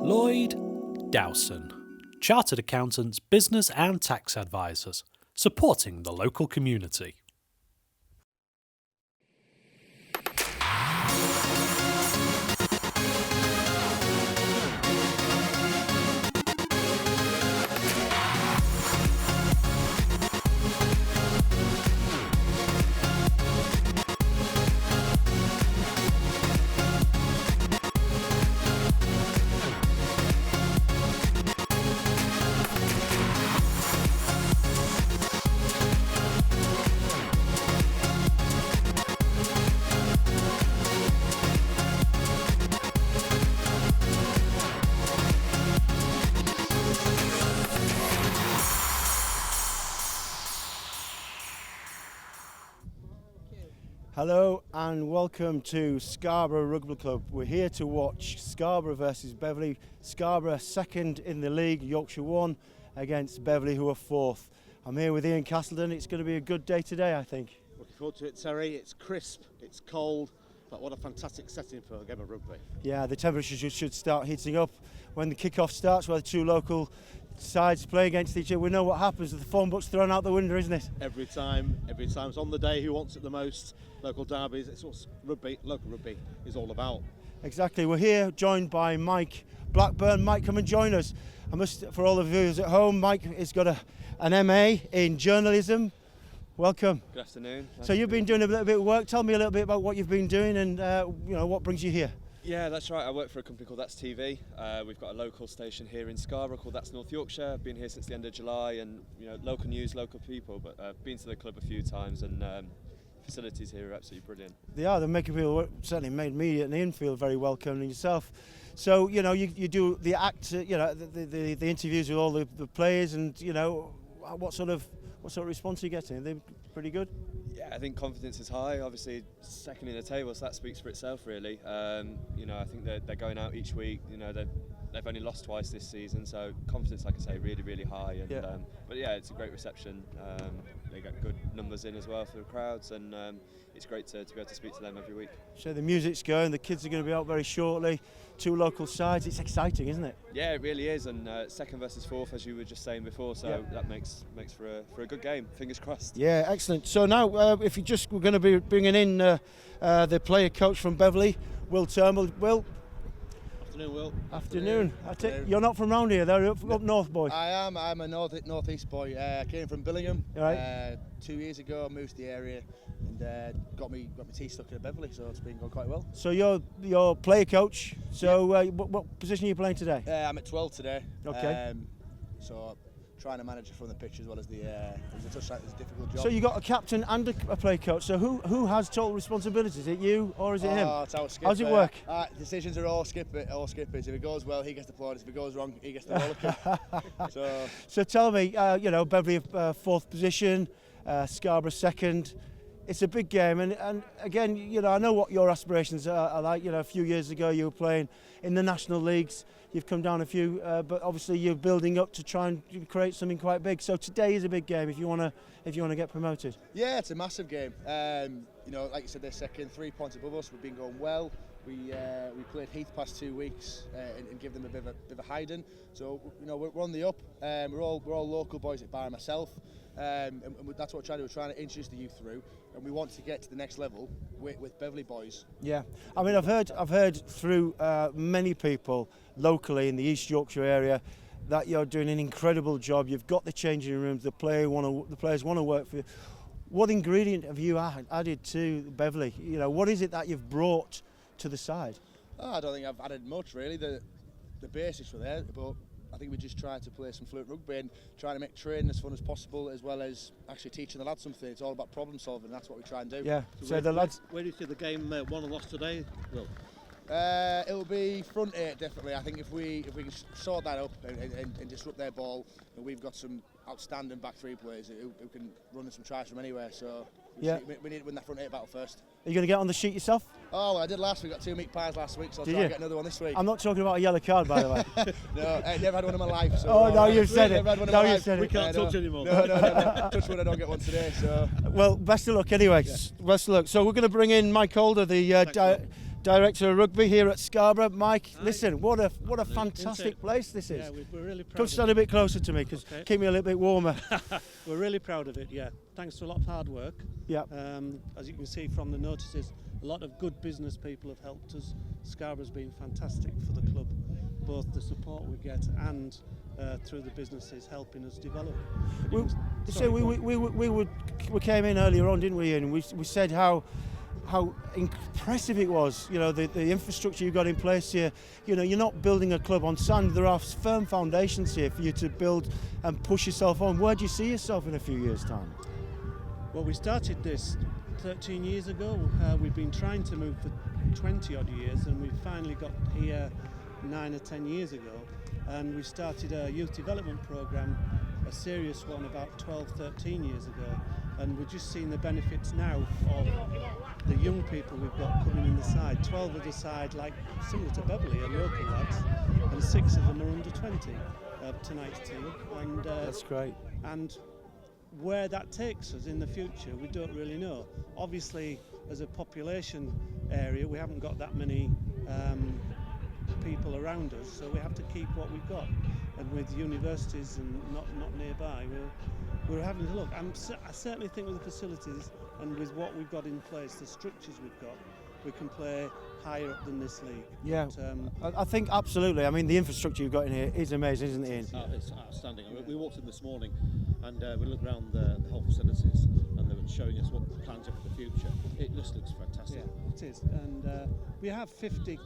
Lloyd Dowson, Chartered Accountants, Business and Tax Advisors, supporting the local community. Hello and welcome to Scarborough Rugby Club. We're here to watch Scarborough versus Beverley. Scarborough second in the league, Yorkshire 1 against Beverley who are fourth. I'm here with Ian Castleton. It's going to be a good day today, I think. Looking forward to it, Terry. It's crisp, it's cold, but what a fantastic setting for a game of rugby. Yeah, the temperature should start heating up when the kick-off starts, where the two local sides play against each other. We know what happens. The phone book's thrown out the window, isn't it? Every time it's on the day who wants it the most. Local derbies, it's what local rugby is all about. Exactly. We're here joined by Mike Blackburn. Mike, come and join us. For all the viewers at home, Mike has got an MA in journalism. Welcome. Good afternoon. So you've been doing a little bit of work. Tell me a little bit about what you've been doing and what brings you here. Yeah, that's right. I work for a company called That's TV. We've got a local station here in Scarborough called That's North Yorkshire. I've been here since the end of July, and local news, local people. But I've been to the club a few times, and facilities here are absolutely brilliant. They are. They're making people, certainly made me and Ian feel very welcome, and yourself. So you do the act, the interviews with all the players, and what sort of response are you getting? Are they pretty good? Yeah, I think confidence is high. Obviously, second in the table, so that speaks for itself, really. I think they're going out each week. They've only lost twice this season, so confidence, like I say, really, really high. And but yeah, it's a great reception. They get good numbers in as well for the crowds, and it's great to be able to speak to them every week. So the music's going. The kids are going to be out very shortly. Two local sides. It's exciting, isn't it? Yeah, it really is, and second versus fourth, as you were just saying before. So that makes for a good game. Fingers crossed. Yeah, excellent. So now, we're going to be bringing in the player coach from Beverley, Will Turnbull. Will. Afternoon, Will. Afternoon. You're not from round here, though. You're up north, boy. I am. I'm a northeast boy. I came from Billingham. Right. 2 years ago, moved to the area, and got my teeth stuck in Beverley. So it's been going quite well. So you're player coach. So what position are you playing today? I'm at 12 today. Okay. So trying to manage it from the pitch as well as the touchline is a difficult job. So you got a captain and a player coach. So who has total responsibility? Is it you or is it him? It's our skipper. How's it work? Decisions are all skippers. If it goes well, he gets the plaudits. If it goes wrong, he gets the rollicking. So tell me, Beverley fourth position, Scarborough second. It's a big game, and again, I know what your aspirations are like. A few years ago you were playing in the national leagues. You've come down a few, but obviously you're building up to try and create something quite big. So today is a big game if you want to get promoted. Yeah, it's a massive game. Like you said, they're second, 3 points above us. We've been going well. We played Heath past 2 weeks and give them a bit of a hiding. So we're on the up. We're all local boys, bar myself. And that's what we're trying to do. We're trying to introduce the youth through, and we want to get to the next level with Beverley boys. Yeah, I mean, I've heard through many people locally in the East Yorkshire area that you're doing an incredible job. You've got the changing rooms. The players want to work for you. What ingredient have you added to Beverley? What is it that you've brought to the side? I don't think I've added much really. The basics were there, but I think we just try to play some fluent rugby and trying to make training as fun as possible, as well as actually teaching the lads something. It's all about problem solving, and that's what we try and do. Yeah. So the lads. Where do you see the game won or lost today, Will? It will be front eight definitely. I think if we can sort that up and disrupt their ball, we've got some outstanding back three players who can run some tries from anywhere. So we need to win that front eight battle first. Are you going to get on the sheet yourself? Oh, well, I did last week. Got 2 meat pies last week, so I'll try and get another one this week. I'm not talking about a yellow card, by the way. No, I never had one in my life. So oh, no, you've said it. No, you said it. We can't touch anymore. No. Touch wood, I don't get one today. So. Well, best of luck anyway. Yeah. Best of luck. So we're going to bring in Mike Holder, the Director of Rugby here at Scarborough. Mike, Hi. listen, what a fantastic place this is. Yeah, we're really proud Come of stand it. a bit closer to me, because keep me a little bit warmer. We're really proud of it, yeah. Thanks to a lot of hard work. Yeah. As you can see from the notices, a lot of good business people have helped us. Scarborough's been fantastic for the club, both the support we get and through the businesses helping us develop. We came in earlier on, didn't we, Ian? We said how impressive it was, you know, the infrastructure you've got in place here. You know, you're not building a club on sand. There are firm foundations here for you to build and push yourself on. Where do you see yourself in a few years' time? Well, we started this 13 years ago. We've been trying to move for 20 odd years, and we finally got here 9 or 10 years ago. And we started a youth development programme, a serious one, about 12, 13 years ago. And we're just seeing the benefits now of the young people we've got coming in the side. 12 of the side, like similar to Beverley, are local lads, and 6 of them are under 20 of tonight's team. And That's great. And where that takes us in the future, we don't really know. Obviously, as a population area, we haven't got that many people around us, so we have to keep what we've got. And with universities and not nearby, we're having to look. I certainly think with the facilities and with what we've got in place, the structures we've got, we can play higher up than this league. Yeah, But, I think absolutely. I mean, the infrastructure you've got in here is amazing, isn't it, Ian? It's outstanding. We walked in this morning and we looked around the whole facilities, and they were showing us what the plans are for the future. It just looks fantastic. yeah, it is. And we have 50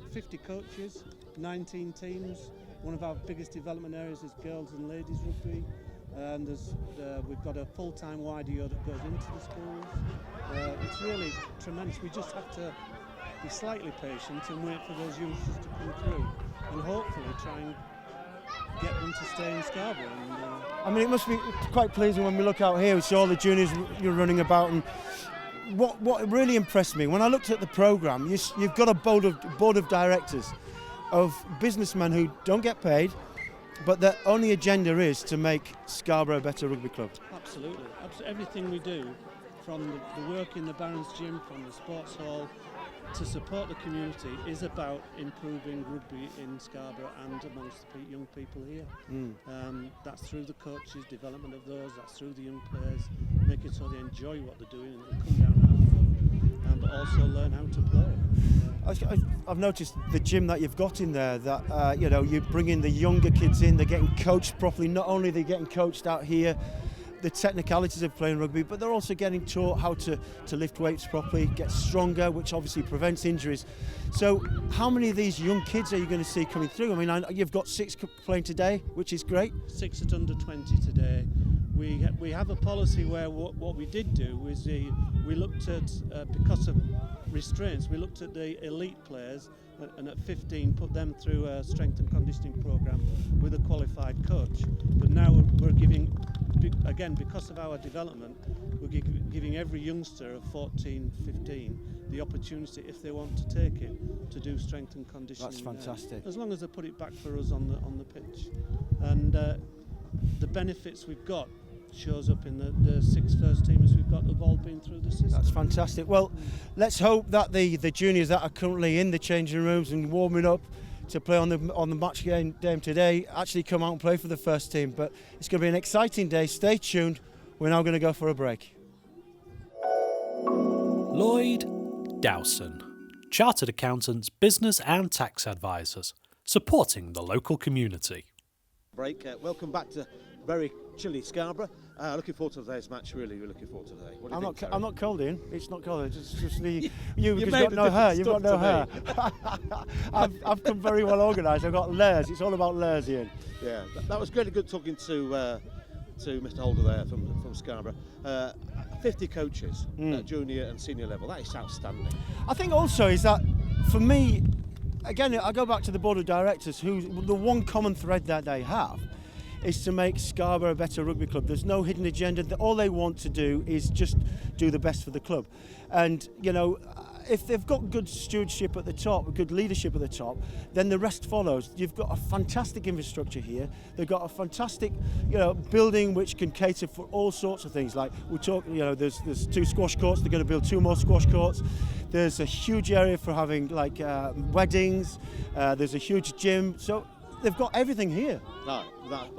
coaches, 19 teams. One of our biggest development areas is girls and ladies rugby. And we've got a full-time YDO that goes into the schools. It's really tremendous. We just have to be slightly patient and wait for those youngsters to come through, and hopefully try and get them to stay in Scarborough. And, I mean, it must be quite pleasing when we look out here, we see all the juniors you're running about. And what really impressed me, when I looked at the programme, you've got a board of directors of businessmen who don't get paid, but their only agenda is to make Scarborough a better rugby club. Absolutely. Everything we do, from the work in the Barons Gym, from the sports hall, to support the community, is about improving rugby in Scarborough and amongst the young people here. That's through the coaches, development of those, that's through the young players, making sure they enjoy what they're doing and they come down and have fun, but also learn how to play. I've noticed the gym that you've got in there, that you know, you bring in the younger kids in, they're getting coached properly. Not only are they getting coached out here, the technicalities of playing rugby, but they're also getting taught how to lift weights properly, get stronger, which obviously prevents injuries. So how many of these young kids are you going to see coming through? I mean, you've got 6 playing today, which is great. 6 at under 20 today. We have a policy where what we did do is we looked at, because of restraints, we looked at the elite players, and at 15 put them through a strength and conditioning programme with a qualified coach. But now we're giving, again, because of our development, we're giving every youngster of 14, 15 the opportunity, if they want to take it, to do strength and conditioning. That's fantastic. As long as they put it back for us on the pitch. And the benefits we've got shows up in the 6 first teamers we've got have all been through the system. That's fantastic. Well, let's hope that the juniors that are currently in the changing rooms and warming up to play on the match game today actually come out and play for the first team. But it's going to be an exciting day. Stay tuned. We're now going to go for a break. Lloyd Dowson, Chartered Accountants, Business and Tax Advisors, supporting the local community. Break. Welcome back to very chilly Scarborough. Looking forward to today's match. Really looking forward to today. What do you think, Terry? I'm not cold, Ian. It's not cold. It's just you because you've made got no hair. You've got no hair. me. I've come very well organised. I've got layers. It's all about layers, Ian. Yeah, that was really good talking to Mr. Holder there from Scarborough. 50 coaches at junior and senior level. That is outstanding. I think also is that, for me, again, I go back to the board of directors, who the one common thread that they have is to make Scarborough a better rugby club. There's no hidden agenda. All they want to do is just do the best for the club. And, you know, if they've got good stewardship at the top, good leadership at the top, then the rest follows. You've got a fantastic infrastructure here. They've got a fantastic, building which can cater for all sorts of things. Like we talk, there's 2 squash courts. They're going to build 2 more squash courts. There's a huge area for having weddings. There's a huge gym. So they've got everything here. No,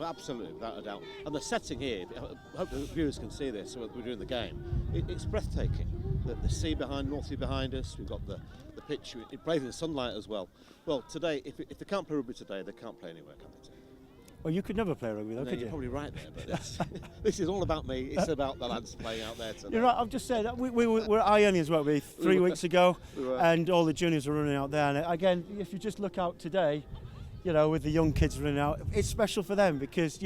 absolutely, without a doubt. And the setting here, I hope the viewers can see this when we're doing the game. It's breathtaking. The sea North Sea behind us. We've got the pitch. It plays in the sunlight as well. Well, today, if they can't play rugby today, they can't play anywhere, can they? Well, you could never play rugby, though, No, could you're you? probably right there, but this is all about me. It's about the lads playing out there today. You're right. I've just said we were at Ionians, weren't we, 3 weeks ago, We were. and all the juniors were running out there. And again, if you just look out today, with the young kids running out, it's special for them because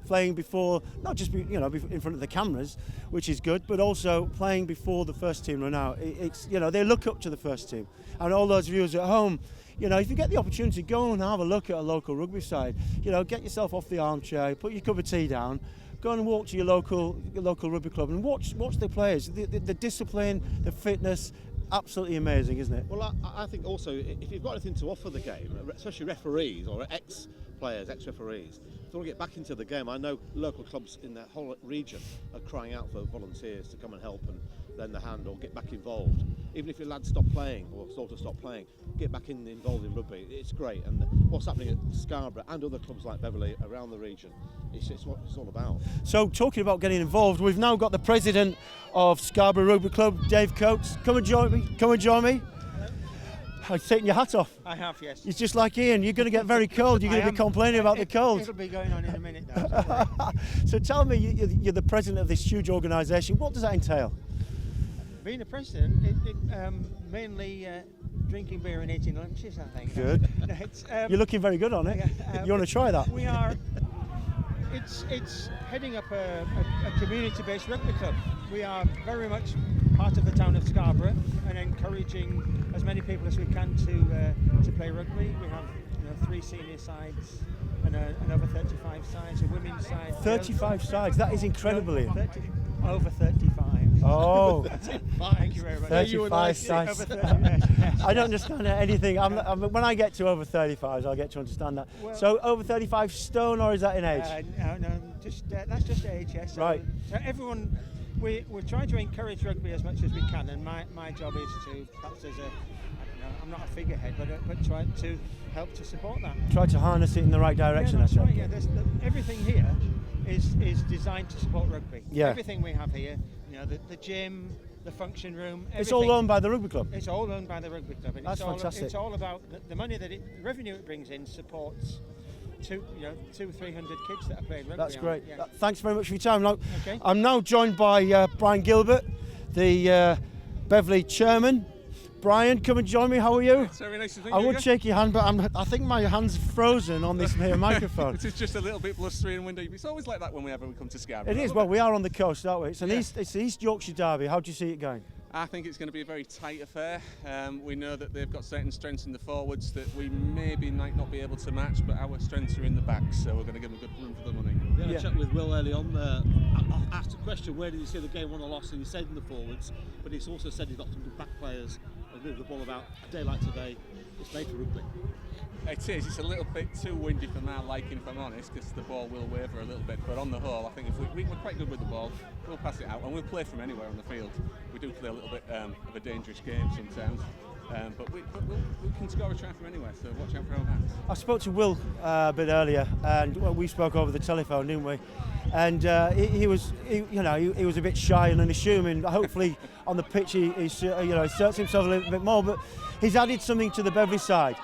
playing before, not just in front of the cameras, which is good, but also playing before the first team run out. It's they look up to the first team, and all those viewers at home. If you get the opportunity, go and have a look at a local rugby side. Get yourself off the armchair, put your cup of tea down, go and walk to your local rugby club and watch the players. The discipline, the fitness, absolutely amazing, isn't it? Well, I think also if you've got anything to offer the game, especially referees or ex-players, ex-referees, if they want to get back into the game, I know local clubs in the whole region are crying out for volunteers to come and help and lend a hand or get back involved. Even if your lads stop playing or sort of stop playing, get back involved in rugby. It's great. And what's happening at Scarborough and other clubs like Beverley around the region, it's what it's all about. So talking about getting involved, we've now got the president of Scarborough Rugby Club, Dave Coates. Come and join me. I've taken your hat off. I have, yes. It's just like Ian, you're going to get very cold. You're going to be complaining about the cold. It'll be going on in a minute now. So tell me, you're the president of this huge organisation. What does that entail? Being a president, mainly drinking beer and eating lunches, I think. Good. It's, You're looking very good on it. You want to try that? We are. It's heading up a community-based rugby club. We are very much part of the town of Scarborough and encouraging as many people as we can to play rugby. We have 3 senior sides and over 35 sides, a women's side. 35 sides. That is incredible, Ian. Over 35. Oh, Thank you very much. 35 sides. Over 30, yes. I don't understand anything. When I get to over 35s, I'll get to understand that. Well, so over 35 stone, or is that in age? No, that's just age, yes. So, Right. So everyone, we're trying to encourage rugby as much as we can, and my job is to, perhaps as I'm not a figurehead, but try to help to support that. Try to harness it in the right direction. Yeah, that's that's right. Yeah, everything here is designed to support rugby. Yeah. Everything we have here, the gym, the function room. It's all owned by the rugby club. It's all owned by the rugby club. And That's fantastic. It's all about the money the revenue it brings in supports 200-300 kids that are playing rugby. That's great. Yeah. Thanks very much for your time. Now, Okay. I'm now joined by Brian Gilbert, the Beverley chairman. Brian, come and join me. How are you? It's very nice to meet I you. would shake your hand, but I think my hand's frozen on this here microphone. It is just a little bit blustery and windy. It's always like that whenever we come to Scarborough. It is. Well, we are on the coast, aren't we? It's an East Yorkshire derby. How do you see it going? I think it's going to be a very tight affair. We know that they've got certain strengths in the forwards that we might not be able to match, but our strengths are in the back, so we're going to give them a good run for the money. We had a chat with Will early on. I asked a question, where did you see the game won or lost? And he said in the forwards, but he's also said he's got some good back players and move the ball about. A day like today, it's made for rugby. It is. It's a little bit too windy for my liking, if I'm honest, because the ball will waver a little bit. But on the whole, I think if we're quite good with the ball, we'll pass it out and we'll play from anywhere on the field. We do play a little bit of a dangerous game sometimes, but we can score a try from anywhere. So watch out for our backs. I spoke to Will a bit earlier, and we spoke over the telephone, didn't we? And he was a bit shy and unassuming. Hopefully, on the pitch, he asserts himself a little bit more. But he's added something to the Beverley side.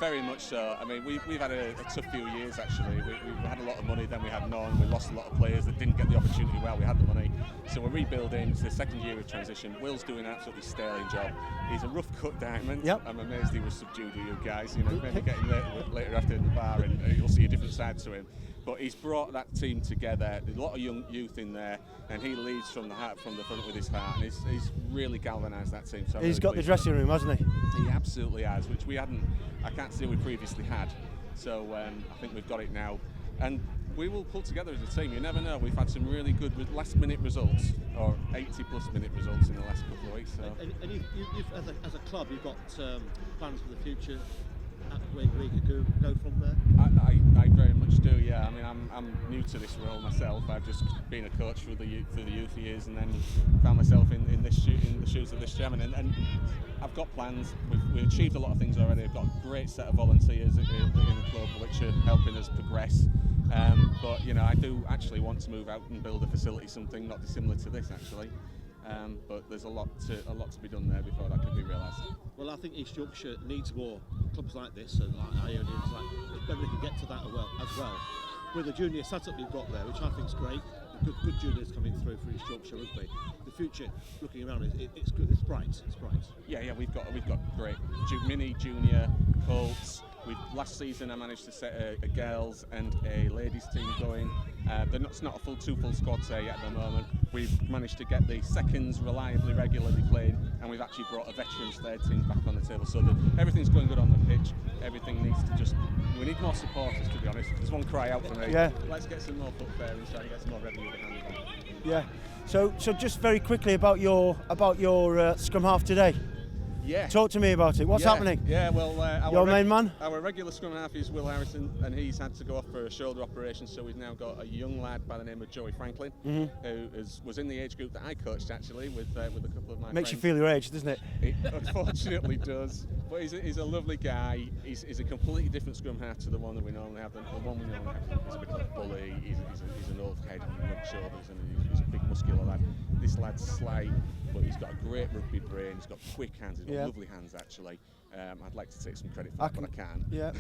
Very much so. I mean, we've had a tough few years actually. We had a lot of money, then we had none. We lost a lot of players that didn't get the opportunity while we had the money. So we're rebuilding. It's the second year of transition. Will's doing an absolutely sterling job. He's a rough cut diamond. Yep. I'm amazed he was subdued to you guys. Maybe getting later after in the bar, and you'll see a different side to him. But he's brought that team together. There's a lot of young youth in there, and he leads from the front with his heart. And he's really galvanised that team. So He's got the dressing room, hasn't he? He absolutely has, which I can't say we previously had. So I think we've got it now. And we will pull together as a team. You never know. We've had some really good last-minute results, or 80-plus minute results in the last couple of weeks. So. And you've as a club, you've got plans for the future. Where you could go from there? I very much do. Yeah. I mean, I'm new to this role myself. I've just been a coach through the youth years, and then found myself in the shoes of this chairman. And I've got plans. We've achieved a lot of things already. I've got a great set of volunteers in the club, which are helping us progress. But I do actually want to move out and build a facility, something not dissimilar to this actually. But there's a lot to be done there before that can be realised. Well, I think East Yorkshire needs more clubs like this, and like Ionians, if Beverley can get to that as well. With the junior setup you've got there, which I think is great, good juniors coming through for East Yorkshire Rugby. The future, looking around, it's good. It's bright. It's bright. Yeah, we've got great mini, junior, Colts. Last season I managed to set a girls and a ladies team going. It's not a two full squads there yet at the moment. We've managed to get the seconds reliably, regularly played, and we've actually brought a veterans third team back on the table. So everything's going good on the pitch. Everything needs to we need more supporters, to be honest. There's one cry out for me. Yeah. Let's get some more foot there and try and get some more revenue behind it. Yeah. So just very quickly about your scrum half today. Yeah. Talk to me about it. What's happening? Yeah, well, your main man? Our regular scrum half is Will Harrison, and he's had to go off for a shoulder operation. So we've now got a young lad by the name of Joey Franklin, who was in the age group that I coached actually with a couple of my friends. Makes you feel your age, doesn't it? It unfortunately does. But he's a lovely guy. He's a completely different scrum half to the one that we normally have. The one we normally have is a bit of a bully. He's an old head and big shoulders, and he's a big muscular lad. This lad's slight, but he's got a great rugby brain. He's got quick hands. He's got lovely hands actually. I'd like to take some credit for that, but I can't. Yeah.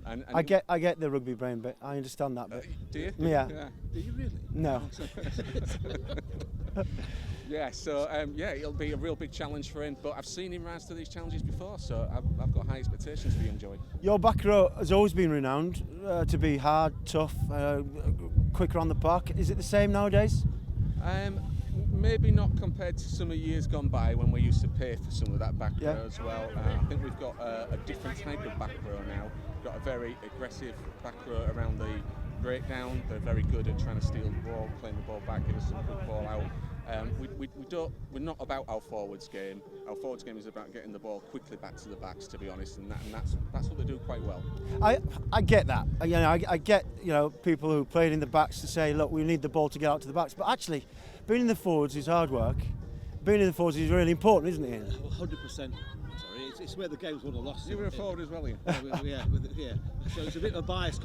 and I get the rugby brain bit. I understand that bit. Do you? Yeah. Do you really? No. Yeah. So it'll be a real big challenge for him. But I've seen him rise to these challenges before, so I've got high expectations for young Joey. Your back row has always been renowned to be hard, tough, quicker on the park. Is it the same nowadays? Maybe not compared to some of years gone by when we used to pay for some of that back row as well. I think we've got a different type of back row now. We've got a very aggressive back row around the breakdown. They're very good at trying to steal the ball, playing the ball back, give us some quick ball out. We're not about our forwards game. Our forwards game is about getting the ball quickly back to the backs, to be honest, and that's what they do quite well. I get that. I get people who played in the backs to say, look, we need the ball to get out to the backs, but actually, being in the forwards is hard work. Being in the forwards is really important, isn't it? 100%. Sorry, it's where the game's won or lost. You were a forward as well, Ian. Yeah. So it's a bit of a biased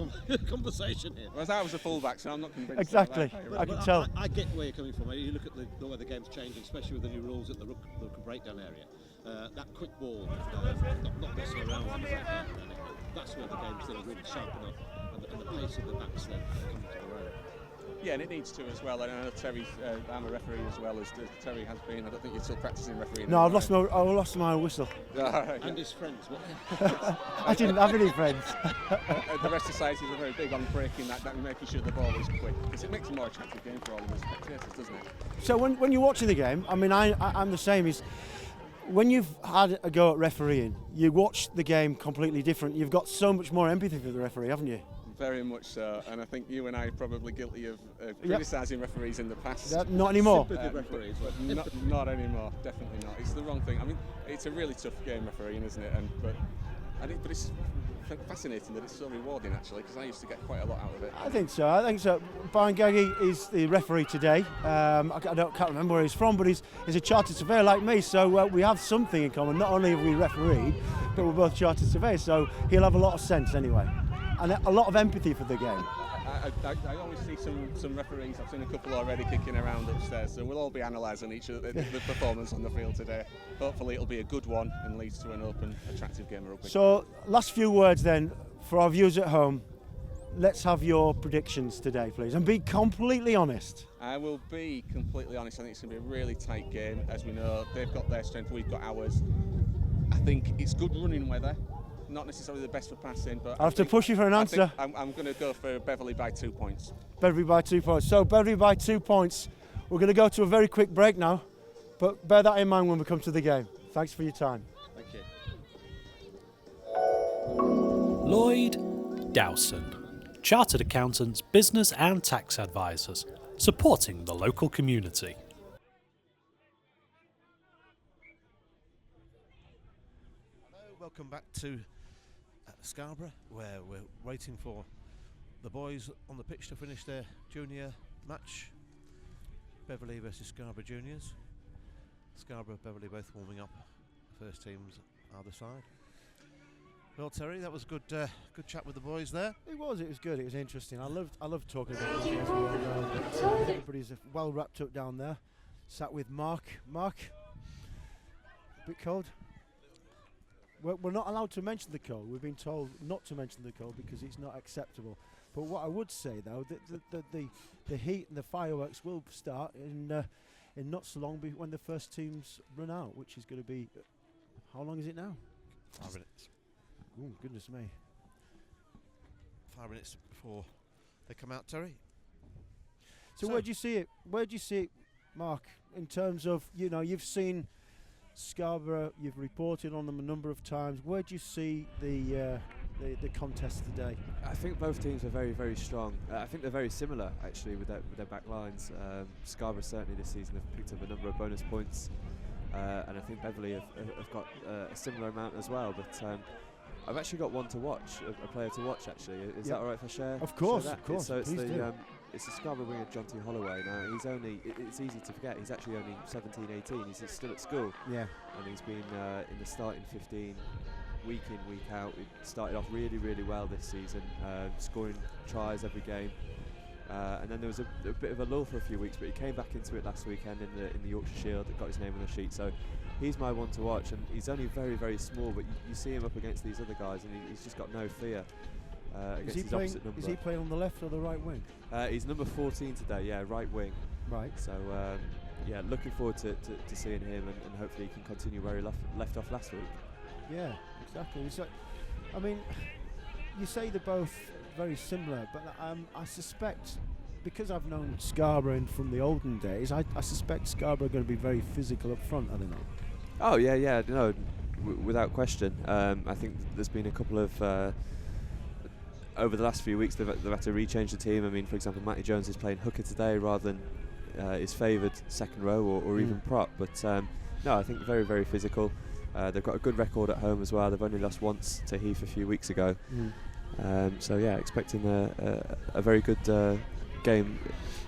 conversation here. Whereas I was a fullback, so I'm not convinced. Exactly. I can tell. I get where you're coming from. You look at the way the game's changing, especially with the new rules at the ruck breakdown area. That quick ball, not messing around with it. That's where the game's still really sharp enough, and the pace of the backs then coming to the road. Yeah, and it needs to as well. And I know Terry's, I'm a referee as well as Terry has been. I don't think you're still practising refereeing. No, I've lost my whistle. And his friends. I didn't have any friends. The rest of societies are very big on breaking that and making sure the ball is quick, because it makes a more attractive game for all of us spectators, doesn't it? So when you're watching the game, I mean, I'm the same. Is when you've had a go at refereeing, you watch the game completely different. You've got so much more empathy for the referee, haven't you? Very much so, and I think you and I are probably guilty of criticising referees in the past. Not anymore. Referees, but not anymore. Definitely not. It's the wrong thing. I mean, it's a really tough game refereeing, isn't it? But it's fascinating that it's so rewarding actually, because I used to get quite a lot out of it. I think so. Brian Gaggy is the referee today. I can't remember where he's from, but he's a chartered surveyor like me, so we have something in common. Not only have we refereed, but we're both chartered surveyors, so he'll have a lot of sense anyway. And a lot of empathy for the game. I always see some referees. I've seen a couple already kicking around upstairs, so we'll all be analysing each of the performance on the field today. Hopefully it'll be a good one and leads to an open, attractive game of rugby. So last few words then for our viewers at home. Let's have your predictions today, please, and be completely honest. I will be completely honest. I think it's going to be a really tight game. As we know, they've got their strength, we've got ours. I think it's good running weather. Not necessarily the best for passing, but I'll have to push you for an answer. I'm going to go for Beverley by 2 points. Beverley by 2 points. So Beverley by 2 points. We're going to go to a very quick break now, but bear that in mind when we come to the game. Thanks for your time. Thank you. Lloyd Dowson, Chartered Accountants, Business and Tax Advisors, supporting the local community. Hello, welcome back to Scarborough, where we're waiting for the boys on the pitch to finish their junior match. Beverley versus Scarborough Juniors. Scarborough, Beverley both warming up. First teams either side. Well, Terry, that was good chat with the boys there. It was good. It was interesting. I loved talking about this as well. Everybody's well wrapped up down there. Sat with Mark. Mark, a bit cold. We're not allowed to mention the cold. We've been told not to mention the cold because it's not acceptable. But what I would say though, the heat and the fireworks will start in not so long when the first teams run out, which is going to be, how long is it now? 5 minutes. Oh goodness me! 5 minutes before they come out, Terry. So where do you see it? Where do you see it, Mark? In terms of, you've seen Scarborough, you've reported on them a number of times. Where do you see the contest today? I think both teams are very, very strong. I think they're very similar actually with their back lines. Scarborough certainly this season have picked up a number of bonus points, and I think Beverley have got a similar amount as well. But I've actually got one to watch, a player to watch actually. Is that all right if I share? Of course, share that? of course. So it's Please the Scarborough winger John T. Holloway. Now it's easy to forget, he's actually only 17, 18. He's still at school. Yeah. And he's been in the starting 15 week in, week out. He started off really, really well this season, scoring tries every game. And then there was a bit of a lull for a few weeks, but he came back into it last weekend in the Yorkshire Shield. Got his name on the sheet. So he's my one to watch, and he's only very, very small, but you see him up against these other guys, and he's just got no fear. Is he playing on the left or the right wing? He's number 14 today, yeah, right wing. Right. So, yeah, looking forward to seeing him, and hopefully he can continue where he left off last week. Yeah, exactly. So, I mean, you say they're both very similar, but I suspect, because I've known Scarborough from the olden days, I suspect Scarborough are going to be very physical up front, I don't know. Oh, yeah, no, without question. I think there's been a couple of... over the last few weeks, they've had to rechange the team. I mean, for example, Matty Jones is playing hooker today rather than his favoured second row or even prop. But no, I think very, very physical. They've got a good record at home as well. They've only lost once to Heath a few weeks ago. So yeah, expecting a very good game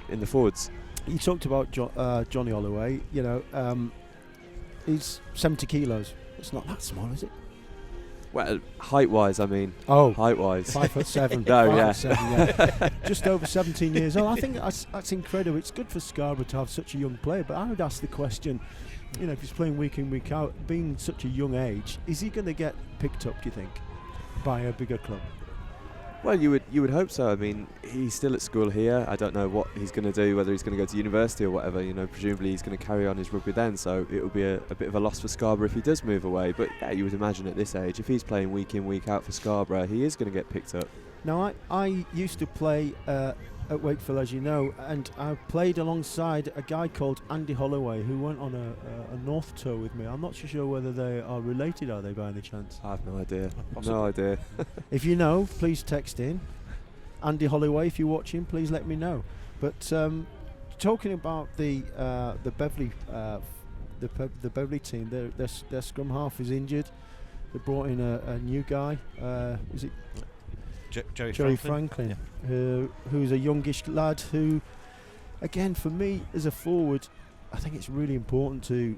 in the forwards. You talked about Johnny Holloway. He's 70 kilos. It's not that small, is it? Well, height-wise, I mean. Oh, height-wise. 5'7". No, yeah. 5'7", yeah. Just over 17 years old. I think that's incredible. It's good for Scarborough to have such a young player. But I would ask the question, if he's playing week in, week out, being such a young age, is he going to get picked up, do you think, by a bigger club? Well, you would hope so. I mean, he's still at school here. I don't know what he's going to do, whether he's going to go to university or whatever. Presumably he's going to carry on his rugby then. So it will be a bit of a loss for Scarborough if he does move away. But yeah, you would imagine at this age, if he's playing week in, week out for Scarborough, he is going to get picked up. Now, I used to play at Wakefield, as you know, and I played alongside a guy called Andy Holloway who went on a North tour with me. I'm not so sure whether they are related, are they, by any chance? I have no idea. No idea. If you know, please text in. Andy Holloway, if you're watching, please let me know. But talking about the Beverley the Beverley team, their scrum half is injured. They brought in a new guy. Is it Joey Franklin, yeah. Who's a youngish lad who, again, for me as a forward, I think it's really important to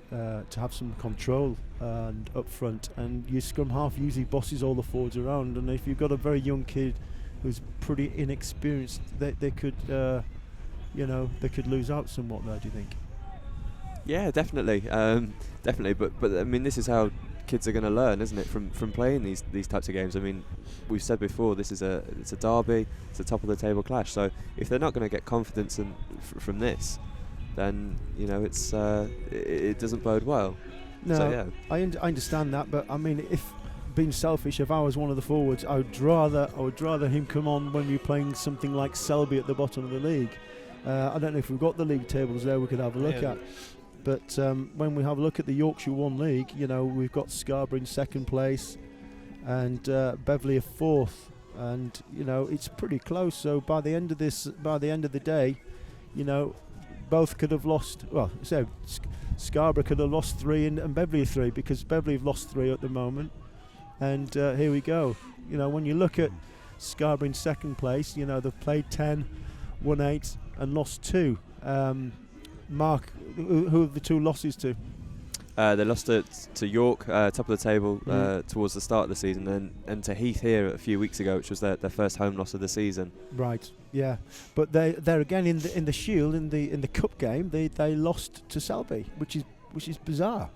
have some control and up front. And your scrum half usually bosses all the forwards around. And if you've got a very young kid who's pretty inexperienced, they could lose out somewhat there. Do you think? Yeah, definitely, definitely. But I mean, this is how kids are going to learn, isn't it, from playing these types of games. I mean, we've said before, it's a derby, it's a top of the table clash. So if they're not going to get confidence from this, then it doesn't bode well. No, so, yeah. I understand that, but I mean, if being selfish, if I was one of the forwards, I would rather him come on when we're playing something like Selby at the bottom of the league. I don't know if we've got the league tables there we could have a look at. But when we have a look at the Yorkshire 1 League, we've got Scarborough in second place and Beverley a fourth. and it's pretty close. So by the end of the day, both could have lost. Well, so Scarborough could have lost 3 and Beverley 3, because Beverley have lost 3 at the moment. And here we go. When you look at Scarborough in second place, they've played 10, won 8 and lost 2. Mark, who have the 2 losses to? They lost to York, top of the table, towards the start of the season, and to Heath here a few weeks ago, which was their first home loss of the season. Right, yeah, but they're again in the Shield, in the cup game. They lost to Selby, which is bizarre.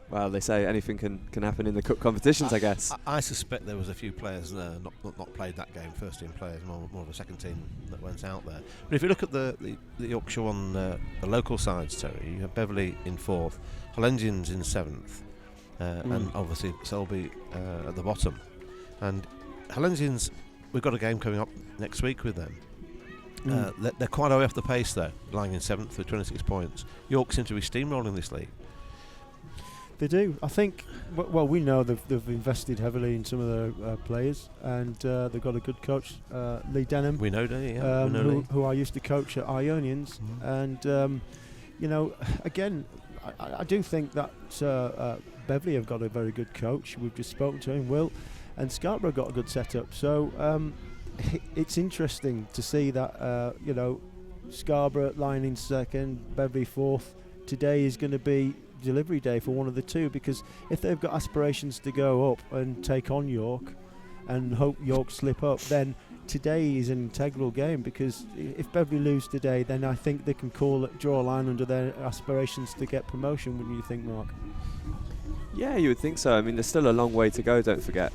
Well, they say anything can happen in the cup competitions, I guess. I suspect there was a few players not played that game, first team players, more of a second team that went out there. But if you look at the Yorkshire one, the local sides, Terry, you have Beverley in 4th, Hollendians in 7th, and obviously Selby at the bottom. And Hollendians, we've got a game coming up next week with them. They're quite away off the pace though, lying in 7th with 26 points. York seem to be steamrolling this league. They do. I think. Well, we know they've invested heavily in some of their players, and they've got a good coach, Lee Denham. We know Lee, yeah. Who I used to coach at Ionians, and again, I do think that Beverley have got a very good coach. We've just spoken to him, Will, and Scarborough got a good setup. So it's interesting to see that Scarborough lying in second, Beverley 4th. Today is going to be delivery day for one of the two, because if they've got aspirations to go up and take on York and hope York slip up, then today is an integral game, because if Beverley lose today, then I think they can draw a line under their aspirations to get promotion. Wouldn't you think, Mark? Yeah, you would think so. I mean, there's still a long way to go, don't forget.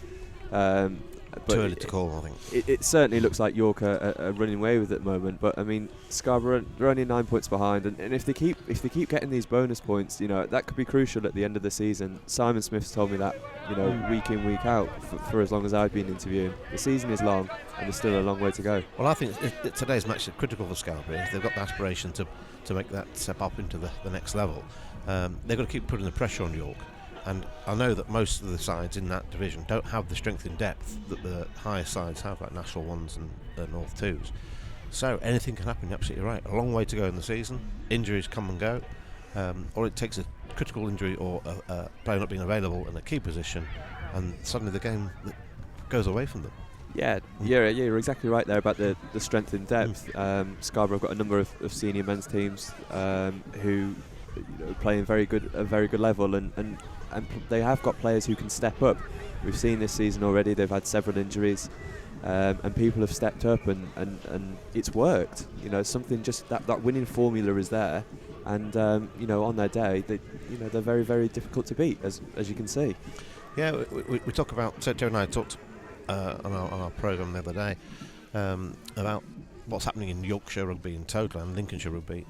Too early to call, I think. It certainly looks like York are running away with it at the moment, but I mean, Scarborough, they're only 9 points behind, and if they keep getting these bonus points, that could be crucial at the end of the season. Simon Smith's told me that, week in, week out, for as long as I've been interviewing. The season is long, and there's still a long way to go. Well, I think today's match is critical for Scarborough. If they've got the aspiration to make that step up into the next level, they've got to keep putting the pressure on York. And I know that most of the sides in that division don't have the strength in depth that the higher sides have, like National 1s and North 2s. So anything can happen, you're absolutely right. A long way to go in the season. Injuries come and go. Or it takes a critical injury or a player not being available in a key position, and suddenly the game goes away from them. Yeah, you're exactly right there about the strength in depth. Scarborough have got a number of senior men's teams who play in a very good level, and they have got players who can step up. We've seen this season already, they've had several injuries, and people have stepped up, and it's worked. Something just that winning formula is there, and on their day, they're very, very difficult to beat, as you can see. Yeah, we talk about. So Joe and I talked on our programme the other day about what's happening in Yorkshire Rugby in total and Lincolnshire Rugby,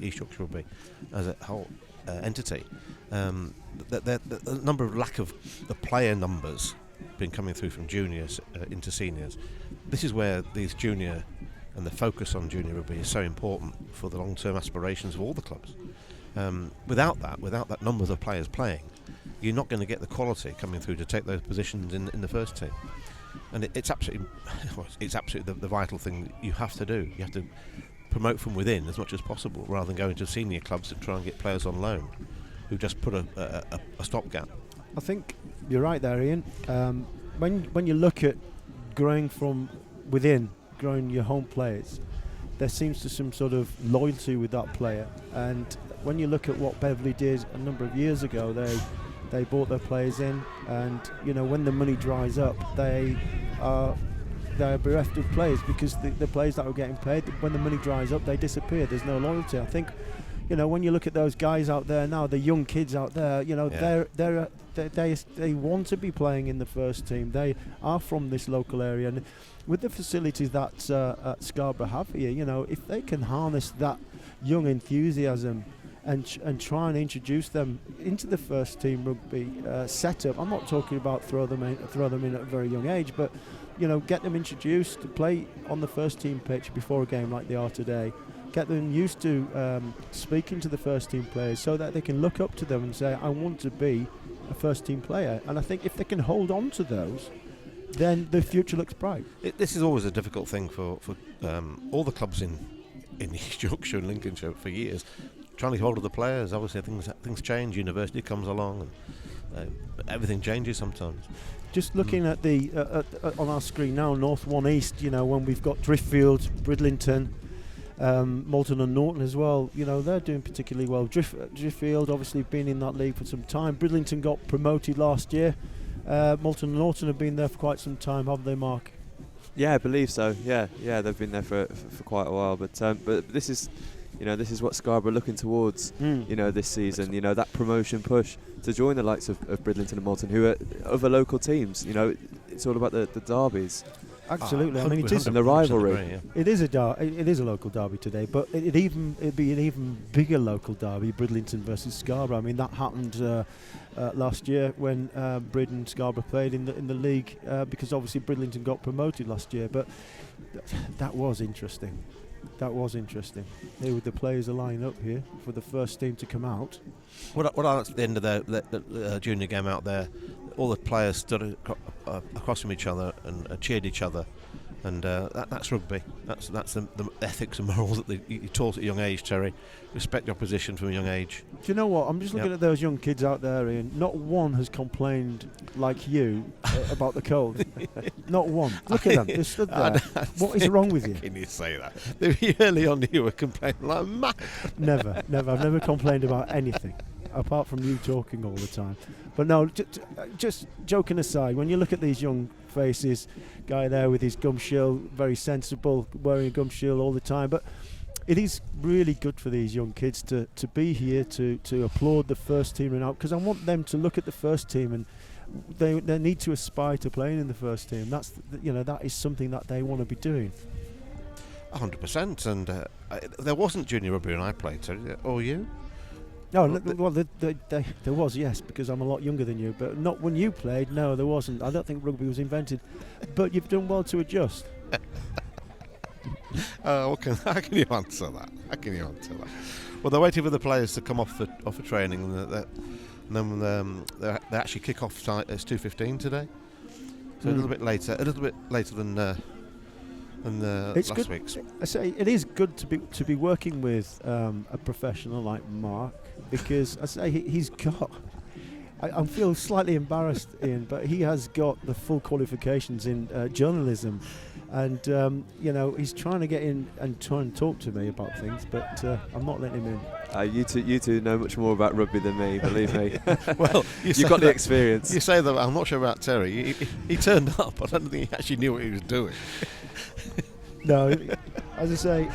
East Yorkshire Rugby as a whole entity. The number of lack of the player numbers been coming through from juniors into seniors. This is where these junior and the focus on junior rugby is so important for the long-term aspirations of all the clubs. Without that numbers of players playing, you're not going to get the quality coming through to take those positions in the first team. And it's absolutely the vital thing you have to do. You have to promote from within as much as possible, rather than going to senior clubs and try and get players on loan who just put a stopgap. I think you're right there, Ian. When you look at growing from within, growing your home players, there seems to some sort of loyalty with that player. And when you look at what Beverley did a number of years ago, they brought their players in, and when the money dries up, they're bereft of players, because the players that were getting paid, when the money dries up, they disappear. There's no loyalty. I think when you look at those guys out there now, the young kids out there, they want to be playing in the first team. They are from this local area, and with the facilities that Scarborough have here, if they can harness that young enthusiasm and try and introduce them into the first team rugby setup. I'm not talking about throw them in at a very young age, but get them introduced to play on the first team pitch before a game like they are today. Get them used to speaking to the first team players, so that they can look up to them and say, I want to be a first team player. And I think if they can hold on to those, then the future looks bright. This is always a difficult thing for all the clubs in East Yorkshire and Lincolnshire for years, trying to get hold of the players. Obviously things change, university comes along, and everything changes sometimes. Just looking at the on our screen now, North 1 East, when we've got Driftfield, Bridlington, Moulton and Norton as well, they're doing particularly well. Driftfield obviously been in that league for some time. Bridlington got promoted last year. Moulton and Norton have been there for quite some time, haven't they, Mark? Yeah, I believe so. Yeah, they've been there for quite a while. But this is, this is what Scarborough are looking towards. This season. That promotion push to join the likes of Bridlington and Moulton, who are other local teams. It's all about the derbies. Absolutely. I mean, it is and the rivalry. Agree, yeah. It is a local derby today, but it'd be an even bigger local derby, Bridlington versus Scarborough. I mean, that happened last year when Brid and Scarborough played in the league, because obviously Bridlington got promoted last year. But that was interesting. Here with the players are lining up here for the first team to come out. What at the end of the junior game out there, all the players stood across from each other and cheered each other, and that's rugby. That's the ethics and morals that you taught at a young age, Terry. Respect your position from a young age. Do you know what? I'm just looking at those young kids out there, Ian. Not one has complained like you about the cold. Not one. Look at them. They stood there. What is wrong with you? How can you say that? Early on, you were complaining like mad. Never. I've never complained about anything, apart from you talking all the time. But no, just joking aside, when you look at these young faces, guy there with his gum shield, very sensible, wearing a gum shield all the time, but it is really good for these young kids to be here to applaud the first team and out, because I want them to look at the first team and they need to aspire to playing in the first team. That's that is something that they want to be doing. 100%. And there wasn't junior rugby when I played, or you? No, well, there was, yes, because I'm a lot younger than you, but not when you played. No, there wasn't. I don't think rugby was invented, but you've done well to adjust. How can you answer that? Well, they're waiting for the players to come off the training, and then they actually kick off. It's 2:15 today, so a little bit later than last week's. I say it is good to be working with a professional like Mark, because I say he's got. I feel slightly embarrassed, Ian, but he has got the full qualifications in journalism, and he's trying to get in and try and talk to me about things, but I'm not letting him in. You two know much more about rugby than me, believe me. Well, you've got the experience. You say that. I'm not sure about Terry. He turned up. I don't think he actually knew what he was doing. No, as I say,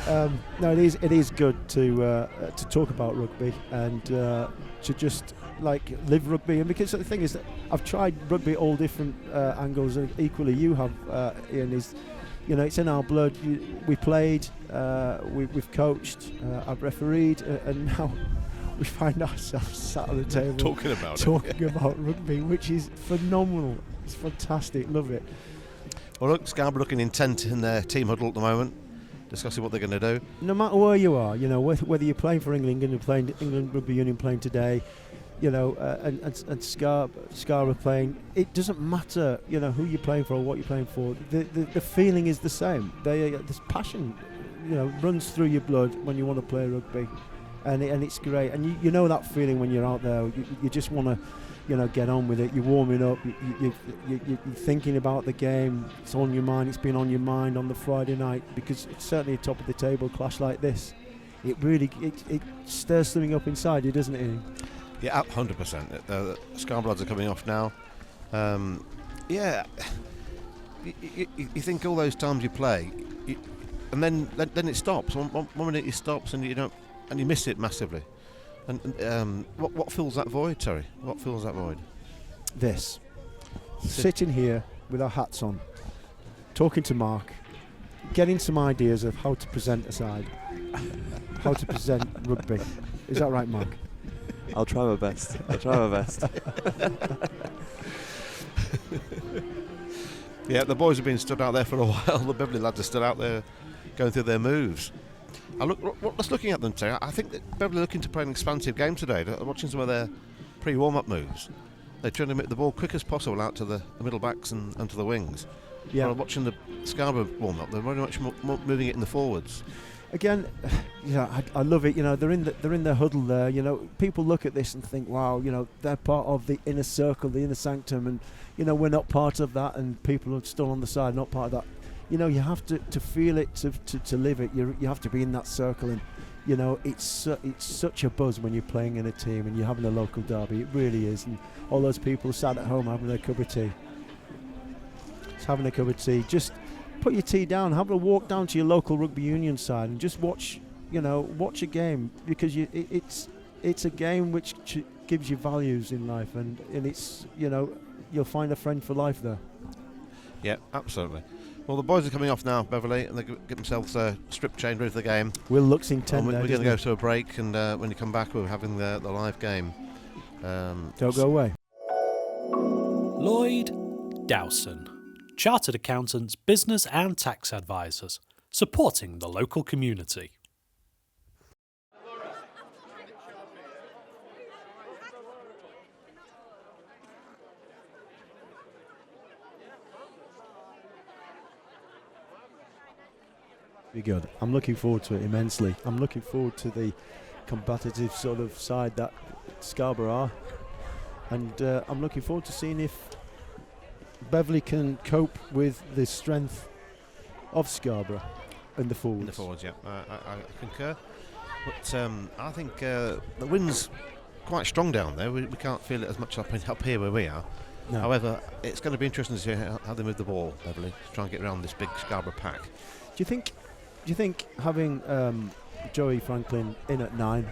no, it is good to talk about rugby and to just live rugby. And because the thing is that I've tried rugby at all different angles, and equally you have, Ian. It's in our blood. We played, we've coached, I've refereed, and now we find ourselves sat at the table talking about rugby, which is phenomenal. It's fantastic. Love it. Well, look, Scarborough looking intent in their team huddle at the moment, discussing what they're going to do. No matter where you are, whether you're playing for England, you're playing England Rugby Union playing today, and Scarborough playing, it doesn't matter, who you're playing for or what you're playing for. The feeling is the same. This passion, runs through your blood when you want to play rugby, and it's great. And you know that feeling when you're out there. You just want to. Get on with it. You're warming up. You're thinking about the game. It's on your mind. It's been on your mind on the Friday night, because it's certainly a top of the table clash like this. It really it stirs something up inside you, doesn't it? Yeah, 100%. The Scarborough lads are coming off now. You think all those times you play, and then it stops. One minute it stops, and you miss it massively. And what fills that void, Terry? What fills that void? This. Sitting here with our hats on, talking to Mark, getting some ideas of how to present a side, how to present rugby. Is that right, Mark? I'll try my best. Yeah, the boys have been stood out there for a while. The Beverley lads are stood out there going through their moves. Let's looking at them, Terry. I think that Beverley are looking to play an expansive game today. Watching some of their pre-warm-up moves, They're trying to make the ball quick as possible out to the middle backs and to the wings. Yeah. While watching the Scarborough warm up, they're very much more moving it in the forwards. Again, I love it. They're in their huddle there. People look at this and think, wow, they're part of the inner circle, the inner sanctum, and we're not part of that. And people are still on the side, not part of that. You have to feel it to live it. You have to be in that circle, and it's such a buzz when you're playing in a team and you're having a local derby. It really is. And all those people sat at home having their cup of tea. Just having a cup of tea. Just put your tea down, have a walk down to your local rugby union side, and just watch a game, because it's a game which gives you values in life, and it's you'll find a friend for life there. Yeah, absolutely. Well, the boys are coming off now, Beverley, and they get themselves strip changed ready for the game. Will Luxing 10 We're going to go to a break, and when you come back, we're having the live game. Don't go away. Lloyd Dowson, Chartered Accountants, Business and Tax Advisors, supporting the local community. Be good. I'm looking forward to it immensely. I'm looking forward to the competitive sort of side that Scarborough are, and I'm looking forward to seeing if Beverley can cope with the strength of Scarborough in the forwards. In the forwards, yeah, I concur. But I think the wind's quite strong down there. We can't feel it as much up here where we are. No. However, it's going to be interesting to see how they move the ball, Beverley, to try and get around this big Scarborough pack. Do you think having Joey Franklin in at 9,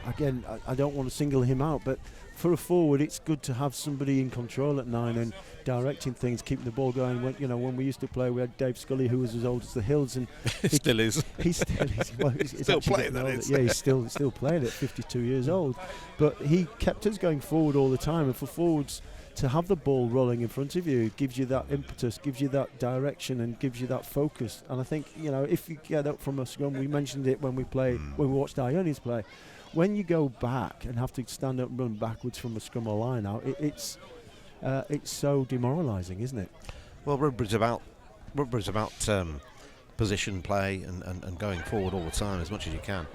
again, I don't want to single him out, but for a forward, it's good to have somebody in control at 9 and directing things, keeping the ball going. When we used to play, we had Dave Scully, who was as old as the hills, and still is. He still is. Well, he's still playing, that older. is. Yeah, he's still playing at 52 years old. But he kept us going forward all the time, and for forwards to have the ball rolling in front of you, it gives you that impetus, gives you that direction, and gives you that focus. And I think if you get up from a scrum, we mentioned it when we watched Ionians play. When you go back and have to stand up and run backwards from a scrum or line out, it's so demoralising, isn't it? Well, rugby's about position play and going forward all the time as much as you can.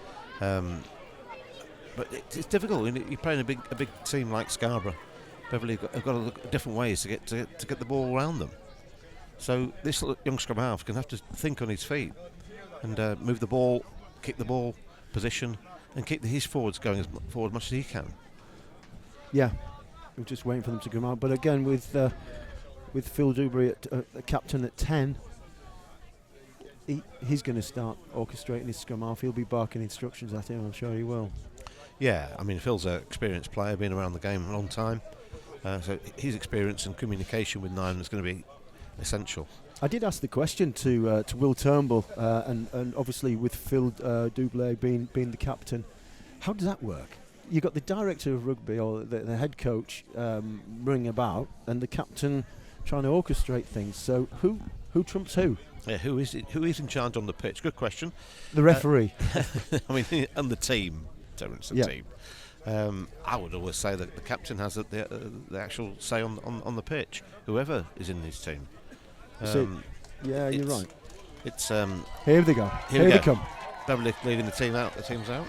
But it's difficult. You're playing a big team like Scarborough. Beverley have got to look at different ways to get the ball around them. So this young scrum half can have to think on his feet and move the ball, kick the ball, position, and keep his forwards going forward as much as he can. Yeah, we're just waiting for them to come out. But again, with Phil Dewberry at captain at 10, he's going to start orchestrating his scrum half. He'll be barking instructions at him. I'm sure he will. Yeah, I mean, Phil's an experienced player, been around the game a long time. So his experience and communication with 9 is going to be essential. I did ask the question to Will Turnbull, and obviously with Phil Dublet being the captain, how does that work? You've got the director of rugby or the head coach ring about, and the captain trying to orchestrate things. So who trumps who? Yeah, who is in charge on the pitch? Good question. The referee. I mean, and the team. Terence, the team. I would always say that the captain has the actual say on the pitch, whoever is in his team. Yeah, you're right. It's here they go. Here they come. Beverley leading the team out. The team's out.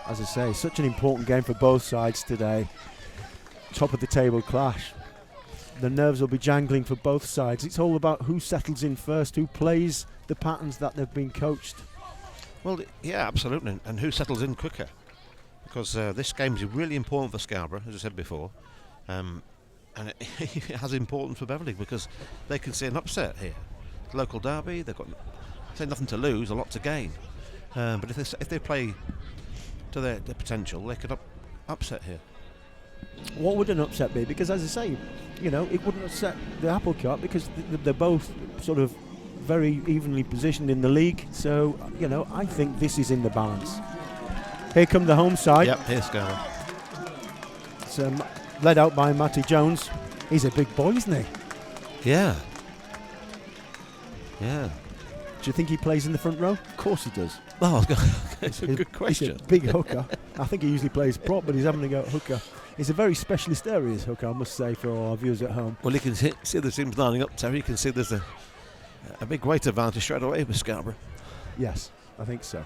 As I say, such an important game for both sides today. Top of the table clash. The nerves will be jangling for both sides. It's all about who settles in first, who plays the patterns that they've been coached. Well, yeah, absolutely. And who settles in quicker? Because this game is really important for Scarborough, as I said before. And it has importance for Beverley because they can see an upset here. It's a local derby, they've got nothing to lose, a lot to gain. But if they play to their potential, they could upset here. What would an upset be? Because as I say, it wouldn't upset the apple cart because they're both sort of very evenly positioned in the league. So, I think this is in the balance. Here come the home side. Yep, here's Scarborough. It's led out by Matty Jones. He's a big boy, isn't he? Yeah. Yeah. Do you think he plays in the front row? Of course he does. Oh, it's a good question. He's a big hooker. I think he usually plays prop, but he's having to go hooker. It's a very specialist area, this hooker, I must say, for all our viewers at home. Well, you can see the teams lining up, Terry. You can see there's a big weight advantage straight away with Scarborough. Yes, I think so.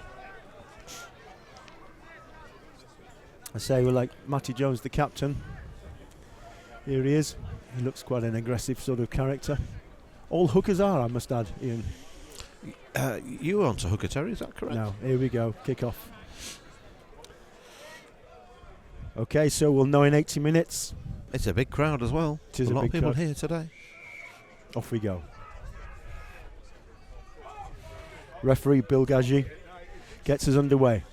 I say we're like Matty Jones, the captain. Here he is. He looks quite an aggressive sort of character. All hookers are, I must add, Ian. You were on to hooker, Terry, is that correct? No, here we go, kick off. Okay, so we'll know in 80 minutes. It's a big crowd as well. It is a a lot big of people crowd. here today. Off we go. Referee Bill Gaggi gets us underway.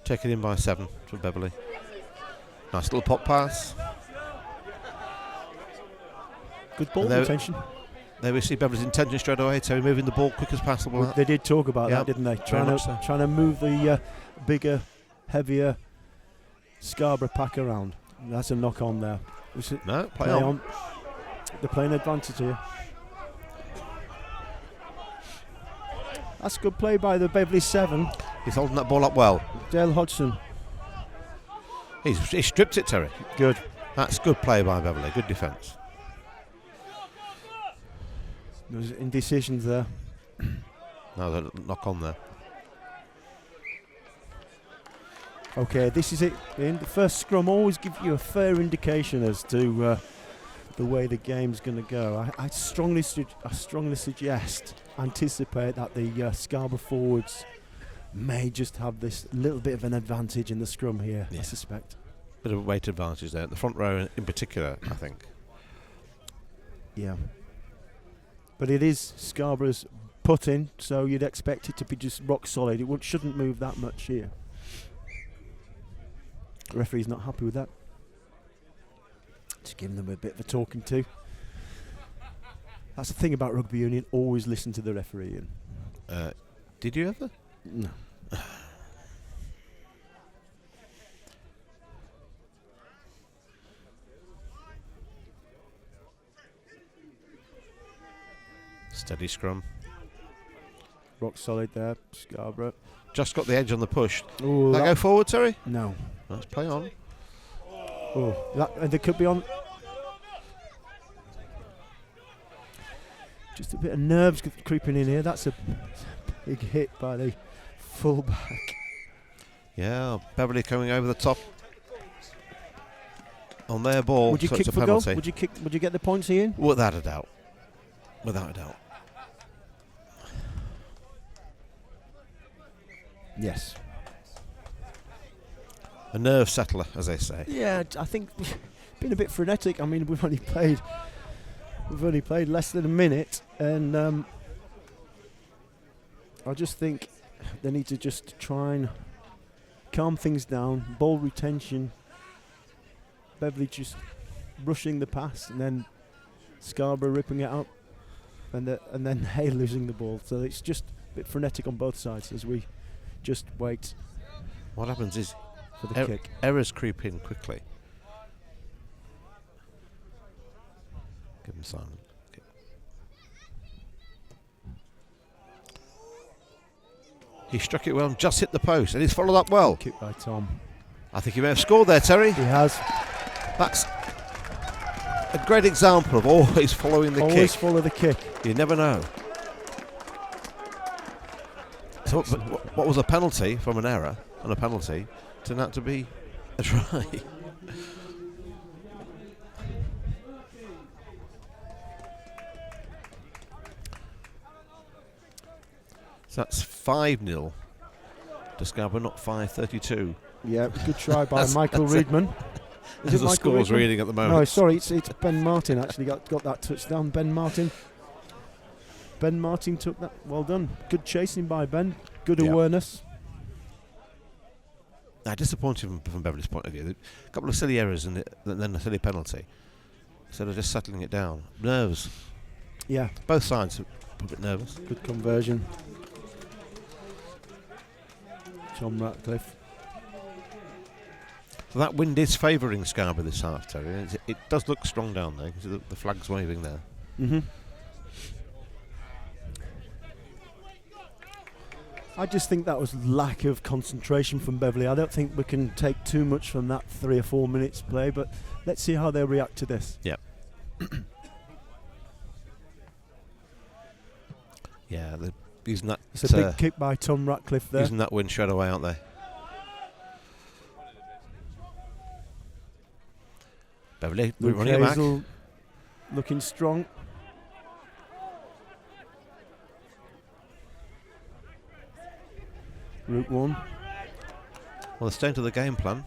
Taken in by 7 from Beverley. Nice little pop pass. Good ball And there- retention. There we see Beverley's intention straight away, Terry, moving the ball quick as possible. Well, they did talk about Yeah, that, didn't they? very much so. Trying to move the bigger, heavier Scarborough pack around. That's a knock on there. No, play on. They're playing advantage here. That's good play by the Beverley 7. He's holding that ball up well. Dale Hodgson. He stripped it, Terry. Good. That's good play by Beverley. Good defence. There's indecisions there. No, the knock on there. Okay, this is it. In the first scrum always gives you a fair indication as to the way the game's going to go. I strongly suggest, anticipate that the Scarborough forwards may just have this little bit of an advantage in the scrum here, Yeah. I suspect. Bit of a weight advantage there. The front row in particular, I think. Yeah. But it is Scarborough's put-in, so you'd expect it to be just rock solid. It shouldn't move that much here. The referee's not happy with that. Just giving them a bit of a talking to. That's the thing about rugby union, always listen to the referee. Did you ever? No. Steady scrum. Rock solid there, Scarborough. Just got the edge on the push. Ooh, That go forward, Terry? No. Let's play on. Oh, they could be on. Just a bit of nerves creeping in here. That's a big hit by the fullback. Yeah, Beverley coming over the top on their ball. Would you so kick it's a for goal? penalty. Would you get the points, Ian? Without a doubt. Without a doubt. Yes. A nerve settler, as they say. Yeah, I think been a bit frenetic. I mean, we've only played less than a minute, and I just think they need to just try and calm things down. Ball retention. Beverley just rushing the pass, and then Scarborough ripping it up, and then Hay losing the ball. So it's just a bit frenetic on both sides as we just wait What happens is for the kick. errors creep in quickly. Give him silent. Okay. He struck it well and just hit the post, and he's followed up well. Kick by Tom. I think he may have scored there, Terry. He has. That's a great example of always following the Always kick. follow the kick. You never know. So what was a penalty from an error and a penalty turned out to be a try. So that's 5-0 to Scarborough, not 5-32. Yeah, good try by Michael Reedman. As the score's reading at the moment. No, sorry, it's Ben Martin actually got that touchdown. Ben Martin took that. Well done. Good chasing by Ben. Good awareness. Disappointing from Beverley's point of view. A couple of silly errors and then a silly penalty. Instead of just settling it down. Nerves. Yeah. Both sides are a bit nervous. Good conversion. John Ratcliffe. So that wind is favouring Scarborough this half, Terry. It does look strong down there. The flag's waving there. Mm-hmm. I just think that was lack of concentration from Beverley. I don't think we can take too much from that 3 or 4 minutes play, but let's see how they react to this. Yeah. Yeah, they're using that. It's a big kick by Tom Ratcliffe there. Using that wind straight away, aren't they? Beverley, we're running it back. Looking strong. Route 1. Well, they're staying to the game plan.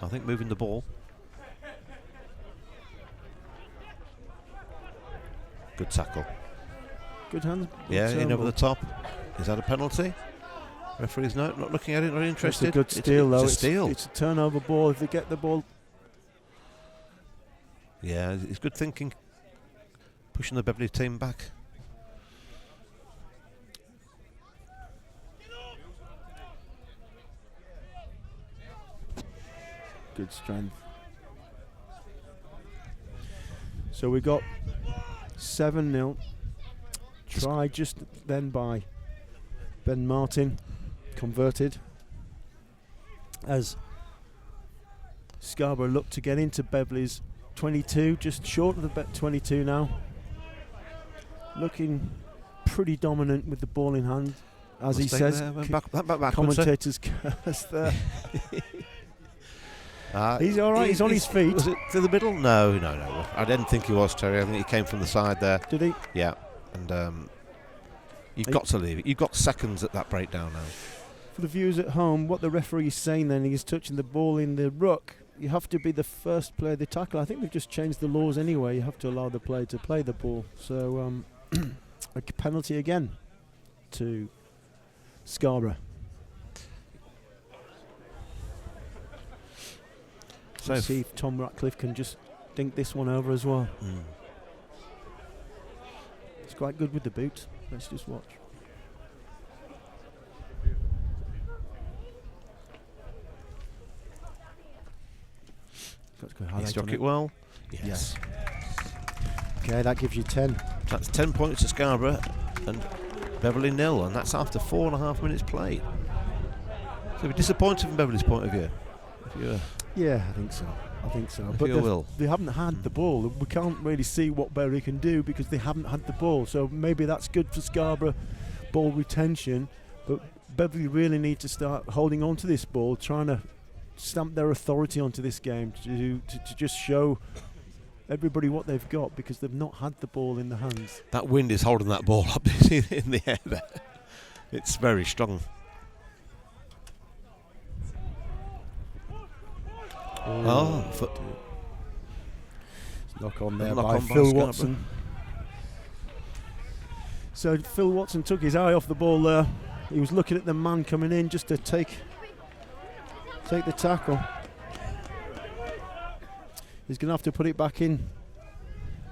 I think moving the ball. Good tackle. Good hands. Yeah, in over the top. Is that a penalty? Referee's not looking at it, not interested. It's a good steal, though. It's a steal. It's a turnover ball. If they get the ball. Yeah, it's good thinking. Pushing the Beverley team back. Good strength. So we got 7-0. Try just then by Ben Martin, converted. As Scarborough look to get into Beverley's 22, just short of the 22 now. Looking pretty dominant with the ball in hand, as he says. Commentators curse there. He's all right. He's on his feet. Was it to the middle? No. I didn't think he was, Terry. I think he came from the side there. Did he? Yeah. And you've got to leave it. You've got seconds at that breakdown now. For the viewers at home, what the referee is saying then, he's touching the ball in the ruck. You have to be the first player to tackle. I think they've just changed the laws anyway. You have to allow the player to play the ball. So a penalty again to Scarborough. So see if Tom Ratcliffe can just dink this one over as well. It's quite good with the boot. Let's just watch. He struck it well. Yes. Okay, that gives you 10. That's 10 points to Scarborough and Beverley 0, and that's after 4.5 minutes played. So it'd be disappointing from Beverley's point of view. Yeah, I think so. But they haven't had the ball. We can't really see what Beverley can do because they haven't had the ball. So maybe that's good for Scarborough ball retention. But Beverley really need to start holding on to this ball, trying to stamp their authority onto this game to just show everybody what they've got, because they've not had the ball in the hands. That wind is holding that ball up in the air there. It's very strong. Foot. Knock on there by Phil Watson. So Phil Watson took his eye off the ball there. He was looking at the man coming in just to take the tackle. He's going to have to put it back in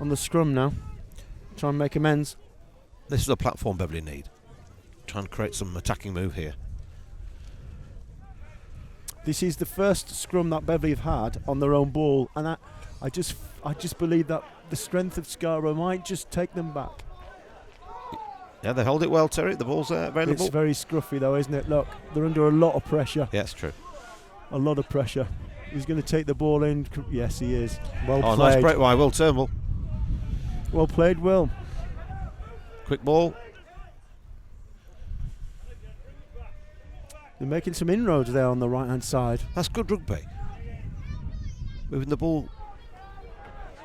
on the scrum now. Try and make amends. This is a platform Beverley need. Try and create some attacking move here. This is the first scrum that Beverley have had on their own ball, and I just believe that the strength of Scarborough might just take them back. Yeah, they hold it well, Terry. The ball's available. It's very scruffy though, isn't it? Look, they're under a lot of pressure. Yeah, it's true. A lot of pressure. He's going to take the ball in. Yes, he is. Well played. Nice break by Will Turnbull. Well played, Will. Quick ball. They're making some inroads there on the right-hand side. That's good rugby. Moving the ball.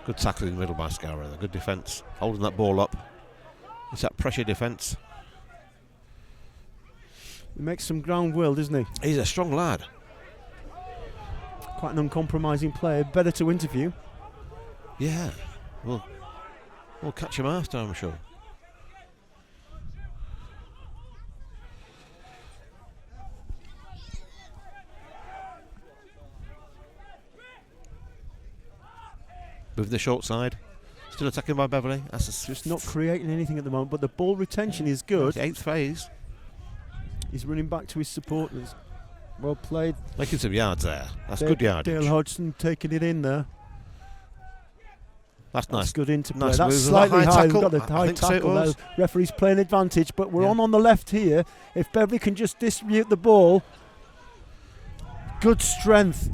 Good tackle in the middle by Scarborough. Good defence. Holding that ball up. It's that pressure defence. He makes some ground, Will, doesn't he? He's a strong lad. Quite an uncompromising player. Better to interview. Yeah. We'll catch him after, I'm sure. With the short side. Still attacking by Beverley. That's just not creating anything at the moment, but the ball retention is good. The 8th phase. He's running back to his supporters. Well played. Making some yards there. That's good yardage. Dale Hodgson taking it in there. That's nice. Good interplay. Nice That's move. slightly High high. tackle? We've got I a high think so it tackle was. now. Referee's playing advantage, but we're Yeah. on the left here. If Beverley can just distribute the ball. Good strength.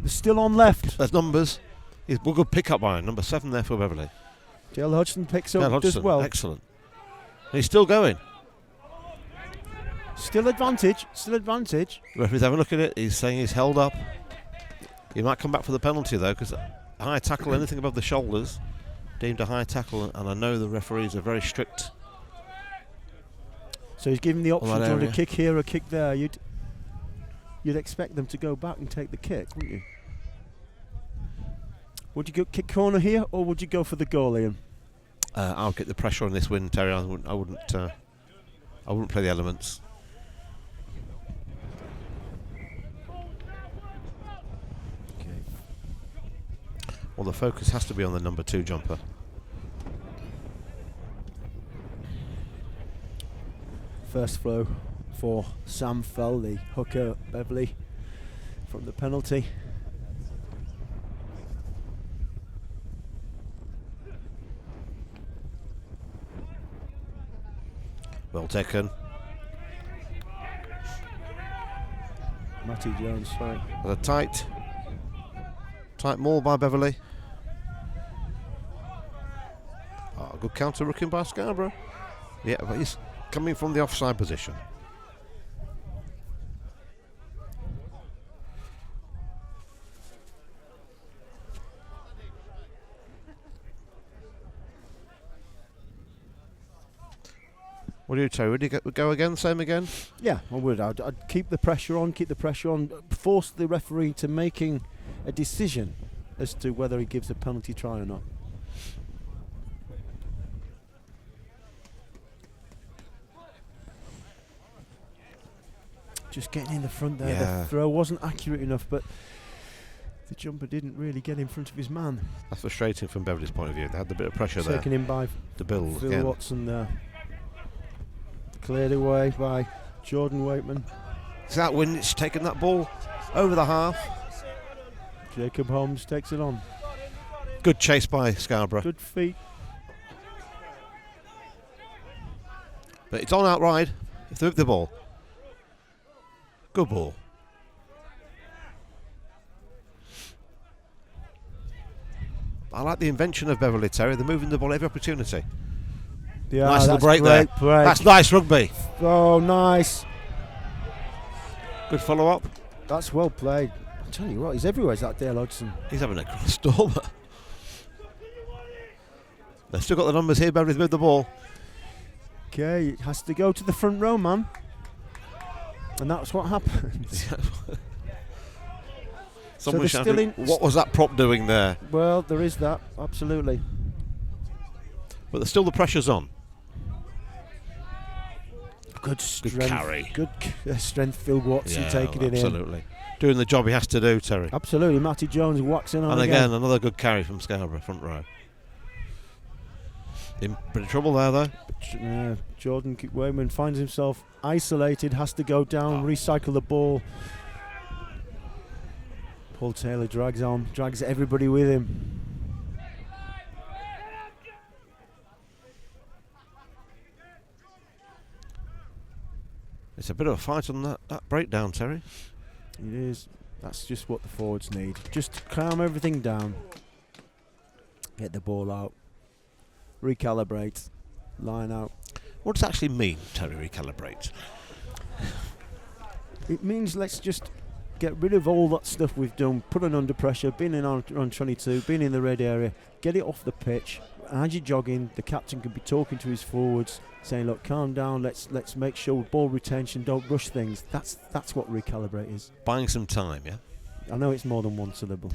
They're still on left. There's numbers. He's a good pick up by number 7 there for Beverley. Dale Hodgson picks up, Dale does Hodgson, well. excellent. And he's still going. Still advantage. Still advantage. Referee's having a look at it. He's saying he's held up. He might come back for the penalty though, because a high tackle, anything above the shoulders, deemed a high tackle, and I know the referees are very strict. So he's giving the option, that do you want a area. kick here or a kick there? You'd expect them to go back and take the kick, wouldn't you? Would you go kick corner here, or would you go for the goal, Ian? I'll get the pressure on this win, Terry. I wouldn't play the elements. Well, the focus has to be on the number 2 jumper. First throw for Sam Fell, the hooker at Beverley, from the penalty. Well taken. Matty Jones, right. A tight maul by Beverley. Oh, good counter rooking by Scarborough. Yeah, but he's coming from the offside position. What do you say? Would you go again? Same again? Yeah, I would. I'd keep the pressure on, force the referee to making a decision as to whether he gives a penalty try or not. Just getting in the front there. Yeah. The throw wasn't accurate enough, but the jumper didn't really get in front of his man. That's frustrating from Beverley's point of view. They had a bit of pressure there. Taken in by The build Phil again. Watson there. Cleared away by Jordan Waitman. Is that when it's taken that ball over the half? Jacob Holmes takes it on. Good chase by Scarborough. Good feet. But it's on outright. If they move the ball. Good ball. I like the invention of Beverley, Terry. They're moving the ball every opportunity. Yeah, Nice little that's break there. great break. That's nice rugby. Oh, nice. Good follow up. That's well played. I'm telling you what, he's everywhere, that Dale Hodgson. He's having a storm. They've still got the numbers here. Beverley's moved the ball. Okay, it has to go to the front row, man. And that's what happens. Someone they're shouting, still in- what was that prop doing there? Well, there is that, absolutely. But there's still the pressure's on. Good strength. carry. Good strength, Phil Watson taking it in. Absolutely. Doing the job he has to do, Terry. Absolutely, Matty Jones waxing on And again, another good carry from Scarborough, front row. In bit of trouble there, though. Jordan Wayman finds himself isolated, has to go down, recycle the ball. Paul Taylor drags everybody with him. It's a bit of a fight on that breakdown, Terry. It is. That's just what the forwards need. Just calm everything down. Get the ball out. Recalibrate. Line out. What does it actually mean, Terry, recalibrate? It means let's just get rid of all that stuff we've done, put it under pressure, been in on 22, been in the red area, get it off the pitch. And as you're jogging, the captain can be talking to his forwards, saying, look, calm down, let's make sure ball retention, don't rush things. That's what recalibrate is. Buying some time, yeah? I know it's more than one syllable.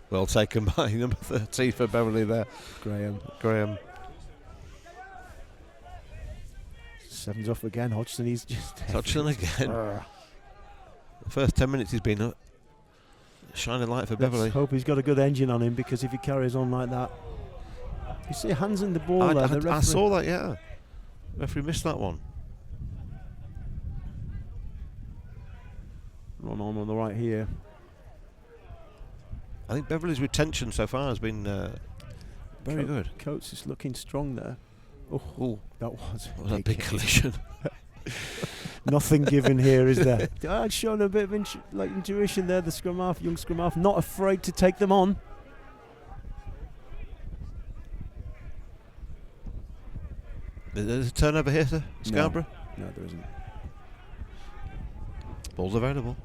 Well taken by number 13 for Beverley there. Graham. Seven's off again. Hodgson, he's just... Hodgson again. The first 10 minutes he's been a shining light for Beverley. Let's hope he's got a good engine on him, because if he carries on like that... You see hands in the ball there. The I saw that, yeah. Referee missed that one. Run on the right here. I think Beverley's retention so far has been very good. Coates is looking strong there. Oh, that was a big collision. Nothing given here, is there? I'd shown a bit of intuition there. The scrum half, young scrum half, not afraid to take them on. There's a turnover here to Scarborough? No, there isn't. Ball's available.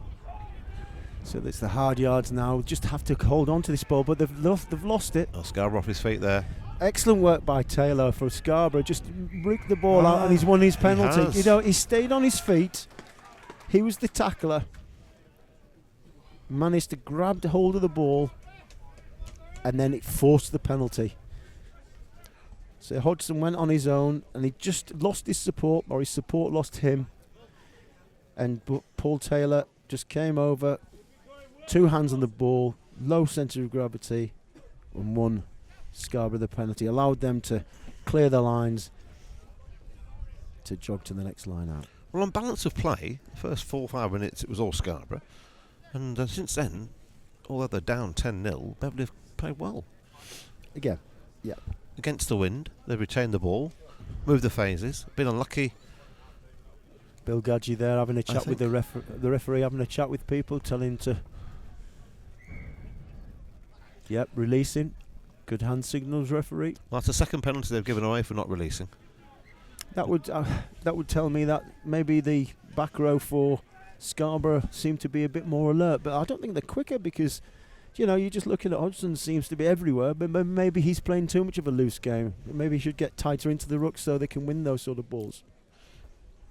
So it's the hard yards now. Just have to hold on to this ball, but they've lost it. Oh, Scarborough off his feet there. Excellent work by Taylor for Scarborough. Just ripped the ball out and he's won his penalty. He stayed on his feet. He was the tackler. Managed to grab hold of the ball and then it forced the penalty. So Hodgson went on his own and he just lost his support, or his support lost him. And Paul Taylor just came over, 2 hands on the ball, low centre of gravity, and won Scarborough the penalty. Allowed them to clear the lines to jog to the next line out. Well, on balance of play, first 4 or 5 minutes it was all Scarborough, and since then, although they're down 10-0, Beverley have played well. Again, yeah. Against the wind, they've retained the ball, moved the phases, been unlucky. Bill Gadgie there having a chat with the referee, having a chat with people, telling him to releasing. Good hand signals, referee. Well, that's the second penalty they've given away for not releasing. That would tell me that maybe the back row for Scarborough seem to be a bit more alert, but I don't think they're quicker because, you're just looking at Hodgson seems to be everywhere, but maybe he's playing too much of a loose game. Maybe he should get tighter into the ruck so they can win those sort of balls.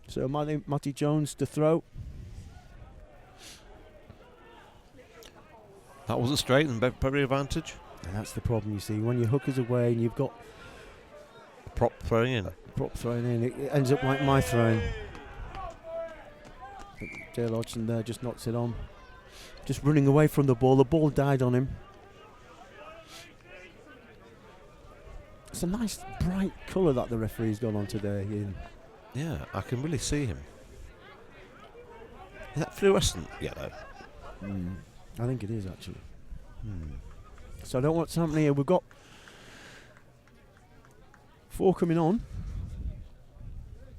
So Matty Jones to throw. That wasn't straight and Beverley advantage. And that's the problem, you see. When your hooker's away and you've got prop throwing in, it ends up like my throwing. Dale Hodgson there just knocks it on. Just running away from the ball. The ball died on him. It's a nice bright colour that the referee's gone on today, Ian. Yeah, I can really see him. Is that fluorescent yellow? I think it is actually. So I don't know what's happening here. We've got 4 coming on.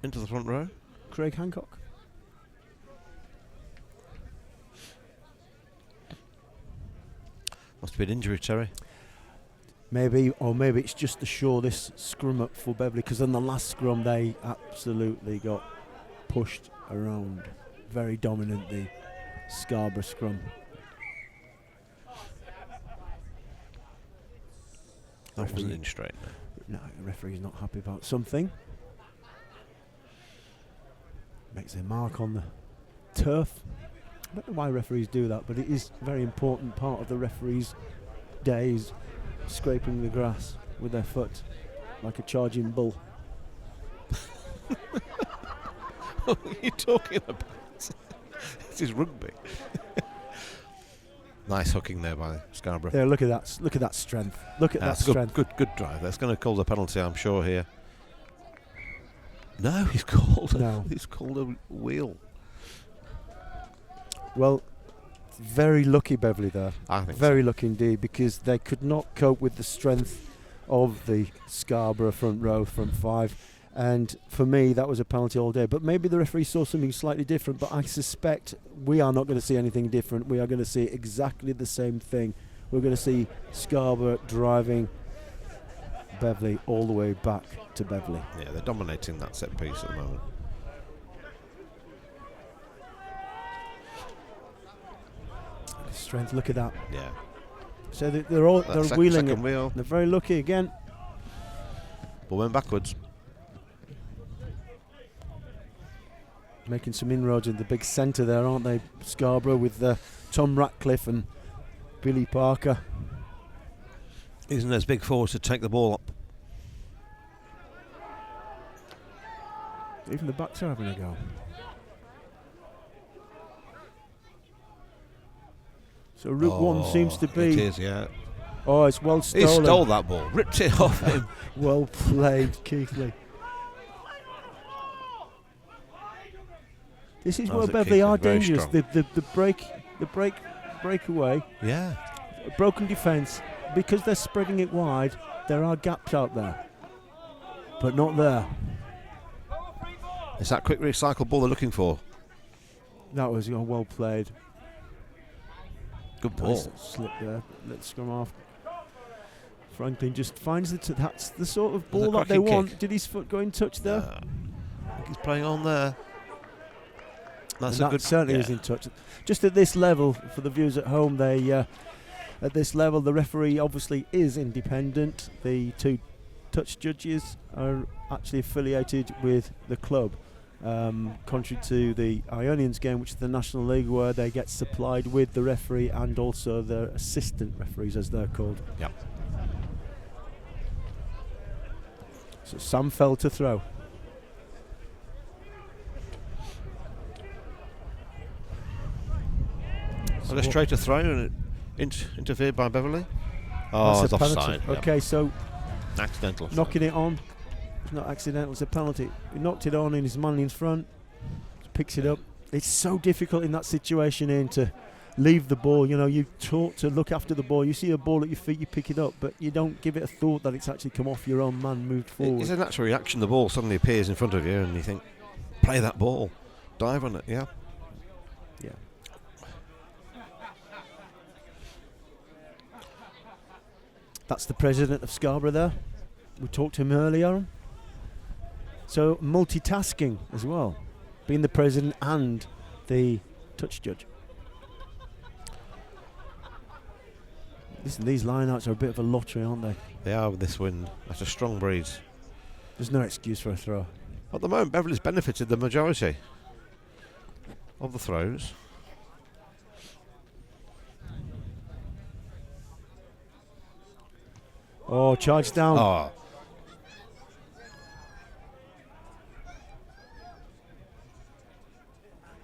Into the front row. Craig Hancock. Must be an injury, Terry. Maybe it's just to shore this scrum up for Beverley, because in the last scrum they absolutely got pushed around. Very dominant, the Scarborough scrum. That wasn't in straight. No, the referee's not happy about something. Makes a mark on the turf. I don't know why referees do that, but it is a very important part of the referee's days, scraping the grass with their foot like a charging bull. What are you talking about? This is rugby. Nice hooking there by Scarborough. Yeah, look at that strength. Look at that strength. Good drive. That's going to cause a penalty, I'm sure, here. No, he's called a wheel. Well, very lucky Beverley there. I think very lucky indeed, because they could not cope with the strength of the Scarborough front row, front 5. And for me, that was a penalty all day. But maybe the referee saw something slightly different. But I suspect we are not going to see anything different. We are going to see exactly the same thing. We're going to see Scarborough driving Beverley all the way back to Beverley. Yeah, they're dominating that set piece at the moment. Strength, look at that. Yeah. So they're wheeling it. Wheel. They're very lucky again. Ball went backwards. Making some inroads in the big centre there, aren't they? Scarborough with Tom Ratcliffe and Billy Parker. Isn't those big forwards to take the ball up? Even the backs are having a go. So route 1 seems to be... It is, yeah. Oh, it's well stolen. He stole that ball, ripped it off him. Well played, Keithley. This is where Beverley are dangerous. The breakaway. Yeah. broken defence, because they're spreading it wide, there are gaps out there. But not there. It's that quick recycle ball they're looking for. That was well played. Good ball. Nice slip there. Let's come off. Franklin just finds it. That's the sort of ball that they want. Kick. Did his foot go in touch there? I think he's playing on there. That's and a good. Certainly was in touch. Just at this level, for the viewers at home, at this level, the referee obviously is independent. The two touch judges are actually affiliated with the club, contrary to the Ionians game, which is the National League, where they get supplied with the referee and also their assistant referees, as they're called. Yep. So Sam fell to throw. So a straighter throw and interfered by Beverley. Oh, it's offside. Okay, so accidental. Knocking it on. It's not accidental, it's a penalty. He knocked it on, and his man in front picks it up. It's so difficult in that situation, Ian, to leave the ball. You know, you're taught to look after the ball. You see a ball at your feet, you pick it up, but you don't give it a thought that it's actually come off your own man, moved forward. It's a natural reaction. The ball suddenly appears in front of you, and you think, play that ball, dive on it. Yeah. Yeah. That's the president of Scarborough there. We talked to him earlier. So multitasking as well, being the president and the touch judge. Listen, these lineouts are a bit of a lottery, aren't they? They are with this wind. That's a strong breeze. There's no excuse for a throw. At the moment, Beverley's benefited the majority of the throws. Oh, charge down. Oh.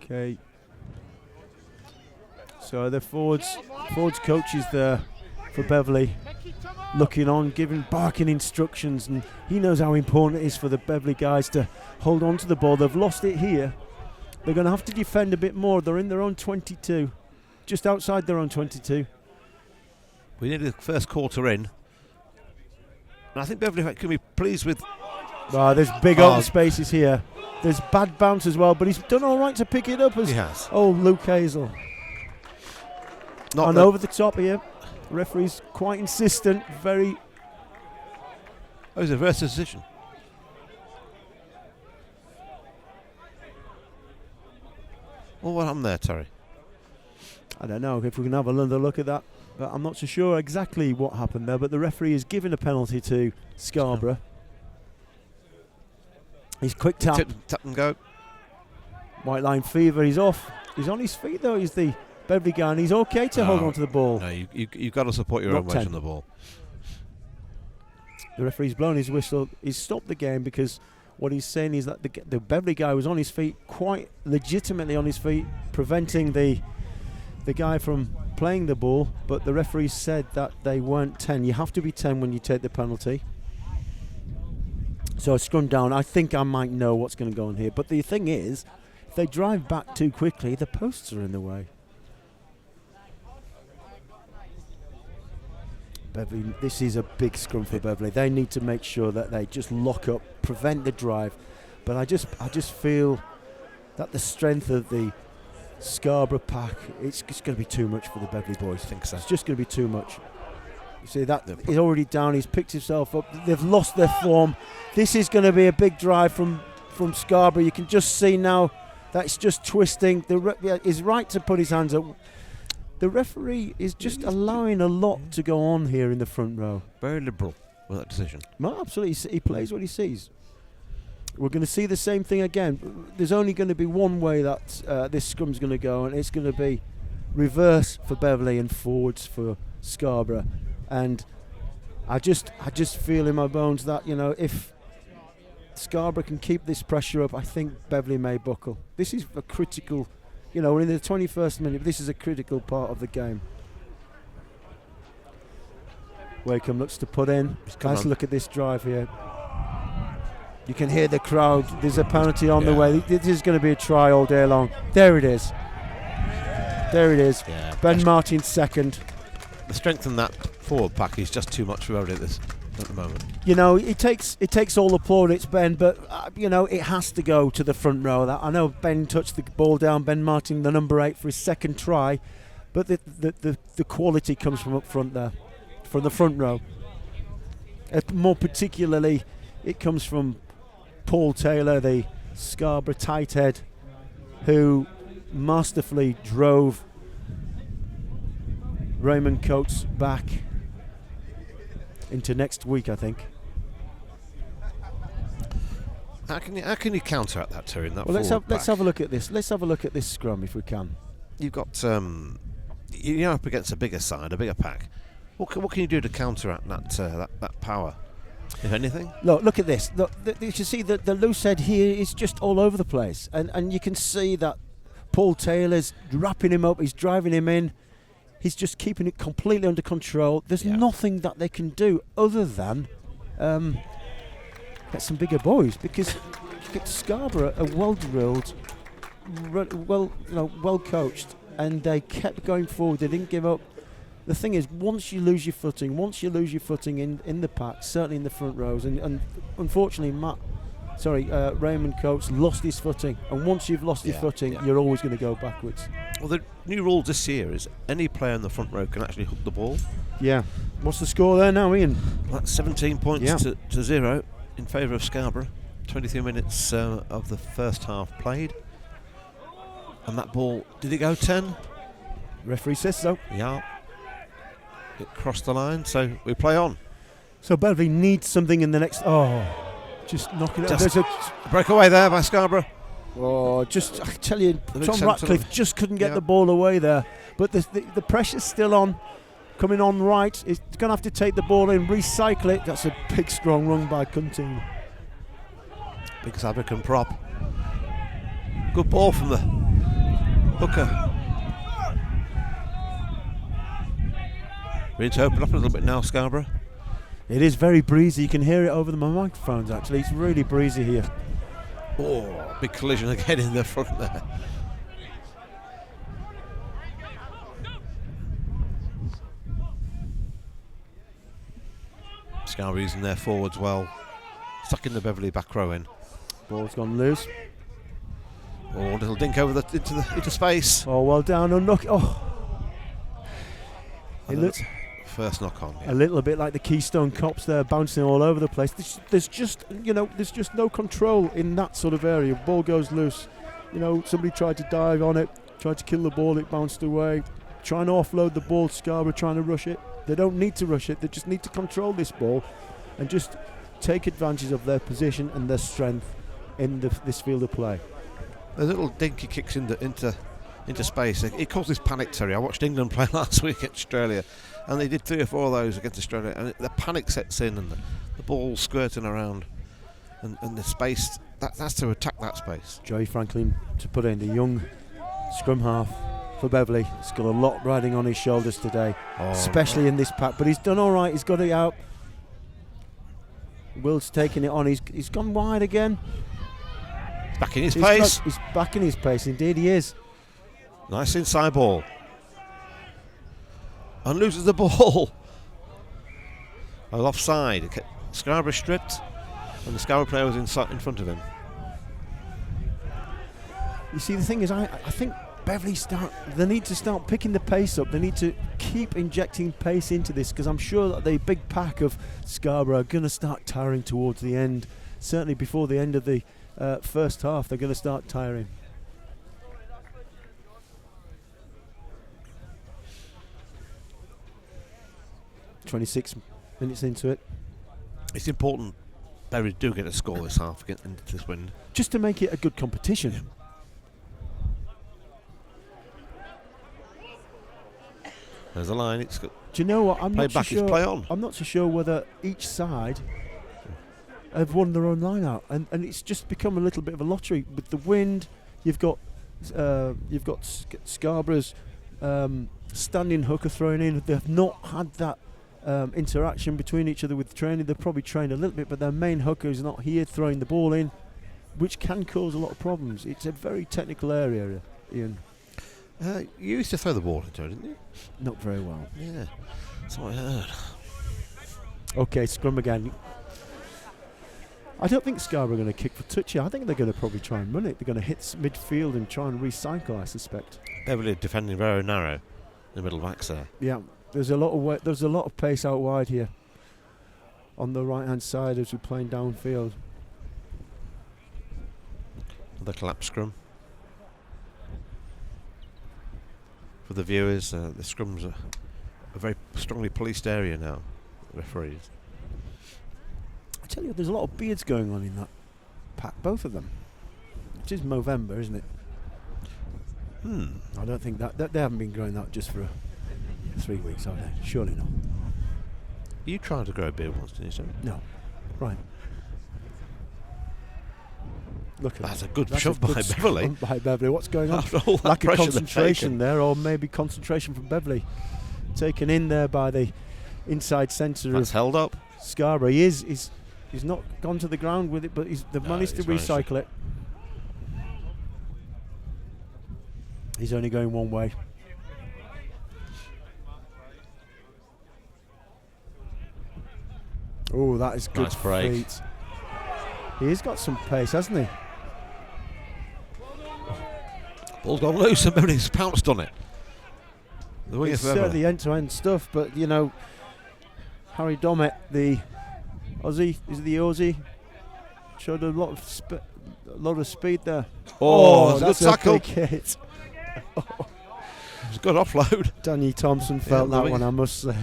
Okay. So the forwards coaches there for Beverley, looking on, barking instructions, and he knows how important it is for the Beverley guys to hold on to the ball. They've lost it here. They're going to have to defend a bit more. They're in their own 22, just outside their own 22. We need the first quarter in. And I think Beverley can be pleased with. There's big open spaces here. There's bad bounce as well, but he's done all right to pick it up. He has. Oh, Luke Hazel. And over the top here. The referee's quite insistent, very. Oh, he's a reverse decision. Well, what happened there, Terry? I don't know if we can have another look at that. But I'm not so sure exactly what happened there, but the referee is giving a penalty to Scarborough. He's quick tap. Tap and go. White line fever, he's off. He's on his feet though, he's the Beverley guy, and he's okay to hold on to the ball. No, you've got to support your own weight on the ball. The referee's blown his whistle. He's stopped the game because what he's saying is that the Beverley guy was on his feet, quite legitimately on his feet, preventing the guy from playing the ball, but the referee said that they weren't 10. You have to be 10 when you take the penalty. So scrum down. I think I might know what's going to go on here, but the thing is, if they drive back too quickly, the posts are in the way. Beverley, this is a big scrum for Beverley. They need to make sure that they just lock up, prevent the drive. But I just feel that the strength of the Scarborough pack, it's going to be too much for the Beverley boys. I think so. It's just going to be too much. You see that he's already down. He's picked himself up. They've lost their form. This is going to be a big drive from Scarborough. You can just see now that it's just twisting. He's right to put his hands up. The referee is just allowing a lot to go on here in the front row. Very liberal with that decision. No, absolutely. He plays what he sees. We're going to see the same thing again. There's only going to be one way that this scrum's going to go, and it's going to be reverse for Beverley and forwards for Scarborough. And I just feel in my bones that, you know, if Scarborough can keep this pressure up, I think Beverley may buckle. This is a critical, you know, we're in the 21st minute, but this is a critical part of the game. Wakeham looks to put in. Nice look at this drive here. You can hear the crowd. There's a penalty on the way. This is going to be a try all day long. There it is. There it is. Yeah, Ben Martin's second. the strength in that forward pack is just too much for Beverley at the moment. You know, it takes all the plaudits, Ben, but you know, it has to go to the front row. That I know Ben touched the ball down, Ben Martin, the number 8, for his second try, but the quality comes from up front there, from the front row. More particularly, it comes from Paul Taylor, the Scarborough tight head, who masterfully drove Raymond Coates back into next week, I think. How can you counteract that, Terry? Well, let's have a look at this. Let's have a look at this scrum if we can. You've got you're up against a bigger side, a bigger pack. What can you do to counteract that power, if anything? Look at this. Look, you see the loose head here is just all over the place, and you can see that Paul Taylor's wrapping him up. He's driving him in. He's just keeping it completely under control. There's nothing that they can do other than get some bigger boys, because Scarborough are well drilled, well coached, and they kept going forward. They didn't give up. The thing is, once you lose your footing in the pack, certainly in the front rows, and unfortunately Raymond Coates lost his footing, and once you've lost your footing, you're always going to go backwards. Well, the new rule this year is any player in the front row can actually hook the ball. Yeah. What's the score there now, Ian? That's 17 points to 0 in favour of Scarborough. 23 minutes of the first half played. And that ball, did it go 10? Referee says so. Yeah. It crossed the line, so we play on. So Beverley needs something in the next... just knocking it. There's a breakaway there by Scarborough. I tell you, Tom Ratcliffe just couldn't get the ball away there. But the pressure's still on, coming on right. He's going to have to take the ball in, recycle it. That's a big, strong run by Cunting. Big South African prop. Good ball from the hooker. We need to open up a little bit now, Scarborough. It is very breezy. You can hear it over the microphones, actually. It's really breezy here. Oh, big collision again in the front there. Scarborough using their forwards well. Stuck in the Beverley back row in. Ball's gone loose. Oh, little dink over into space. Oh, well down on knock. Oh. It looks first knock on. A little bit like the Keystone Cops there, bouncing all over the place. There's just no control in that sort of area. Ball goes loose. Somebody tried to dive on it, tried to kill the ball, it bounced away. Trying to offload the ball, Scarborough trying to rush it. They don't need to rush it, they just need to control this ball and just take advantage of their position and their strength in this field of play. There's a little dinky kicks into space. It causes panic, Terry. I watched England play last week against Australia, and they did 3 or 4 of those against Australia, and the panic sets in, and the ball skirting around, and the space that's to attack that space. Joey Franklin to put in the young scrum half for Beverley. He's got a lot riding on his shoulders today, especially in this pack, but he's done all right. He's got it out. Will's taking it on. He's gone wide again. Back in his pace. He's back in his pace, indeed he is. Nice inside ball. And loses the ball. Offside. Scarborough stripped, and the Scarborough player was in front of him. You see, the thing is, I think Beverley they need to start picking the pace up. They need to keep injecting pace into this, because I'm sure that the big pack of Scarborough are going to start tiring towards the end. Certainly before the end of the first half, they're going to start tiring. .26 minutes into it. It's important Beverley do get a score this half into this win, just to make it a good competition. Yeah. There's a line. It's got. Do you know what? I'm not so sure. Play on. I'm not so sure whether each side have won their own line out, and it's just become a little bit of a lottery with the wind. You've got Scarborough's standing hooker thrown in. They've not had that interaction between each other with training. They've probably trained a little bit, but their main hooker is not here throwing the ball in, which can cause a lot of problems. It's a very technical area, Ian. You used to throw the ball into it, didn't you? Not very well. Yeah, that's what I heard. Okay, scrum again. I don't think Scarborough are going to kick for touch here. I think they're going to probably try and run it. They're going to hit midfield and try and recycle, I suspect. Beverley defending very narrow in the middle backs there. Yeah, there's a lot of pace out wide here on the right-hand side as we're playing downfield. The collapse scrum. For the viewers, the scrum's a very strongly policed area now. Referees. I tell you, there's a lot of beards going on in that pack, both of them. It is Movember, isn't it? I don't think that they haven't been growing that just for 3 weeks, have they? Surely not. You tried to grow a beard once, didn't you, sir? No. Right. Look at That's that. a good That's shove a good by Beverley. scrum by Beverley. What's going on? After all that Lack of pressure they've concentration taken. there, or maybe concentration from Beverley. Taken in there by the inside centre That's of held up. Scarborough. He's not gone to the ground with it, but they've managed to recycle it. He's only going one way. Oh, that is good. Nice break. Feet. He's got some pace, hasn't he? Ball's gone loose and Beverley's pounced on it. The winger It's for Beverley. certainly end-to-end stuff, but you know, Harry Dommett, the Aussie, is it the Aussie? Showed a lot of speed there. Oh, that's good tackle. a big hit. It's a good offload. Danny Thompson felt the that wing- one, I must say.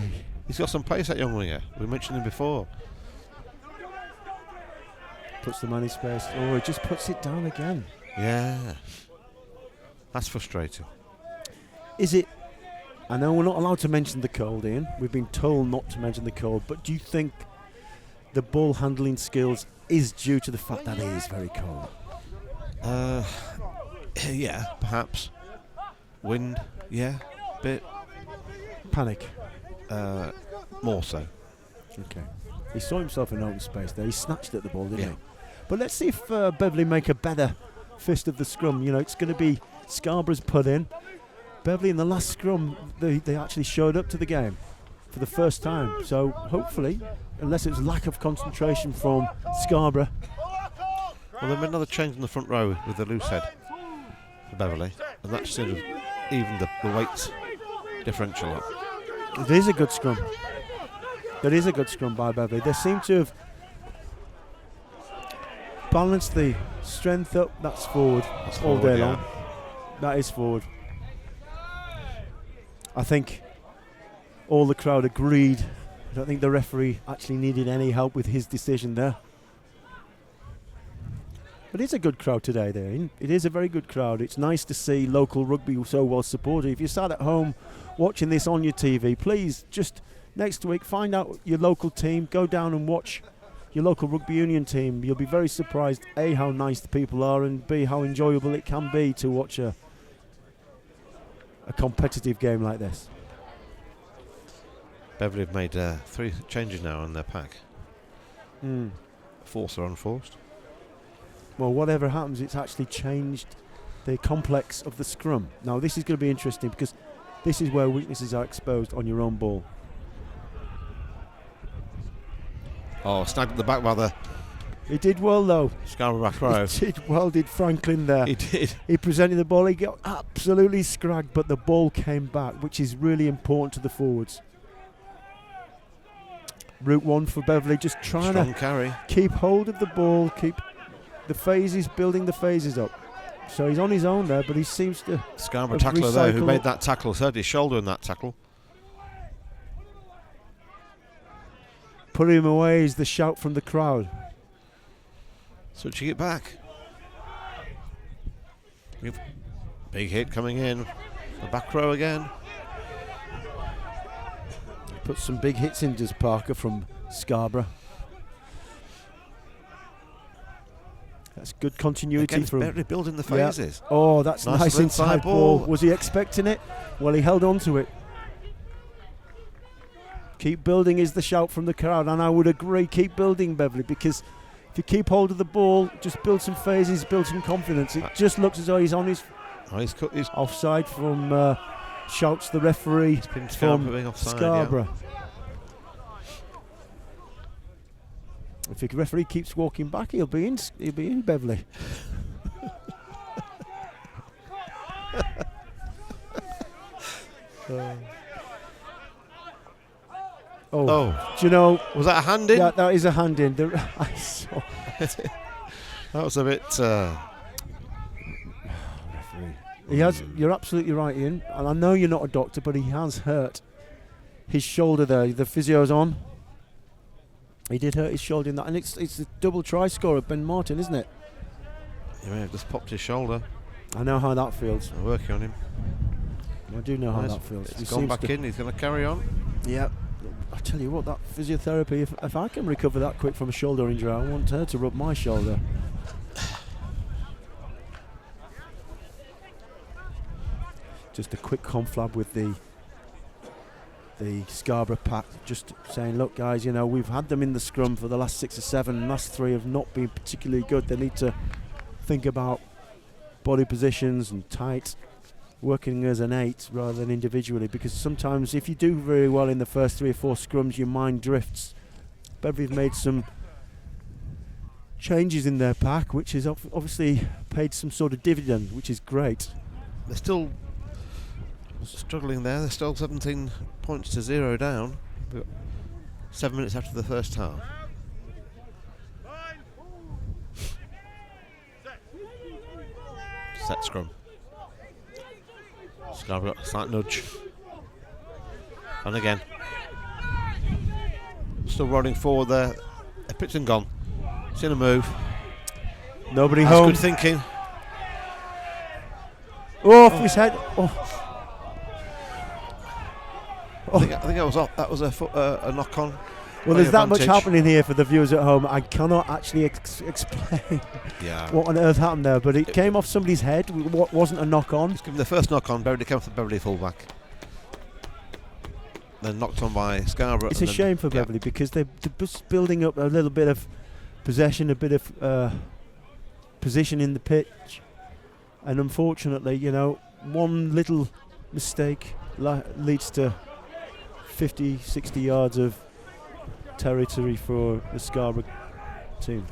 He's got some pace, that young winger. We mentioned him before. Puts the man in space. Oh, he just puts it down again. Yeah. That's frustrating. Is it? I know we're not allowed to mention the cold, Ian. We've been told not to mention the cold, but do you think the ball handling skills is due to the fact that it is very cold? Yeah, perhaps. Wind, yeah, bit. Panic. More so. Okay. He saw himself in open space there. He snatched at the ball, didn't Yeah. he? But let's see if Beverley make a better fist of the scrum. You know, it's going to be Scarborough's put in. Beverley in the last scrum, they actually showed up to the game for the first time. So hopefully, unless it was lack of concentration from Scarborough. Well, there'll be another change in the front row with the loose head for Beverley, and that sort of evened the weight differential up. It is a good scrum. There is a good scrum by Beverley. They seem to have balanced the strength up. That's forward. That's all forward, day yeah. long. That is forward. I think all the crowd agreed. I don't think the referee actually needed any help with his decision there. But it's a good crowd today there. It is a very good crowd. It's nice to see local rugby so well supported. If you sat at home watching this on your TV, please just next week find out your local team, go down and watch your local rugby union team. You'll be very surprised, A, how nice the people are, and B, how enjoyable it can be to watch a competitive game like this. Beverley have made 3 changes now on their pack. Forced or unforced. Well, whatever happens, it's actually changed the complex of the scrum. Now, this is going to be interesting because this is where weaknesses are exposed on your own ball. Oh, snagged at the back by the He did well, though. Scarborough back row. He did well, did Franklin there. He did. He presented the ball. He got absolutely scragged, but the ball came back, which is really important to the forwards. Route 1 for Beverley, just trying Strong to carry. keep hold of the ball, keep the phases, building the phases up. So he's on his own there, but he seems to Scarborough have tackler there who recycled- made that tackle, hurt his shoulder in that tackle. put him away is the shout from the crowd. Switching it back. Big hit coming in. The back row again. Put some big hits in, does Parker from Scarborough. That's good continuity Against from Beverley building the phases. Yeah. Oh, that's nice inside ball. Was he expecting it? Well, he held on to it. Keep building is the shout from the crowd, and I would agree, keep building, Beverley, because if you keep hold of the ball, just build some phases, build some confidence. It just looks as though he's on his Oh, he's offside from shouts the referee from being offside, Scarborough. If the referee keeps walking back, he'll be in Beverley. Oh, do you know? Was that a hand in? Yeah, that is a hand in. I saw it. That was a bit. He has. You're absolutely right, Ian. And I know you're not a doctor, but he has hurt his shoulder there. The physio's on. He did hurt his shoulder in that, and it's a double try score of Ben Martin, isn't it? He may have just popped his shoulder. I know how that feels. I'm working on him. I do know how that feels. He's gone back in. He's going to carry on. Yeah. I tell you what, that physiotherapy. If I can recover that quick from a shoulder injury, I want her to rub my shoulder. Just a quick conflab with the Scarborough pack, just saying, look guys, you know, we've had them in the scrum for the last 6 or 7, last 3 have not been particularly good. They need to think about body positions and tight, working as an 8 rather than individually, because sometimes if you do very well in the first 3 or 4 scrums, your mind drifts. Beverley have made some changes in their pack, which has obviously paid some sort of dividend, which is great. They're still struggling there. They're still 17 points to 0 down. 7 minutes after the first half. Set scrum. Scarborough, slight nudge. And again. Still rolling forward there. A pitch and gone. It's in a move. Nobody That's home. good thinking. Oh, off his head. Oh. I think that was off. That was a knock on. Well, there's that much happening here for the viewers at home. I cannot actually explain what on earth happened there, but it came off somebody's head. What wasn't a knock on? It's given the first knock on. Beverley came to the Beverley fullback. Then knocked on by Scarborough. It's a shame for Beverley because they're just building up a little bit of possession, a bit of position in the pitch, and unfortunately, you know, one little mistake leads to 50, 60 yards of territory for the Scarborough team.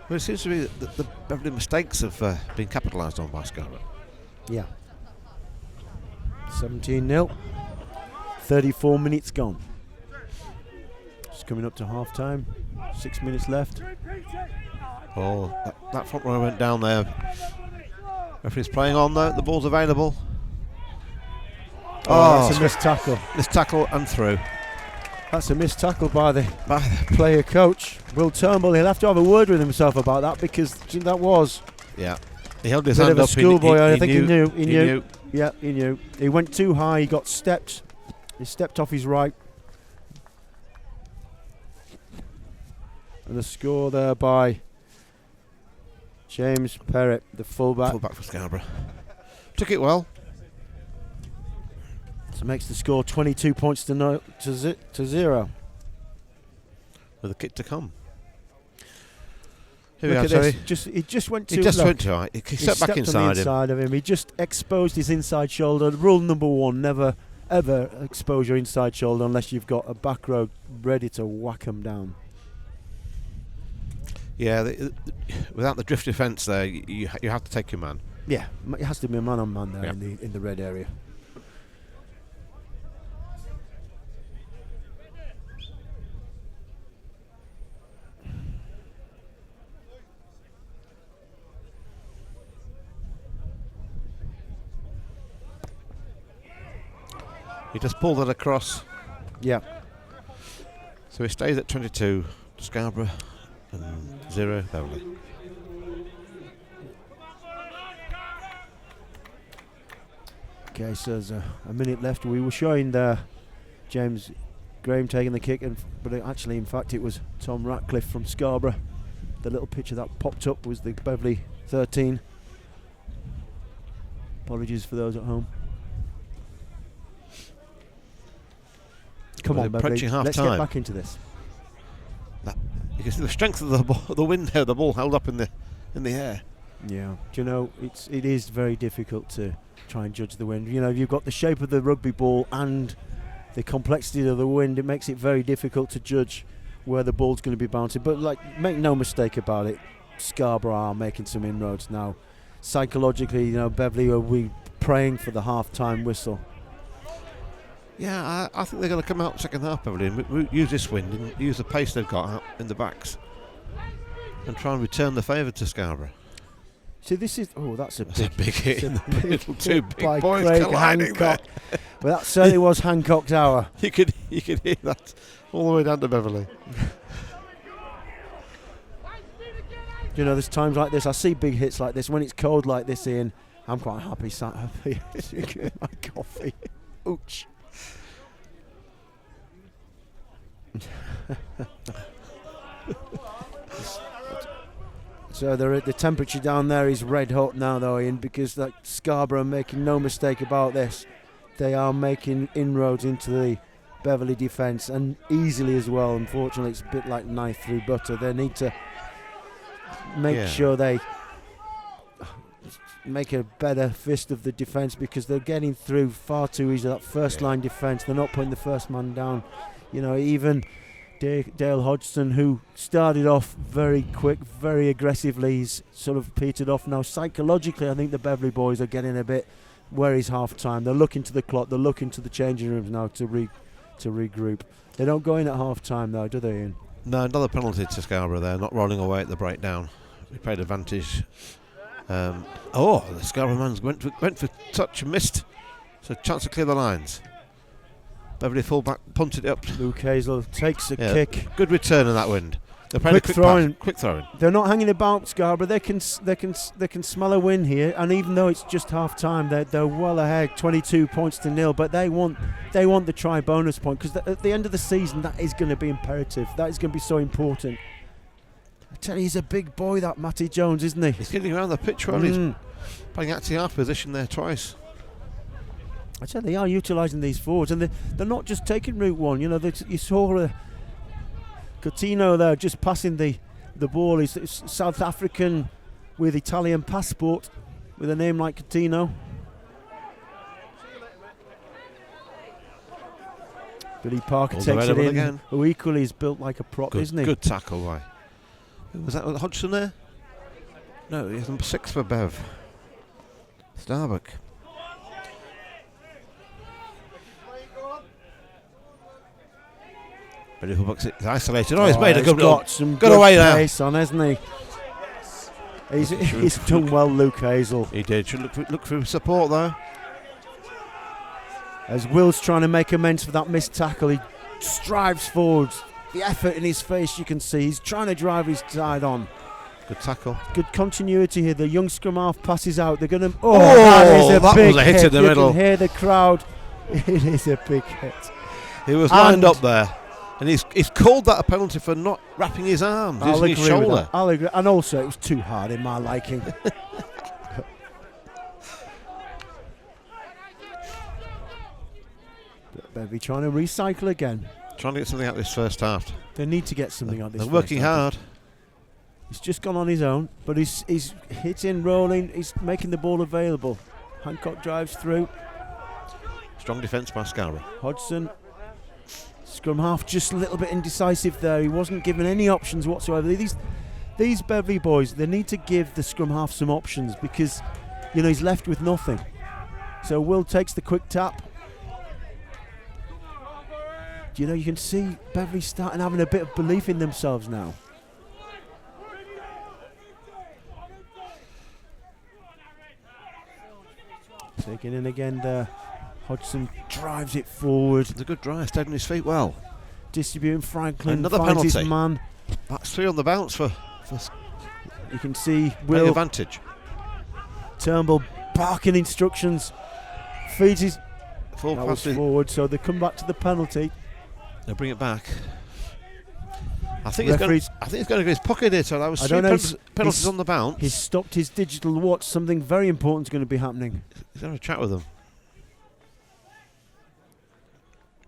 Well, it seems to be that the Beverley mistakes have been capitalised on by Scarborough. Yeah. 17-0. 34 minutes gone. It's coming up to half time. 6 minutes left. Oh, that front row went down there. Referee's playing on though. The ball's available. Oh, that's a missed tackle. Missed tackle and through. That's a missed tackle by the player coach, Will Turnbull. He'll have to have a word with himself about that because that was. Yeah. He held his hand up. Bit of a schoolboy. I think he knew. He knew. Yeah, he knew. He went too high. He got stepped. He stepped off his right. And the score there by James Perrett, the fullback. Fullback for Scarborough. Took it well. So makes the score 22 points to 0. With a kick to come. Here Look we at are, this. He just went too. He just went too high. He stepped back inside on the inside of him. He just exposed his inside shoulder. Rule number 1: never ever expose your inside shoulder unless you've got a back row ready to whack him down. Yeah, without the drift defence there, you have to take your man. Yeah, it has to be a man on man there in the red area. He just pulled it across. Yeah. So he stays at 22, Scarborough, and 0, Beverley. Okay, so there's a minute left. We were showing James Graham taking the kick, but actually, in fact, it was Tom Ratcliffe from Scarborough. The little picture that popped up was the Beverley 13. Apologies for those at home. Come on, Beverley. Let's get back into this. You can see the strength of the wind there. The ball held up in the air. Yeah, do you know, it is very difficult to try and judge the wind. You know, you've got the shape of the rugby ball and the complexity of the wind. It makes it very difficult to judge where the ball's going to be bouncing. But like, make no mistake about it, Scarborough are making some inroads now. Psychologically, you know, Beverley are we praying for the half-time whistle. Yeah, I think they're going to come out second half, Beverley, and use this wind and use the pace they've got out in the backs and try and return the favour to Scarborough. So this is that's a big hit in the middle. Two big by boys Craig colliding there. Hancock. Well, that certainly was Hancock's hour. You could hear that all the way down to Beverley. You know, there's times like this, I see big hits like this. When it's cold like this, Ian, I'm quite happy, sat happy, drinking my coffee. Ouch. So the temperature down there is red hot now, though, Ian, because like Scarborough are making no mistake about this. They are making inroads into the Beverley defence, and easily as well. Unfortunately, it's a bit like knife through butter. They need to make sure they make a better fist of the defence, because they're getting through far too easy. That first line defence, they're not putting the first man down. You know, even Dale Hodgson, who started off very quick, very aggressively, he's sort of petered off now. Psychologically, I think the Beverley boys are getting a bit, where is half time? They're looking to the clock, they're looking to the changing rooms now to regroup. They don't go in at half time though, do they, Ian? No, another penalty to Scarborough there, not rolling away at the breakdown. We played advantage. The Scarborough man's went for touch and missed. So chance to clear the lines. Beverley fullback punted it up. Luke Hazel takes a kick. Good return in that wind. They're playing quick throwing. They're not hanging about Scarborough. They can smell a win here, and even though it's just half time, they're well ahead, 22 points to 0. But they want the try bonus point, because at the end of the season that is going to be imperative. That is going to be so important. I tell you, he's a big boy, that Matty Jones, isn't he? He's getting around the pitch well. He's playing acting half position there twice. I tell you, they are utilising these forwards, and they're not just taking route one. You know, you saw Coutinho there just passing the ball. He's South African with Italian passport, with a name like Coutinho. Billy Parker takes it in, again. Who equally is built like a prop, isn't he? Good tackle, why? Was that Hodgson there? No, he's number 6 for Bev. Starbuck. But Hubbard's isolated. He's made a good got some good away pace now. On, hasn't he? He's done well, Luke Hazel. He did. Should look for support though. As Will's trying to make amends for that missed tackle, he strives forwards. The effort in his face, you can see. He's trying to drive his side on. Good tackle. Good continuity here. The young scrum half passes out. They're going to. That was a hit in the middle. You can hear the crowd. It is a big hit. He was lined up there. And he's called that a penalty for not wrapping his arms, using his shoulder. I'll agree. And also, it was too hard in my liking. Beverley trying to recycle again. Trying to get something out of this first half. They need to get something out of this. They're working hard. He's just gone on his own, but he's hitting, rolling. He's making the ball available. Hancock drives through. Strong defence by Scarborough. Hodgson. Scrum half just a little bit indecisive there. He wasn't given any options whatsoever. These Beverley boys, they need to give the scrum half some options, because, you know, he's left with nothing. So Will takes the quick tap. You know, you can see Beverley starting having a bit of belief in themselves now. Taking in again there. Hodgson drives it forward. It's a good drive, stayed on his feet well. Distributing Franklin. Another finds penalty. His man. That's 3 on the bounce for you can see Will advantage. Turnbull barking instructions. Feeds his full pass forward, so they come back to the penalty. They'll bring it back. I think he's going to go to his pocket here, so that was 3 penalties on the bounce. He's stopped his digital watch. Something very important is going to be happening. He's going to chat with them.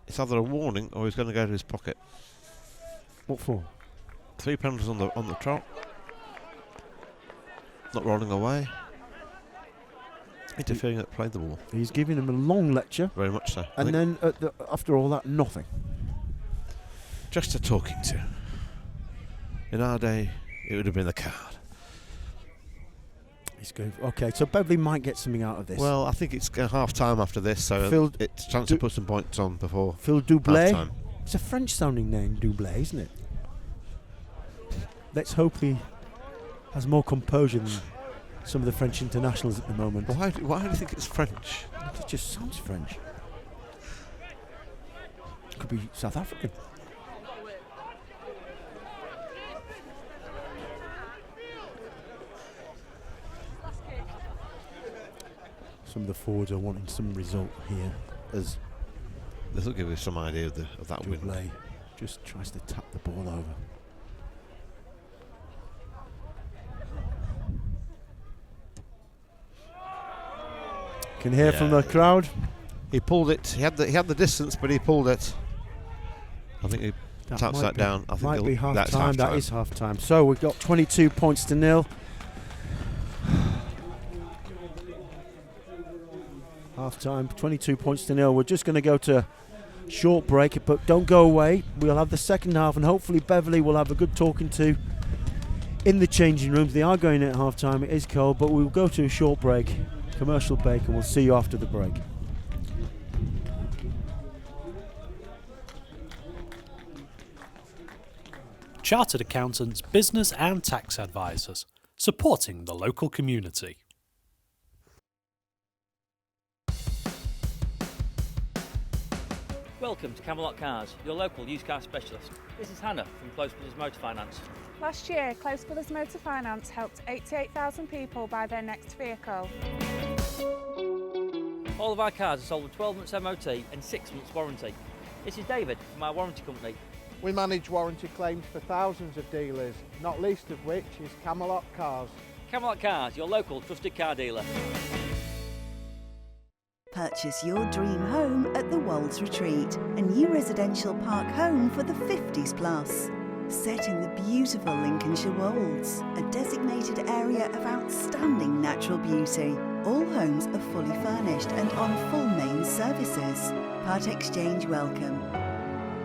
It's either a warning or he's going to go to his pocket. What for? 3 penalties on the trot. not rolling away. Interfering at play the ball. He's giving him a long lecture. Very much so. And then after all that, nothing. Just a talking to. In our day, it would have been the card. He's going. Okay, so Beverley might get something out of this. Well, I think it's half time after this, so it's a chance to put some points on before Phil Doublé. half time. It's a French-sounding name, Doublé, isn't it? Let's hope he has more composure than some of the French internationals at the moment. Why do you think it's French? It just sounds French. Could be South African. Some of the forwards are wanting some result here as this will give you some idea of that win. Doublé just tries to tap the ball over. Can hear from the crowd. He pulled it. He had the distance, but he pulled it. I think he taps that down. I think might be half that's time. half time. That is half time. So we've got 22 points to nil. Half time, 22 points to nil. We're just going to go to short break, but don't go away. We'll have the second half, and hopefully Beverley will have a good talking to in the changing rooms. They are going at half time. It is cold, but we'll go to a short break, commercial break, and we'll see you after the break. Chartered accountants, business and tax advisors, supporting the local community. Welcome to Camelot Cars, your local used car specialist. This is Hannah from Close Brothers Motor Finance. Last year, Close Brothers Motor Finance helped 88,000 people buy their next vehicle. All of our cars are sold with 12 months MOT and 6 months warranty. This is David from our warranty company. We manage warranty claims for thousands of dealers, not least of which is Camelot Cars. Camelot Cars, your local trusted car dealer. Purchase your dream home at the Wolds Retreat, a new residential park home for the 50s plus. Set in the beautiful Lincolnshire Wolds, a designated area of outstanding natural beauty. All homes are fully furnished and on full mains services. Part exchange welcome.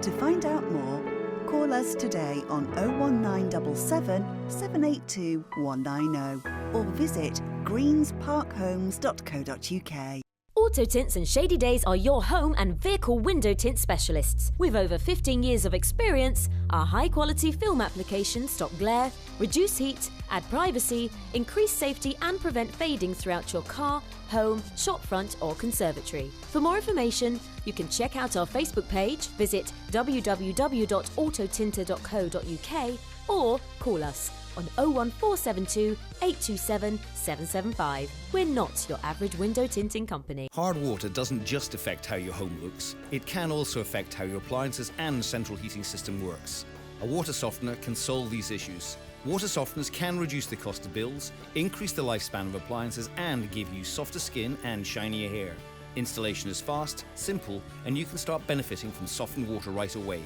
To find out more, call us today on 01977 782 190 or visit greensparkhomes.co.uk. Auto Tints and Shady Days are your home and vehicle window tint specialists. With over 15 years of experience, our high-quality film applications stop glare, reduce heat, add privacy, increase safety and prevent fading throughout your car, home, shopfront or conservatory. For more information, you can check out our Facebook page, visit www.autotinter.co.uk or call us on 01472 827 775. We're not your average window tinting company. Hard water doesn't just affect how your home looks, it can also affect how your appliances and central heating system works. A water softener can solve these issues. Water softeners can reduce the cost of bills, increase the lifespan of appliances and give you softer skin and shinier hair. Installation is fast, simple, and you can start benefiting from softened water right away.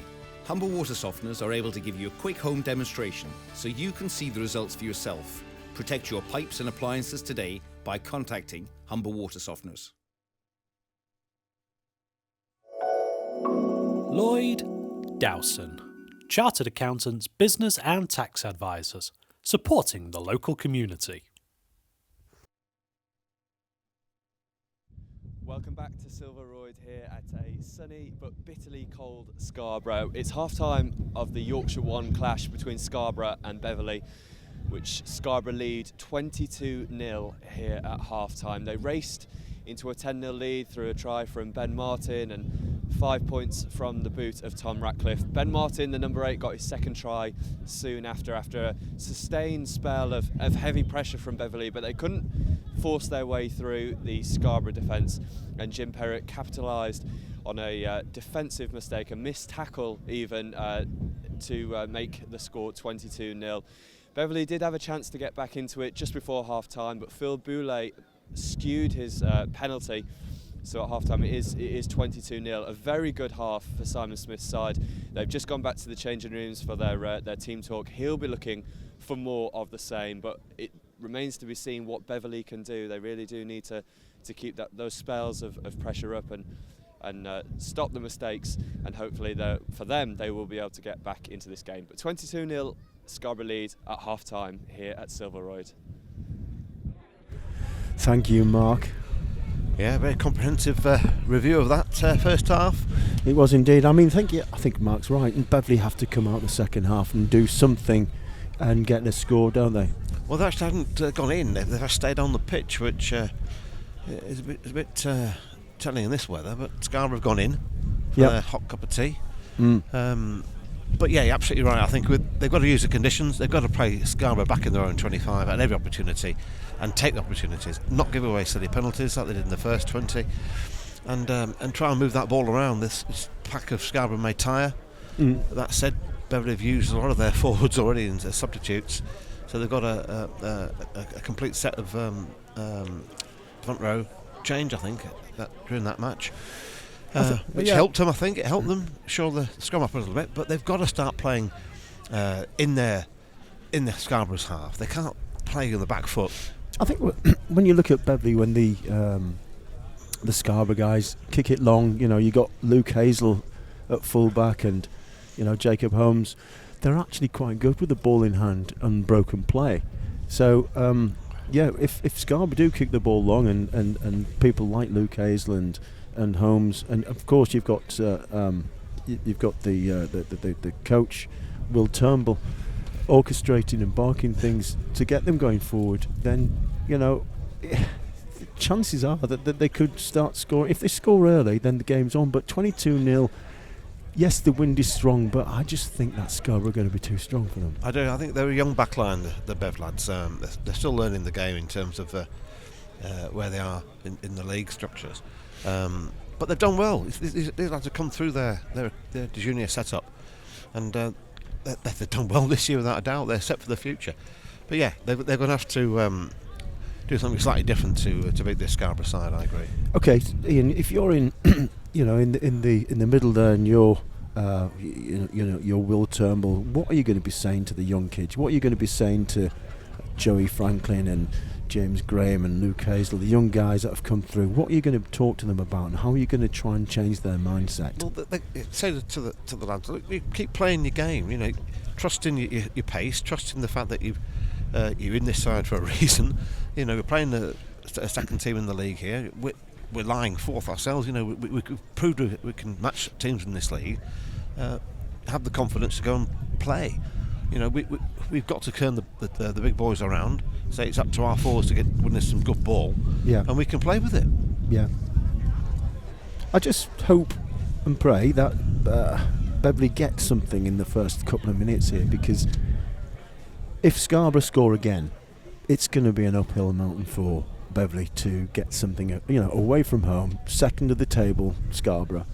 Humber water softeners are able to give you a quick home demonstration so you can see the results for yourself. Protect your pipes and appliances today by contacting Humber Water Softeners. Lloyd Dowson, Chartered accountants, business and tax advisors, supporting the local community. Welcome back to Silver Royd here at a sunny but bitterly cold Scarborough. It's half-time of the Yorkshire 1 clash between Scarborough and Beverley, which Scarborough lead 22-0 here at half-time. They raced into a 10-0 lead through a try from Ben Martin and 5 points from the boot of Tom Ratcliffe. Ben Martin, the number 8, got his second try soon after a sustained spell of heavy pressure from Beverley, but they couldn't force their way through the Scarborough defence, and Jim Perrott capitalised on a defensive mistake, a missed tackle even, to make the score 22-0. Beverley did have a chance to get back into it just before half-time, but Phil Boulay skewed his penalty. So at half-time it is 22-0. A very good half for Simon Smith's side. They've just gone back to the changing rooms for their team talk. He'll be looking for more of the same, but remains to be seen what Beverley can do. They really do need to keep those spells of pressure up and stop the mistakes, and hopefully for them they will be able to get back into this game. But 22-0 Scarborough lead at half-time here at Silverroyd. Thank you, Mark. Yeah, very comprehensive review of that first half. It was indeed. I mean, I think Mark's right, and Beverley have to come out the second half and do something and get a score, don't they? Well, they actually haven't gone in. They've stayed on the pitch, which is a bit telling in this weather. But Scarborough have gone in for their hot cup of tea. But yeah, you're absolutely right. I think they've got to use the conditions. They've got to play Scarborough back in their own 25 at every opportunity, and take the opportunities, not give away silly penalties like they did in the first 20, and try and move that ball around. This pack of Scarborough may tire. That said, Beverley have used a lot of their forwards already as substitutes, so they've got a complete set of front row change, I think, during that match. Which helped them, I think. It helped them shore the scrum up a little bit, but they've got to start playing in the Scarborough's half. They can't play on the back foot. I think when you look at Beverley, when the Scarborough guys kick it long, you got Luke Hazel at fullback and Jacob Holmes. They're actually quite good with the ball in hand and broken play. So if Scarborough do kick the ball long and people like Luke Hazel and Holmes, and of course you've got the coach Will Turnbull orchestrating and barking things to get them going forward, then chances are that they could start scoring. If they score early, then the game's on. But 22-0, yes, the wind is strong, but I just think that Scarborough are going to be too strong for them. I do. I think they're a young backline, the Bev lads. They're still learning the game in terms of where they are in the league structures. But they've done well. These lads have come through their junior setup, and they've done well this year without a doubt. They're set for the future. But yeah, they're going to have to do something slightly different to beat this Scarborough side. I agree. Okay, Ian, if you're in in the middle there, and you're Will Turnbull, what are you going to be saying to the young kids? What are you going to be saying to Joey Franklin and James Graham and Luke Hazel, the young guys that have come through? What are you going to talk to them about, and how are you going to try and change their mindset? Well, they say to the lads, look, you keep playing your game. Trust in your pace, trust in the fact that you're in this side for a reason. We're playing a second team in the league here. We're lying fourth ourselves. We've proved we can match teams in this league. Have the confidence to go and play. We've got to turn the big boys around. Say it's up to our forwards to win us some good ball, and we can play with it. Yeah. I just hope and pray that Beverley gets something in the first couple of minutes here, because if Scarborough score again, it's going to be an uphill mountain for Beverley to get something, away from home, second of the table, Scarborough.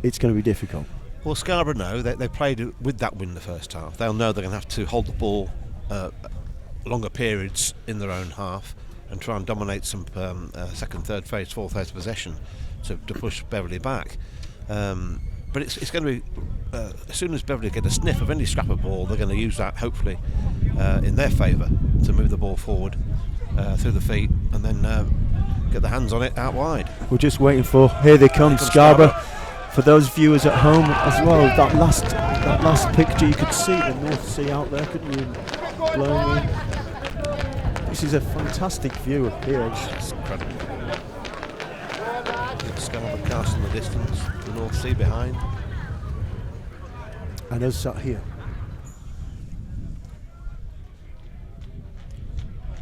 It's going to be difficult. Well, Scarborough know they played with that win the first half. They'll know they're going to have to hold the ball longer periods in their own half and try and dominate some second, third phase, fourth phase possession to push Beverley back. But it's going to be as soon as Beverley get a sniff of any scrap of ball, they're going to use that hopefully in their favour to move the ball forward through the feet and then get the hands on it out wide. We're just waiting for, here they come, Scarborough. For those viewers at home as well, that last picture, you could see the North Sea out there, couldn't you? Blowing in. This is a fantastic view up here. It's incredible. Scarborough cast in the distance, the North Sea behind. And us sat here.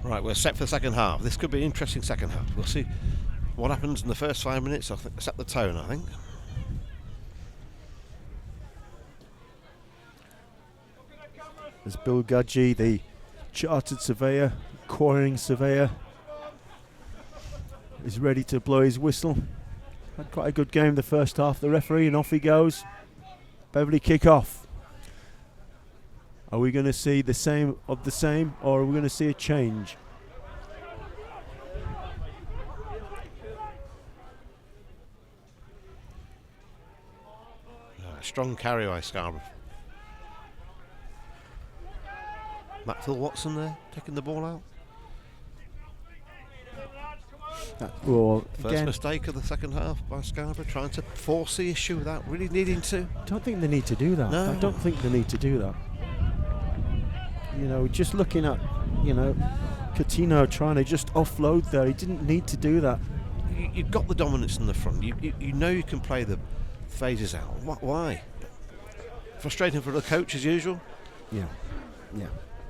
Right, we're set for the second half. This could be an interesting second half. We'll see what happens in the first 5 minutes. I think set the tone, I think. There's Bill Gadgie, the chartered surveyor, quarrying surveyor, is ready to blow his whistle. Had quite a good game the first half. The referee, and off he goes. Beverley kick off. Are we going to see the same of the same, or are we going to see a change? Strong carry by Scarborough. Phil Watson there, taking the ball out. First mistake of the second half by Scarborough, trying to force the issue without really needing to. I don't think they need to do that. No. I don't think they need to do that. You know, just looking at, Coutinho trying to just offload there. He didn't need to do that. You've got the dominance in the front. You know you can play the phases out. Why? Frustrating for the coach as usual. Yeah.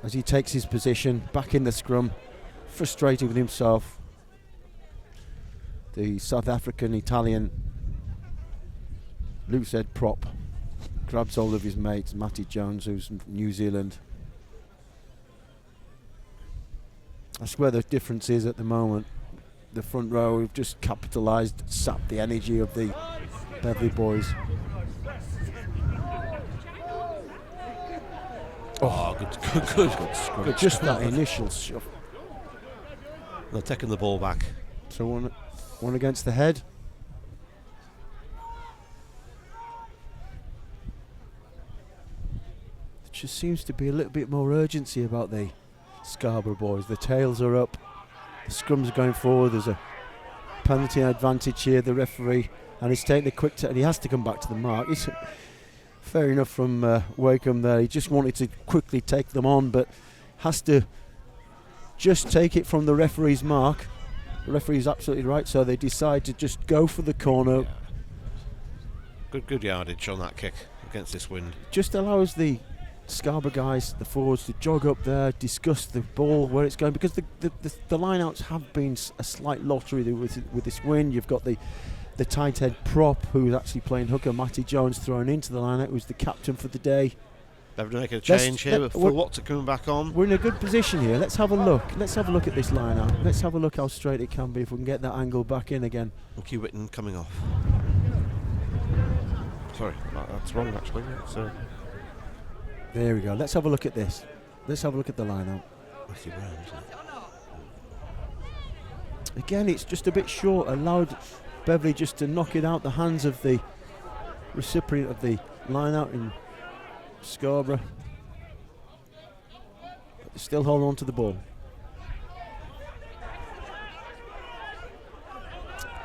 As he takes his position back in the scrum, frustrated with himself. The South African-Italian loose head prop grabs hold of his mate, Matty Jones, who's from New Zealand. That's where the difference is at the moment. The front row have just capitalised, sapped the energy of the Beverley boys. Oh, good. Just that initial shove. They're taking the ball back. So one against the head. There just seems to be a little bit more urgency about the Scarborough boys. The tails are up. The scrum's going forward. There's a penalty advantage here. The referee, and he's taking the quick and he has to come back to the mark. It's fair enough from Wakeham there. He just wanted to quickly take them on, but has to just take it from the referee's mark. The referee's absolutely right, so they decide to just go for the corner. Yeah. Good yardage on that kick against this wind. Just allows the Scarborough guys, the forwards, to jog up there, discuss the ball, where it's going, because the line-outs have been a slight lottery with this wind. You've got the tight head prop who's actually playing hooker, Matty Jones, thrown into the line-out, who's the captain for the day. They're making a change here with Phil Watson coming back on. We're in a good position here. Let's have a look. Let's have a look at this line-out. Let's have a look how straight it can be if we can get that angle back in again. Mickey Whitten coming off. Sorry, that's wrong actually. There we go. Let's have a look at this. Let's have a look at the line-out. Again, it's just a bit short. Allowed Beverley just to knock it out the hands of the recipient of the line-out in Scarborough. But they still hold on to the ball.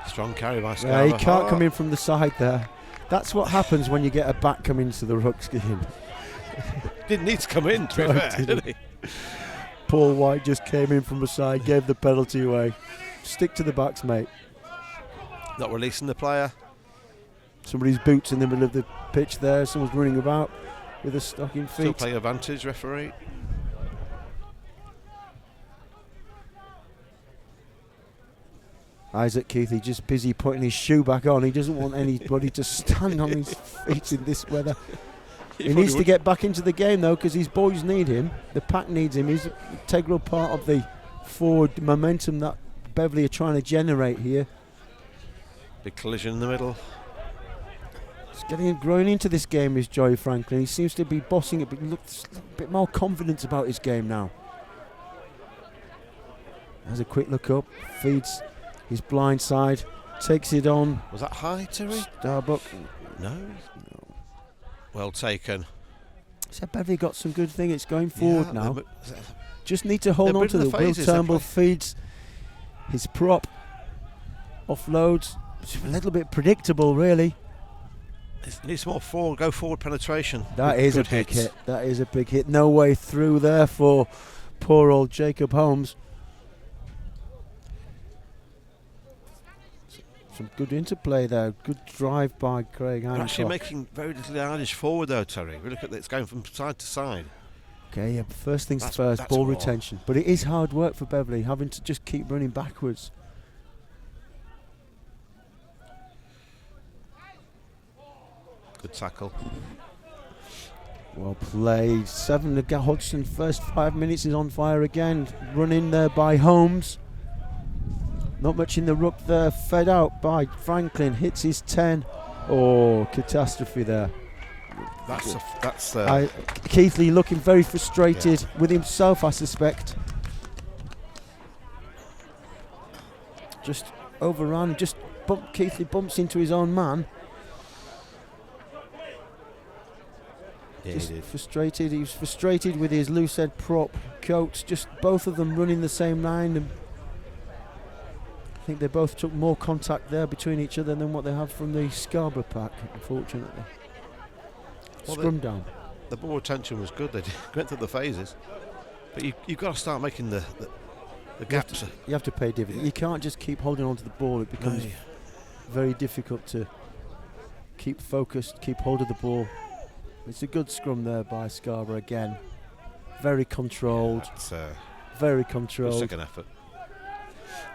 Strong carry by Scarborough. Yeah, he can't come in from the side there. That's what happens when you get a back come into the ruck scheme. Didn't need to come in, to be fair, did he? Paul White just came in from the side, gave the penalty away. Stick to the backs, mate. Not releasing the player. Somebody's boots in the middle of the pitch there. Someone's running about with a stocking feet. Still play advantage, referee. Isaac Keithley just busy putting his shoe back on. He doesn't want anybody to stand on his feet in this weather. He needs to get back into the game though, because his boys need him. The pack needs him. He's an integral part of the forward momentum that Beverley are trying to generate here. Big collision in the middle. Growing into this game is Joey Franklin. He seems to be bossing it, but looks a bit more confident about his game now. Has a quick look up, feeds his blind side, takes it on. Was that high, Terry? Starbuck. No. Well taken. So Beverley got some good thing. It's going forward now. Just need to hold on to the Will Turnbull feeds his prop, offloads. It's a little bit predictable, really. It needs more go forward penetration. That is a big hit. That is a big hit. No way through there for poor old Jacob Holmes. Some good interplay there. Good drive by Craig Hancock. They're actually making very little yardage forward though, Terry. We look at it's going from side to side. Okay, yeah, first things first, ball retention. But it is hard work for Beverley, having to just keep running backwards. Good tackle. Well played. Hodgson, first 5 minutes is on fire again. Run in there by Holmes. Not much in the ruck there. Fed out by Franklin. Hits his 10. Oh, catastrophe there. That's Keithley looking very frustrated with himself, I suspect. Just overrun. Keithley bumps into his own man. Yeah, just he did. frustrated. He was frustrated with his loose head prop Coates. Just both of them running the same line. And I think they both took more contact there between each other than what they have from the Scarborough pack, unfortunately. Well, Scrum down. The ball retention was good. They went through the phases. But you've got to start making the gaps. You have to pay dividends. You can't just keep holding on to the ball. It becomes very difficult to keep focused, keep hold of the ball. It's a good scrum there by Scarborough again. Very controlled. Very controlled. Second effort.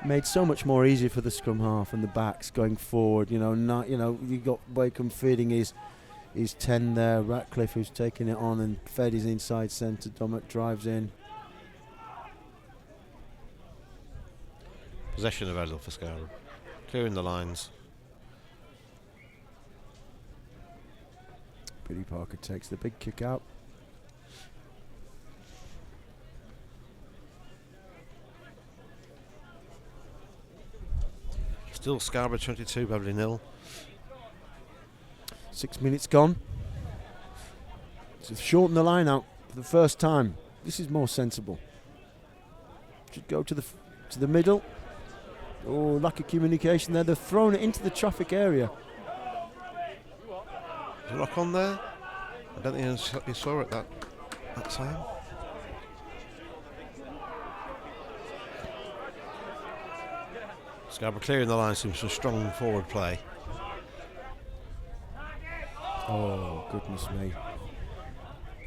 Made so much more easy for the scrum half and the backs going forward. You got Wakeham feeding his 10 there. Ratcliffe who's taking it on and fed his inside centre. Dominic drives in. Possession available for Scarborough. Clearing the lines. Billy Parker takes the big kick out. Still Scarborough 22, Beverley 0. 6 minutes gone. So shorten the line out for the first time. This is more sensible. Should go to the middle. Oh, lack of communication there. They've thrown it into the traffic area. Is it lock on there? I don't think he saw it that time. Scarborough clearing the line, seems some strong forward play. Oh, goodness me.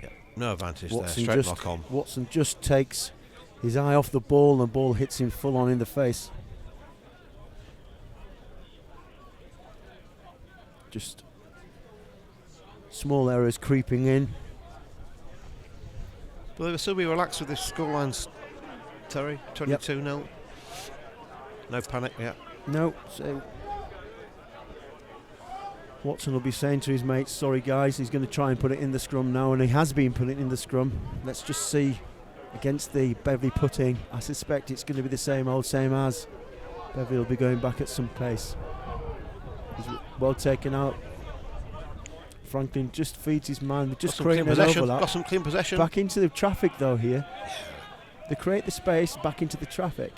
Yeah, no advantage Watson there, straight lock on. Watson just takes his eye off the ball and the ball hits him full on in the face. Just small errors creeping in. But they will still be relaxed with this scorelines, Terry. 22-0. No panic yet. No. So Watson will be saying to his mates, sorry guys, he's going to try and put it in the scrum now, and he has been putting it in the scrum. Let's just see against the Beverley putting. I suspect it's going to be the same old, same as. Beverley will be going back at some pace. He's well taken out. Franklin just feeds his man. They're just creating an overlap. Got some clean possession. Back into the traffic though here. They create the space back into the traffic.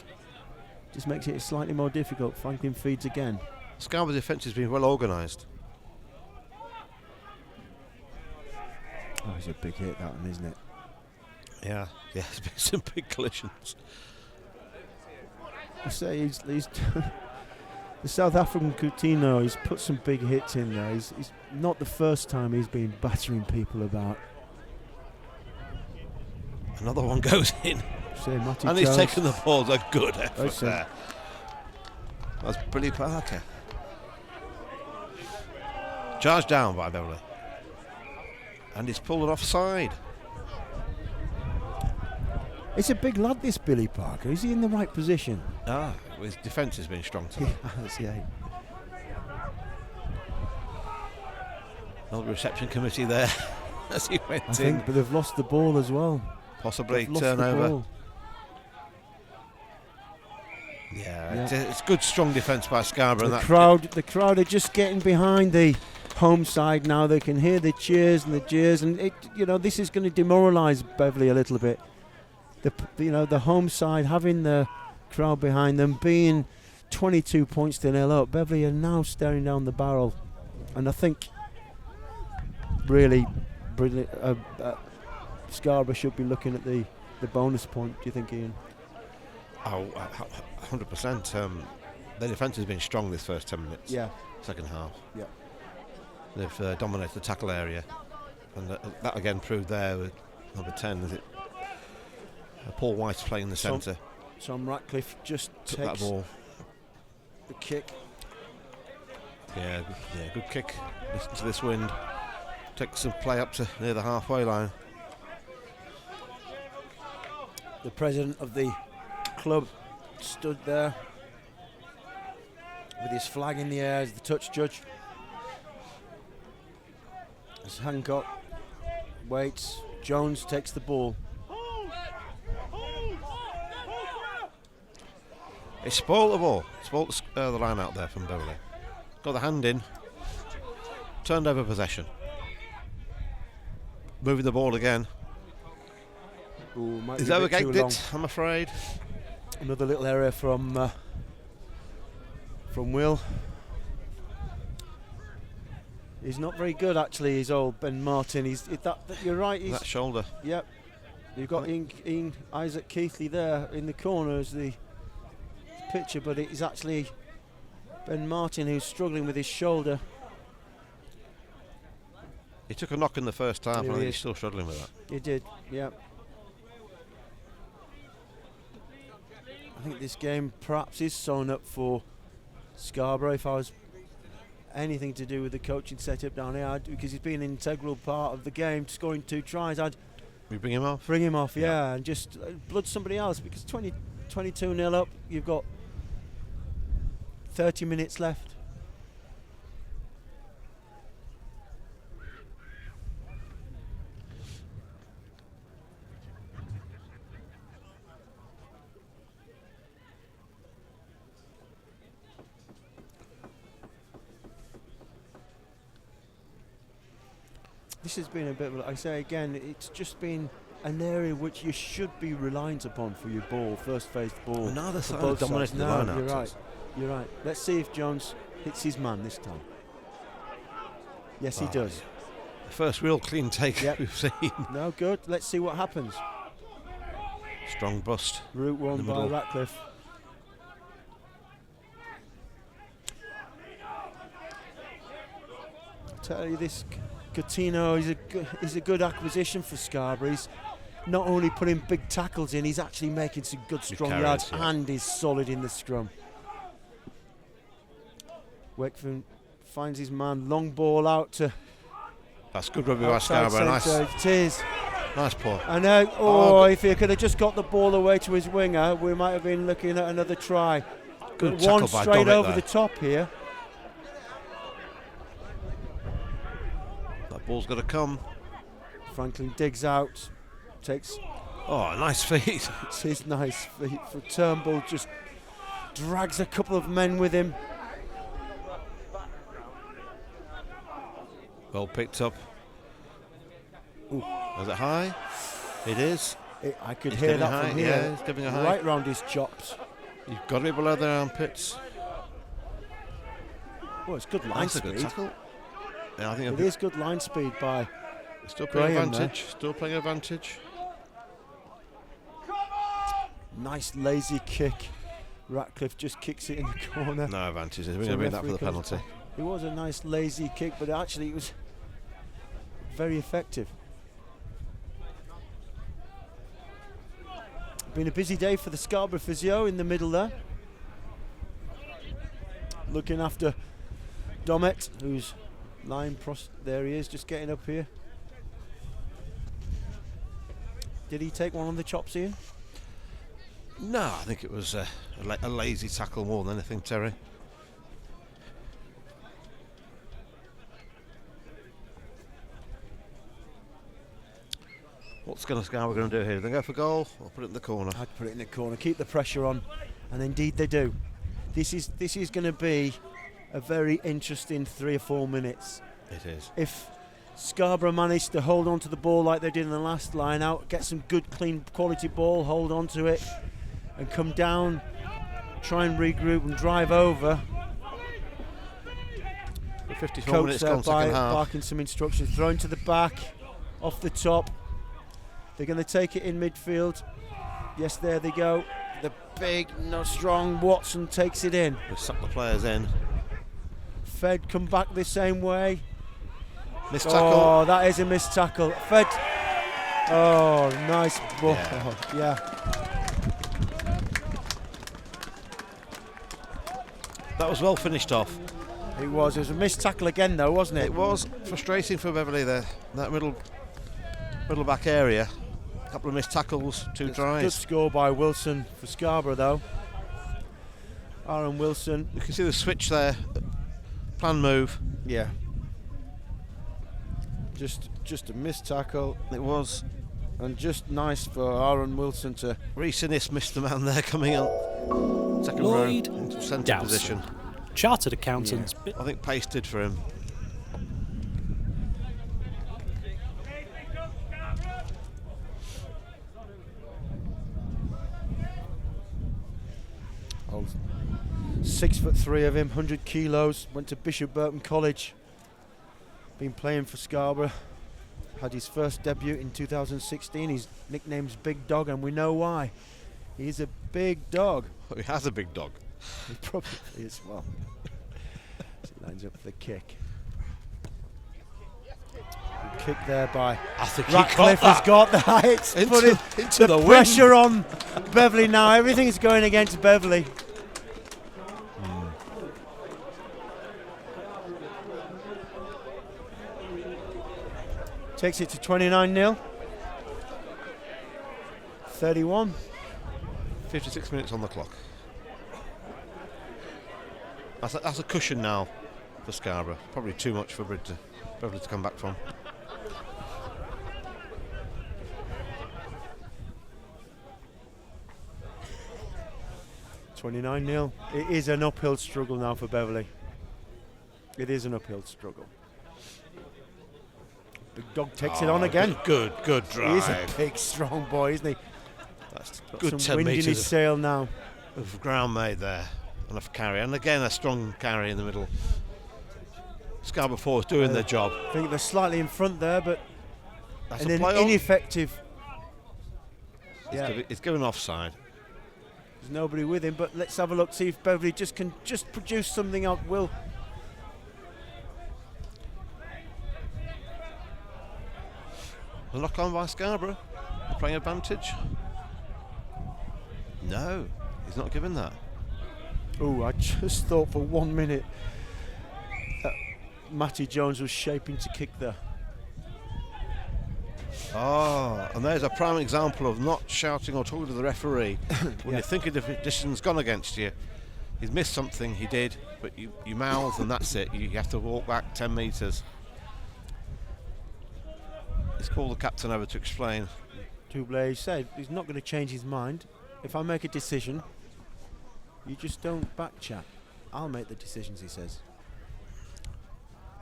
Just makes it slightly more difficult. Franklin feeds again. Scarborough's defence has been well organised. Oh, it's a big hit, that one, isn't it? Yeah, it's been some big collisions. I say he's the South African Coutinho, he's put some big hits in there. He's not the first time he's been battering people about. Another one goes in. And Jones. He's taken the ball. A good effort there. That's Billy Parker. Charged down by Beverley. And he's pulled it offside. It's a big lad, this Billy Parker. Is he in the right position? His defence has been strong tonight. Yeah. Another reception committee there as he went in. I think, but they've lost the ball as well. Possibly turnover. Yeah. It's good, strong defence by Scarborough. The crowd are just getting behind the home side now. They can hear the cheers and the jeers, and this is going to demoralise Beverley a little bit. The home side having the crowd behind them, being 22 points to 0 up. Beverley are now staring down the barrel, and I think really brilliant. Scarborough should be looking at the bonus point. Do you think, Ian? Oh, 100%. Their defence has been strong this first 10 minutes. Yeah. Second half. Yeah. They've dominated the tackle area, and that again proved there with number 10. Is it? Paul White's playing in the centre. Tom Ratcliffe just took takes that ball. The kick. Yeah, good kick to this wind. Takes some play up to near the halfway line. The president of the club stood there with his flag in the air as the touch judge. As Hancock waits, Jones takes the ball. He spoiled the ball. Spoiled the line out there from Beverley. Got the hand in. Turned over possession. moving the ball again. Ooh, might He's be a bit overgapped too long. it, I'm afraid. Another little error from Will. He's not very good, actually. He's old Ben Martin. You're right. That shoulder. Yep. You've got Isaac Keithley there in the corner as the picture, but it is actually Ben Martin who's struggling with his shoulder. He took a knock in the first half, and I think he's is. still struggling with that. He did, yeah. I think this game perhaps is sewn up for Scarborough. If I was anything to do with the coaching setup down here, because he's been an integral part of the game, scoring 2 tries, I'd bring him off? Bring him off, yeah, and just blood somebody else, because 22-0 up, you've got 30 minutes left. This has been a bit of, I say again, it's just been an area which you should be reliant upon for your ball, first phase ball. Well, now they're for so both dominating sides. the No, line you're out. right. You're right. Let's see if Jones hits his man this time. Yes, he does. The first real clean take we've seen. No, good. Let's see what happens. Strong bust. Route one in the by middle. Ratcliffe. I tell you, this Coutinho is a good acquisition for Scarborough. He's not only putting big tackles in, he's actually making some good strong carries, yards yeah. and is solid in the scrum. Wakefield finds his man, long ball out to. That's good rugby by outside Scarborough. Nice. centre. It is. Nice pull. I know. If he could have just got the ball away to his winger, we might have been looking at another try. Good But tackle one by straight Dominic over there. the top here. That ball's got to come. Franklin digs out, takes. Oh, nice feet. It's his nice feet. For Turnbull, just drags a couple of men with him. Well picked up. Ooh. Is it high? It is. I could He's hear giving that a from high. here. Yeah, he's giving a high. Right round his chops. You've got to be below their armpits. Well, it's good line That's a speed. good tackle. Yeah, I think It is good line speed by. Still playing Graham there. advantage. Still playing advantage. Nice lazy kick. Ratcliffe just kicks it in the corner. No advantage. We're So going to bring that for the referee comes penalty. back. It was a nice lazy kick, but actually it was very effective. Been a busy day for the Scarborough physio in the middle there. Looking after Domet, who's lying there he is, just getting up here. Did he take one on the chops, Ian? No, I think it was a lazy tackle more than anything, Terry. What's Scarborough going to do here? Do they go for goal or put it in the corner? I'd put it in the corner, keep the pressure on, and indeed they do. This is going to be a very interesting 3 or 4 minutes. It is. If Scarborough managed to hold on to the ball like they did in the last line out, get some good, clean, quality ball, hold on to it, and come down, try and regroup and drive over. 54 Coach minutes there gone, second half. barking some instructions, thrown to the back, off the top. They're going to take it in midfield. Yes, there they go. The big, strong Watson takes it in. They suck the players in. Fed come back the same way. Missed tackle. Oh, that is a missed tackle. Fed. Oh, nice ball. Yeah. That was well finished off. It was a missed tackle again, though, wasn't it? It was frustrating for Beverley there. That middle back area. A couple of missed tackles, 2 tries. Good score by Wilson for Scarborough, though. Aaron Wilson. You can see the switch there. Plan move. Yeah. Just a missed tackle. It was. And just nice for Aaron Wilson to. Reece Innes missed the man there coming up. Second Lloyd row into centre Dowson, position. Chartered accountants. Yeah. I think pace did for him. 6'3" of him, 100 kilos, went to Bishop Burton College, been playing for Scarborough, had his first debut in 2016. His nickname's Big Dog, and we know why. He's a big dog. He has a big dog. He probably is. Well, he lines up for the kick. Good kick there by Ratcliffe. Has got that. It's putting into the pressure on Beverley now. Everything's going against Beverley. Takes it to 29-0. 31. 56 minutes on the clock. That's a cushion now for Scarborough. Probably too much for Beverley to come back from. $29-0. It is an uphill struggle now for Beverley. It is an uphill struggle. Big Dog takes it on again. Good drive. He's a big, strong boy, isn't he? That's got good some 10 wind in his metres sail now. of ground made there. Enough carry. And again, a strong carry in the middle. Scarborough forwards doing their job. I think they're slightly in front there, but That's and a an play on. ineffective. It's given offside. There's nobody with him, but let's have a look, see if Beverley can produce something out. Will. A lock on by Scarborough. They're playing advantage. No, he's not given that. Oh, I just thought for 1 minute that Matty Jones was shaping to kick there. Oh, and there's a prime example of not shouting or talking to the referee when you think a decision's gone against you. He's missed something, he did, but you mouth and that's it. You have to walk back 10 metres. He's called the captain over to explain. Toublé said he's not going to change his mind. If I make a decision, you just don't back chat. I'll make the decisions, he says.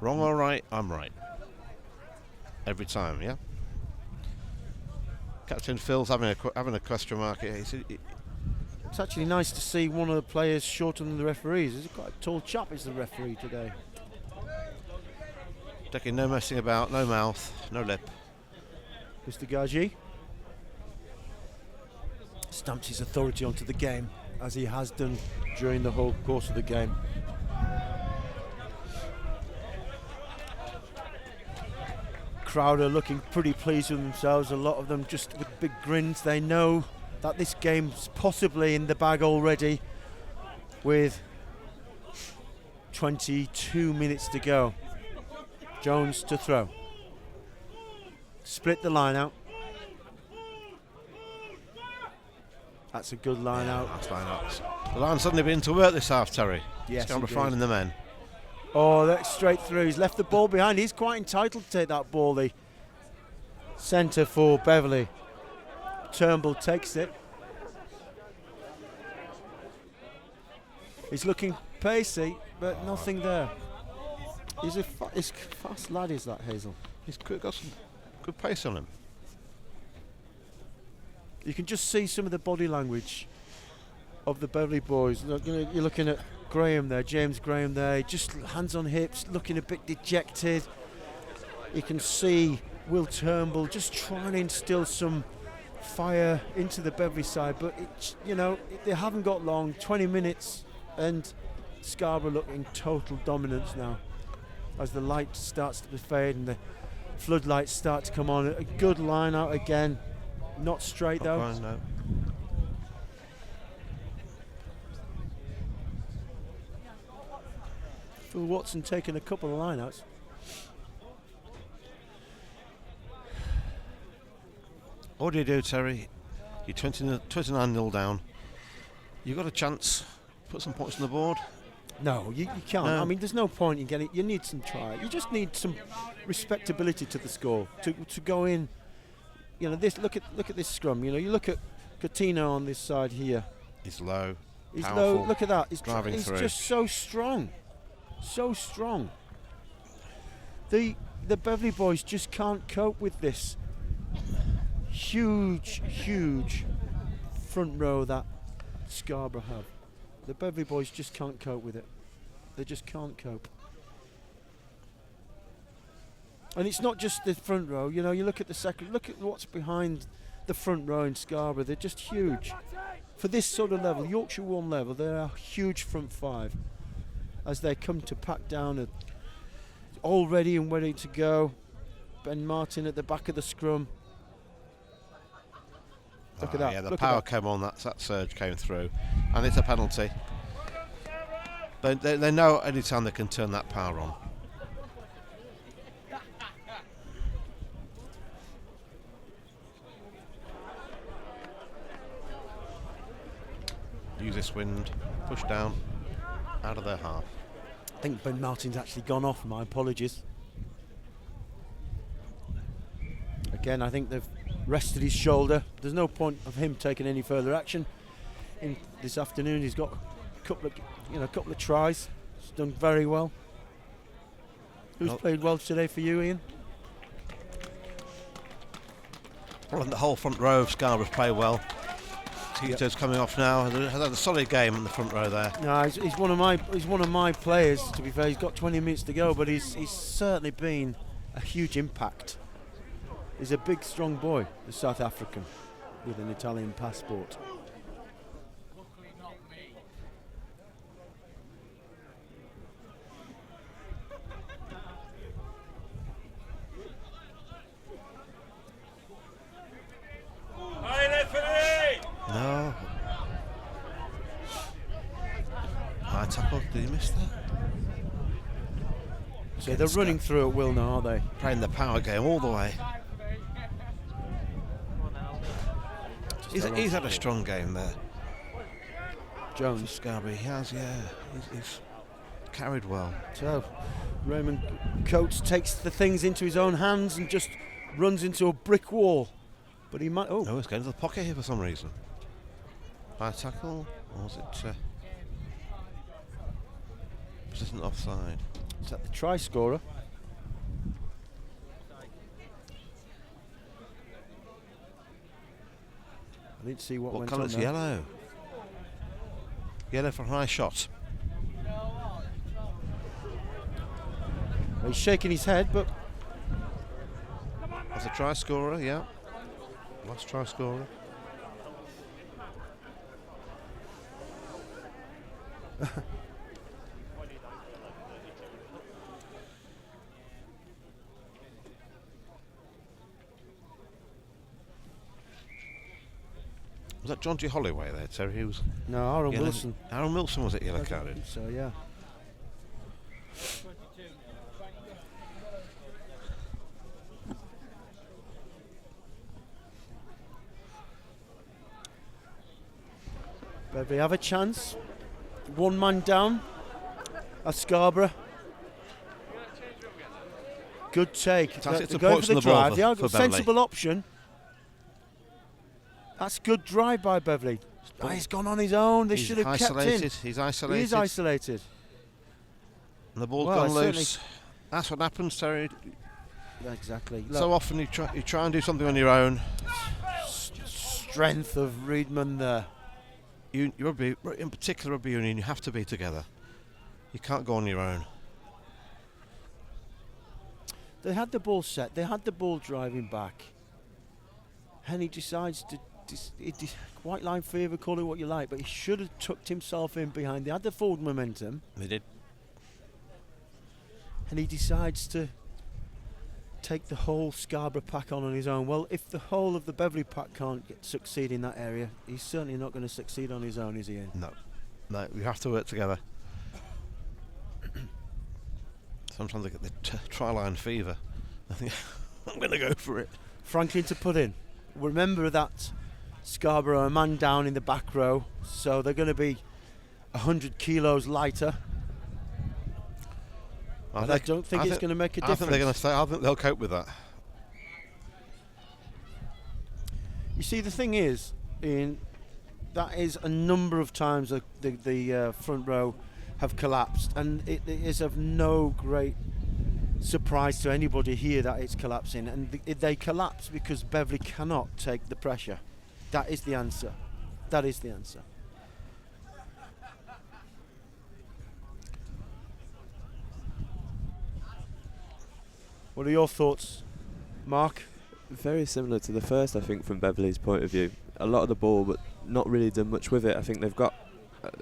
Wrong or right, I'm right. Every time, yeah? Captain Phil's having a question mark here. It's actually nice to see one of the players shorter than the referees. He's quite a tall chap, is the referee today. Taking no messing about, no mouth, no lip. Mr. Gaji stamps his authority onto the game, as he has done during the whole course of the game. Crowd are looking pretty pleased with themselves, a lot of them just with big grins. They know that this game's possibly in the bag already with 22 minutes to go. Jones to throw. Split the line out. That's a good line out. That's line out. The line's suddenly been to work this half, Terry. Yes, Scarborough finding the men. Oh, that's straight through. He's left the ball behind. He's quite entitled to take that ball. The centre for Beverley. Turnbull takes it. He's looking pacey, but nothing there. He's a fast lad, is that Hazel? He's got some good pace on him. You can just see some of the body language of the Beverley boys. Look, you're looking at Graham there, James Graham there, just hands on hips, looking a bit dejected. You can see Will Turnbull just trying to instill some fire into the Beverley side, but they haven't got long. 20 minutes, and Scarborough look in total dominance now as the light starts to fade and the floodlights start to come on. A good line out again, not straight though. Fine, no. Phil Watson taking a couple of lineouts. What do you do, Terry? You're 29-0 down. You've got a chance. Put some points on the board. No, you can't. No. I mean, there's no point in getting. You need some try. You just need some respectability to the score to go in. This. Look at this scrum. You look at Coutinho on this side here. He's low. He's powerful, low. Look at that. He's driving he's through. just so strong, so strong. The Beverley boys just can't cope with this huge front row that Scarborough have. The Beverley boys just can't cope with it. They just can't cope. And it's not just the front row. You know, you look at the second. Look at what's behind the front row in Scarborough. They're just huge. For this sort of level, Yorkshire 1 level, they're a huge front five. As they come to pack down, all ready and ready to go. Ben Martin at the back of the scrum. Look at that. Yeah, the Look power at that. came on, that surge came through. And it's a penalty. They know any time they can turn that power on. Use this wind, push down, out of their half. I think Ben Martin's actually gone off. My apologies. Again, I think they've rested his shoulder. There's no point of him taking any further action. In this afternoon, he's got a couple of tries. He's done very well. Who's played well today for you, Ian? Well, and the whole front row of Scarborough's played well. Tito's coming off now. Has had a solid game in the front row there. No, he's one of my players. To be fair, he's got 20 minutes to go, but he's certainly been a huge impact. He's a big, strong boy, the South African, with an Italian passport. No. High tackle, did he miss that? So they're running through at will now, aren't they? Playing the power game all the way. He's had a strong game there. Jones. Scarborough, he has, yeah. He's carried well. So Raymond Coates takes the things into his own hands and just runs into a brick wall. But he might. Oh, he's going to the pocket here for some reason. High tackle, or was it persistent offside? Is that the try scorer? I didn't see what went on colour's there. yellow? Yellow for high shot. He's shaking his head, but That's a try scorer, yeah. Last try scorer. Was that John G. Holloway there, Terry? He was. No, Aaron Wilson. Aaron Wilson was it yellow carded? So yeah. Beverley have a chance. One man down at Scarborough. Good take. They're going for the drive. Yeah, sensible option. That's good drive by Beverley. Oh, he's gone on his own. They should have kept in. He's isolated. He is isolated. And the ball's gone loose. That's what happens, Terry. Exactly. Look, so often you try and do something on your own. Strength of Reedman there. Rugby, in particular rugby union, you have to be together. You can't go on your own. They had the ball set. They had the ball driving back. And he decides to, white line fever, call it what you like, but he should have tucked himself in behind. They had the forward momentum. They did. And he decides to take the whole Scarborough pack on his own. Well, if the whole of the Beverley pack can't succeed in that area, he's certainly not going to succeed on his own, is he, Ian? No, we have to work together. Sometimes I get the try line fever. I think I'm going to go for it. Franklin to put in. Remember that Scarborough, a man down in the back row, so they're going to be 100 kilos lighter. I don't think it's going to make a difference. I think they're going to stay. I think they'll cope with that. You see, the thing is, Ian, that is a number of times the front row have collapsed, and it is of no great surprise to anybody here that it's collapsing. And they collapse because Beverley cannot take the pressure. That is the answer. That is the answer. What are your thoughts, Mark? Very similar to the first, I think, from Beverley's point of view. A lot of the ball, but not really done much with it. I think they've got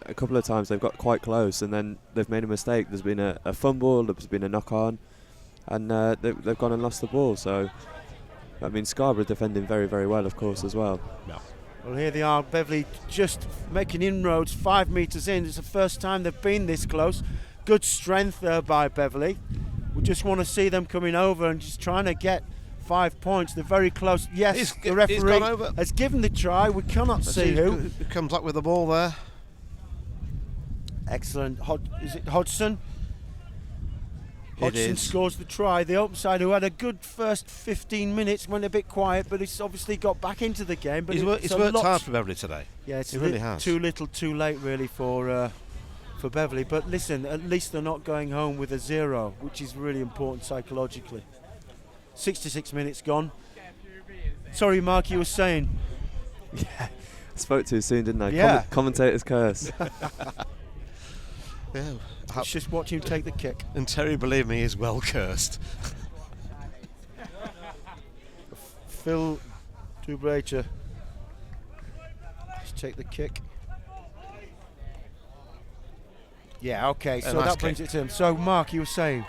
a couple of times they've got quite close, and then they've made a mistake. There's been a fumble, there's been a knock-on, and they've gone and lost the ball. So, I mean, Scarborough defending very, very well, of course, as well. No. Well, here they are, Beverley just making inroads 5 metres in. It's the first time they've been this close. Good strength there by Beverley. We just want to see them coming over and just trying to get 5 points. They're very close. Yes, the referee has given the try. We cannot see who. Comes up with the ball there. Excellent. Is it Hodgson? Hodgson is. scores the try. The open side, who had a good first 15 minutes, went a bit quiet, but he's obviously got back into the game. But He's worked hard for Beverley today. Yeah, it's he really has. Too little, too late, really, for Beverley. But listen, at least they're not going home with a 0, which is really important psychologically. 66 minutes gone. Sorry, Mark, you were saying. Yeah, I spoke too soon, didn't I? Yeah. Commentator's curse. Yeah. Let's just watch him take the kick. And Terry, believe me, is well cursed. Phil Dubrecher. Let's take the kick. Yeah, okay, so that brings it to him. So, Mark, you were saying?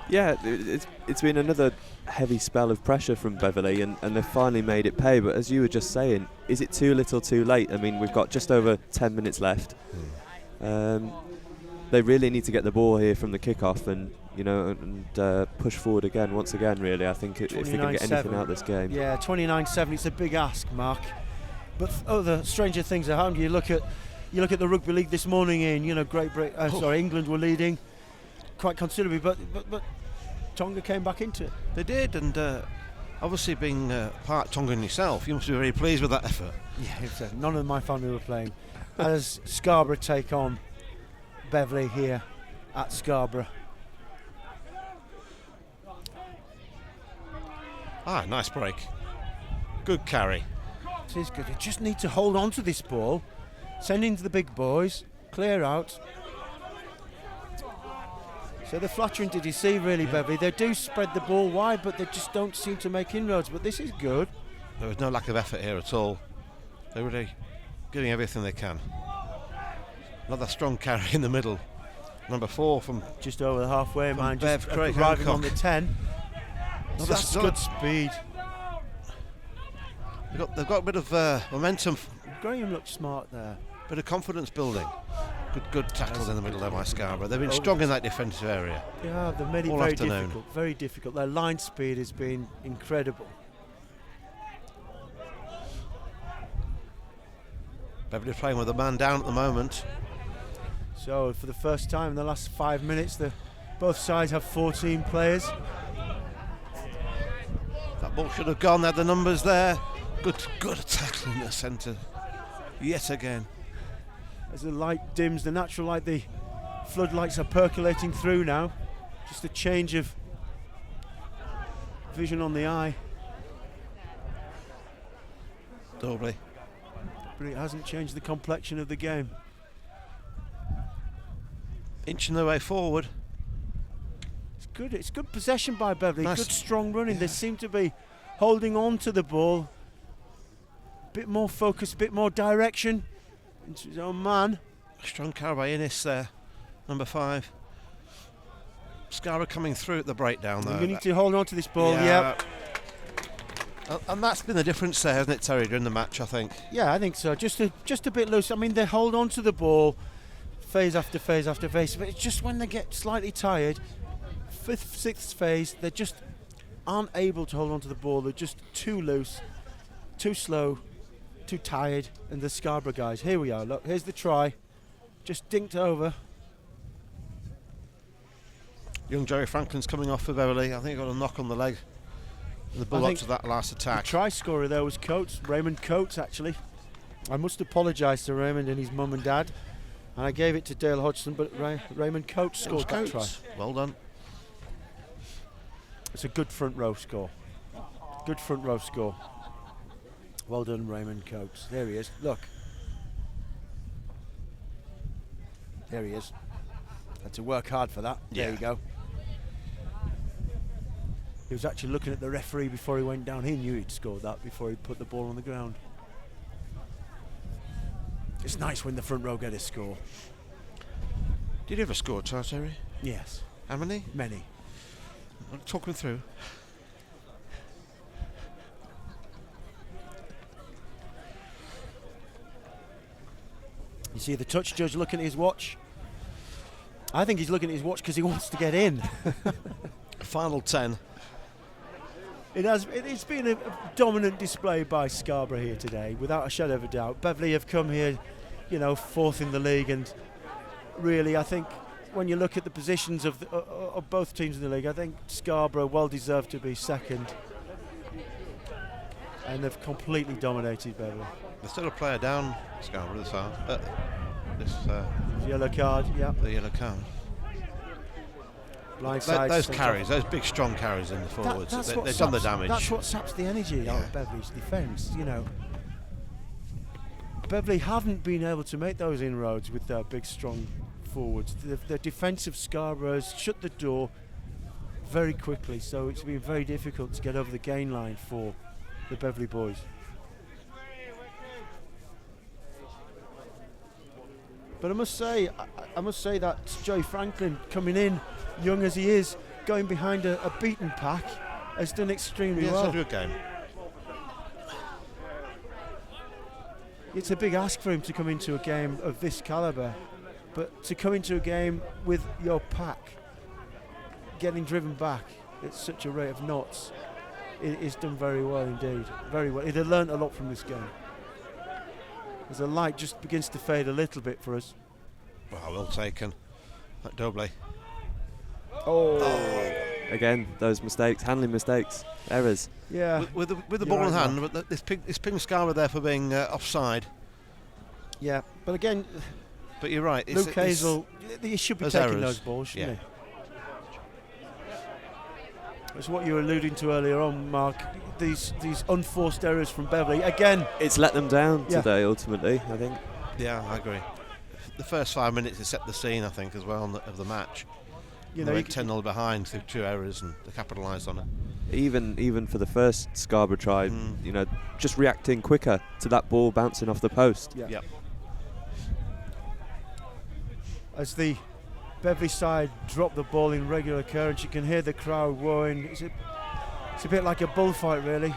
Yeah, it's been another heavy spell of pressure from Beverley, and they've finally made it pay. But as you were just saying, is it too little too late? I mean, we've got just over 10 minutes left. They really need to get the ball here from the kickoff and push forward again, once again, really. I think if they can get anything out of this game. Yeah, 29-7, it's a big ask, Mark. But other stranger things are happening. You look at the Rugby League this morning in, England were leading quite considerably, but Tonga came back into it. They did, and obviously being part Tongan yourself, you must be very pleased with that effort. Yeah, none of my family were playing. As Scarborough take on Beverley here at Scarborough. Nice break. Good carry. It is good. You just need to hold on to this ball, send it into the big boys, clear out. So they're flattering to deceive, really, Beverley. They do spread the ball wide, but they just don't seem to make inroads. But this is good. There was no lack of effort here at all. They're really giving everything they can. Another strong carry in the middle. Number 4 from just over the halfway line, just Craig arriving Hancock. on the 10. That's good speed. They've got a bit of momentum. Graham looks smart there. Bit of confidence building. Good tackles in the middle there by Scarborough. They've been strong in that defensive area. Yeah, they've made it all very afternoon. difficult. Very difficult. Their line speed has been incredible. Beverley playing with a man down at the moment. So for the first time in the last 5 minutes, both sides have 14 players. That ball should have gone. They had the numbers there. Good tackle in the centre. Yet again. As the light dims, the natural light, the floodlights are percolating through now. Just a change of vision on the eye. Dobley. But it hasn't changed the complexion of the game. Inching their way forward. It's good. It's good possession by Beverley. Nice. Good strong running. They seem to be holding on to the ball. Bit more focus, bit more direction into his own man. Strong carry by Innes there, number 5. Scarborough coming through at the breakdown though. You need to hold on to this ball. Yeah. And that's been the difference there, hasn't it, Terry, during the match, I think? Yeah, I think so. Just a bit loose. I mean, they hold on to the ball phase after phase after phase, but it's just when they get slightly tired, 5th, 6th phase, they just aren't able to hold on to the ball. They're just too loose, too slow, too tired. And the Scarborough guys, here we are, look, here's the try. Just dinked over. Young Jerry Franklin's coming off for Beverley. I think he got a knock on the leg. The build-up to that last attack. The try scorer there was Coates, Raymond Coates, actually. I must apologise to Raymond and his mum and dad. And I gave it to Dale Hodgson, but Raymond Coates scored that try. Well done. It's a good front row score. Good front row score. Well done, Raymond Coates. There he is. Look. There he is. Had to work hard for that. Yeah. There you go. He was actually looking at the referee before he went down. He knew he'd scored that before he put the ball on the ground. It's nice when the front row get a score. Did you ever score, Terry? Yes. How many? Many. Talk me through. You see the touch judge looking at his watch. I think he's looking at his watch because he wants to get in. Final 10. It's been a dominant display by Scarborough here today, without a shadow of a doubt. Beverley have come here, fourth in the league, and really, I think when you look at the positions of both teams in the league, I think Scarborough well deserved to be second, and they've completely dominated Beverley. There's still a player down, Scarborough, this yellow card, yeah. The yellow card. Blindside. Those carries, those big strong carries in the forwards, they've done the damage. That's what saps the energy out of Beverley's defence, Beverley haven't been able to make those inroads with their big strong forwards. The defence of Scarborough has shut the door very quickly, so it's been very difficult to get over the gain line for the Beverley boys. But I must say that Joey Franklin, coming in, young as he is, going behind a beaten pack, has done extremely well. It's a good game. It's a big ask for him to come into a game of this calibre, but to come into a game with your pack getting driven back at such a rate of knots, it's done very well indeed. Very well. It had learnt a lot from this game. As the light just begins to fade a little bit for us. Well taken. That Dobley. Oh. Again, those mistakes, handling mistakes, errors. Yeah. With the ball in hand, but this ping Scarborough there for being offside. Yeah, but again. But you're right. Luke Hazel, he should be taking those balls, shouldn't he? That's what you were alluding to earlier on, Mark. These unforced errors from Beverley. Again, it's let them down today, ultimately, I think. Yeah, I agree. The first 5 minutes has set the scene, I think, as well of the match. They went 10-0 behind through 2 errors and they capitalised on it. Even for the first Scarborough try, just reacting quicker to that ball bouncing off the post. Yeah. Yep. As the Beverley side drop the ball in regular occurrence, you can hear the crowd roaring. It's a bit like a bullfight, really.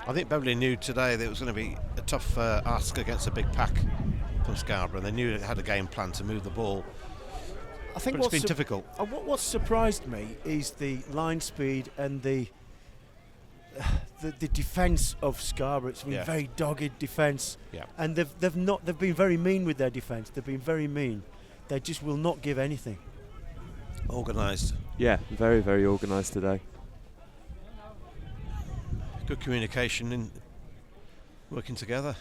I think Beverley knew today that it was going to be a tough ask against a big pack from Scarborough. They knew it had a game plan to move the ball. I think but it's been difficult. What surprised me is the line speed and the defence of Scarborough. It's been very dogged defence, and they've been very mean with their defence. They've been very mean. They just will not give anything. Organised. Yeah, very, very organised today. Good communication and working together.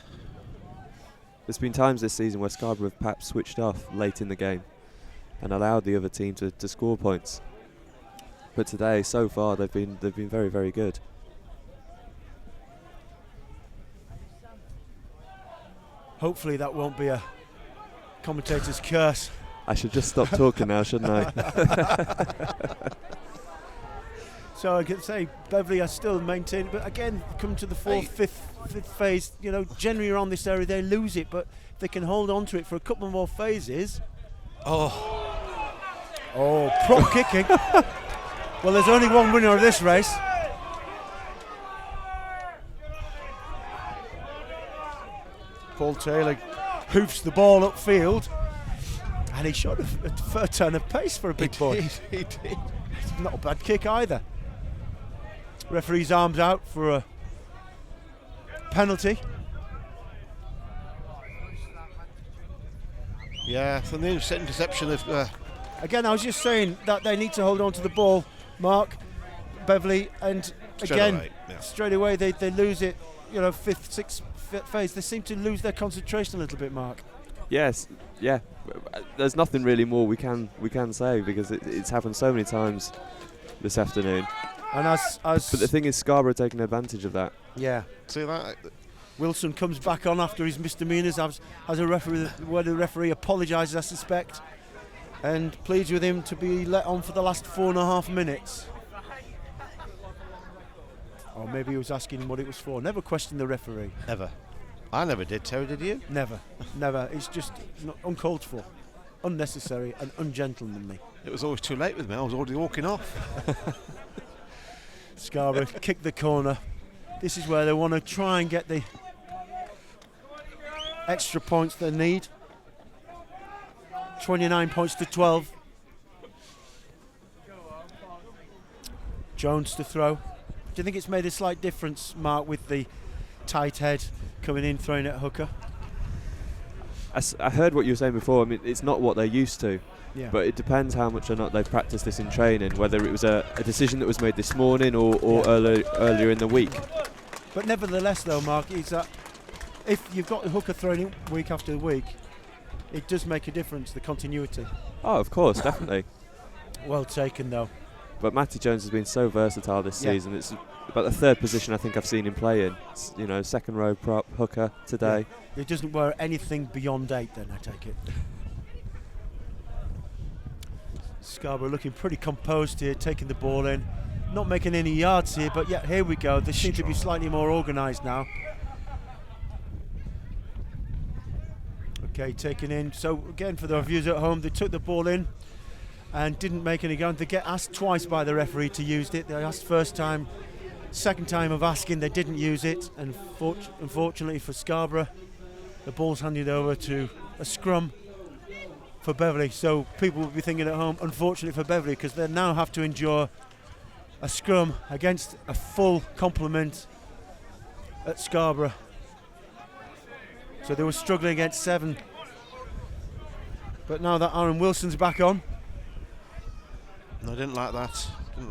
There's been times this season where Scarborough have perhaps switched off late in the game and allowed the other team to score points. But today, so far, they've been very, very good. Hopefully that won't be a commentator's curse. I should just stop talking now, shouldn't I? So I can say Beverley are still maintained, but again, come to the fifth phase. Generally around this area they lose it, but if they can hold on to it for a couple more phases. Oh, prop kicking. Well, there's only one winner of this race. Paul Taylor hoofs the ball upfield, and he showed a fair turn of pace for a big boy. He did. It's not a bad kick either. Referee's arms out for a penalty. Yeah, from the interception of. Again, I was just saying that they need to hold on to the ball, Mark, Beverley, and straight away they lose it. Fifth, sixth phase, they seem to lose their concentration a little bit, Mark. Yes, yeah. There's nothing really more we can say because it's happened so many times this afternoon. And but the thing is, Scarborough taking advantage of that. Yeah. See that Wilson comes back on after his misdemeanours, has a referee, where the referee apologises, I suspect, and pleads with him to be let on for the last 4.5 minutes. Or maybe he was asking him what it was for. Never question the referee. Never. I never did, Terry, did you? Never. It's just uncalled for, unnecessary and ungentlemanly. It was always too late with me. I was already walking off. Scarborough kick the corner. This is where they want to try and get the extra points they need. 29 points to 12. Jones to throw. Do you think it's made a slight difference, Mark, with the tight head coming in, throwing at hooker? I heard what you were saying before. I mean, it's not what they're used to. Yeah. But it depends how much or not they've practiced this in training, whether it was a decision that was made this morning or earlier in the week. But nevertheless, though, Mark, is that if you've got the hooker thrown in week after week, it does make a difference, the continuity. Oh, of course, definitely. Well taken, though. But Matty Jones has been so versatile this season. It's about the third position I think I've seen him play in. It's, second row prop, hooker today. Yeah. It doesn't wear anything beyond 8 then, I take it. Scarborough looking pretty composed here, taking the ball in. Not making any yards here, but yeah, here we go. They seem to be slightly more organised now. Okay, taken in. So again, for the viewers at home, they took the ball in and didn't make any ground. They get asked twice by the referee to use it. They asked first time, second time of asking, they didn't use it. And unfortunately for Scarborough, the ball's handed over to a scrum for Beverley. So people will be thinking at home, unfortunately for Beverley, because they now have to endure a scrum against a full complement at Scarborough. So they were struggling against 7. But now that Aaron Wilson's back on. No, I didn't like that. I'm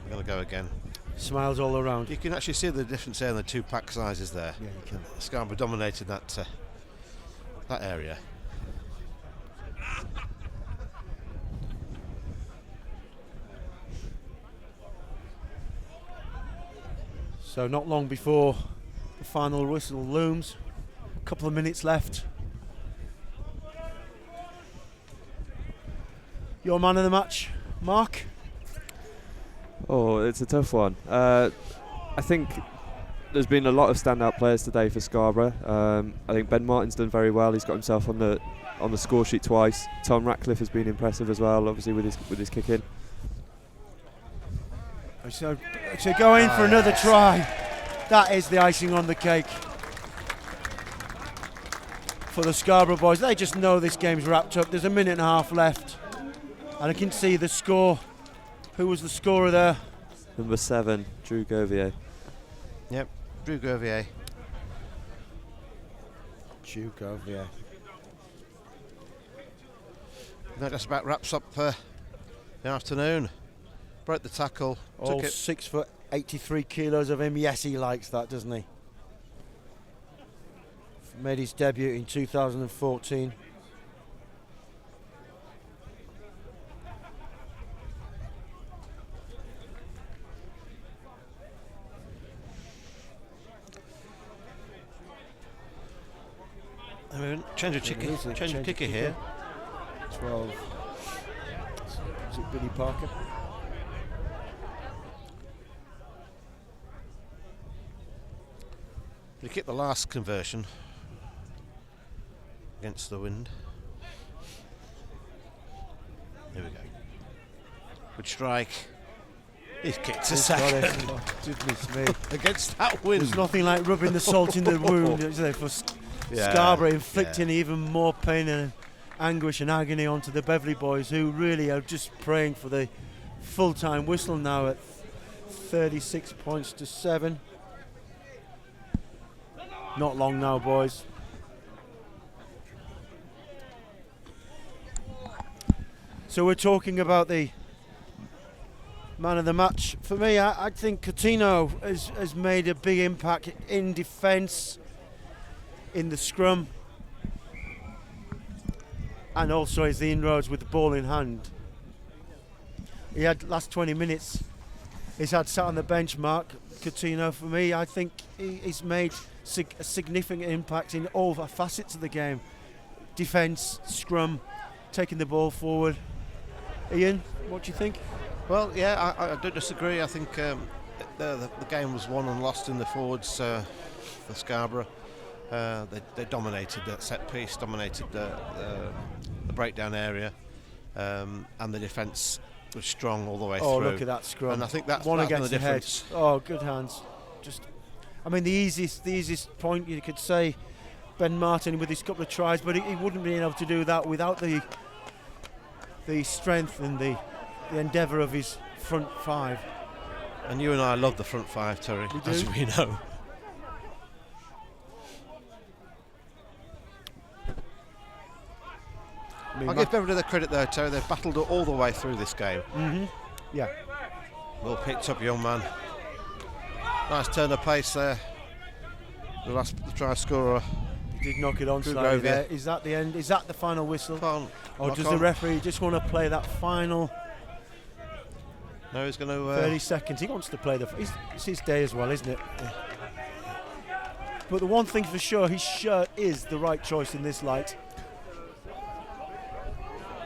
going to go again. Smiles all around. You can actually see the difference there in the 2 pack sizes there. Yeah, you can. Scarborough dominated that area. So not long before the final whistle looms. A couple of minutes left. Your man of the match, Mark? Oh, it's a tough one. I think there's been a lot of standout players today for Scarborough. I think Ben Martin's done very well. He's got himself on the score sheet twice. Tom Ratcliffe has been impressive as well, obviously with his kick in. So go in for another try. That is the icing on the cake for the Scarborough boys. They just know this game's wrapped up. There's a minute and a half left, and I can see the score. Who was the scorer there? Number 7, Drew Govier. Yep, Drew Govier. Drew Govier. That just about wraps up the afternoon. Broke the tackle. All took it. 6 foot 83 kilos of him. Yes, he likes that, doesn't he? Made his debut in 2014. Change of kicker here. 12. Is it Billy Parker? He kicked the last conversion against the wind. Here we go. Good strike. He's kicked a second. Oh, goodness me. Against that wind. There's nothing like rubbing the salt in the wound, is there, for Scarborough, inflicting even more pain and anguish and agony onto the Beverley boys, who really are just praying for the full-time whistle now at 36 points to 7. Not long now, boys. So we're talking about the man of the match. For me, I think Coutinho has made a big impact in defence, in the scrum, and also as the inroads with the ball in hand. He had last 20 minutes he's had sat on the bench, Mark Coutinho. For me, I think he's made a significant impact in all the facets of the game. Defence, scrum, taking the ball forward. Ian, what do you think? Well, yeah, I don't disagree. I think the game was won and lost in the forwards for Scarborough. They dominated that set piece, dominated the breakdown area, and the defence was strong all the way through. Oh, look at that scrum! And I think that's one against the the head. difference. Oh, good hands. I mean, the easiest point you could say, Ben Martin with his couple of tries, but he wouldn't be able to do that without the strength and the endeavour of his front five. And you and I love the front five, Terry, as we know. I'll give Beverley the credit though, Terry. They've battled all the way through this game. Yeah. Well picked up, young man. Nice turn of pace there. The try scorer. He did knock it on slightly there. Is that the end? Is that the final whistle? Or does the referee just want to play that final? No, he's going to... 30 seconds. He wants to play it's his day as well, isn't it? Yeah. But the one thing for sure, his shirt is the right choice in this light.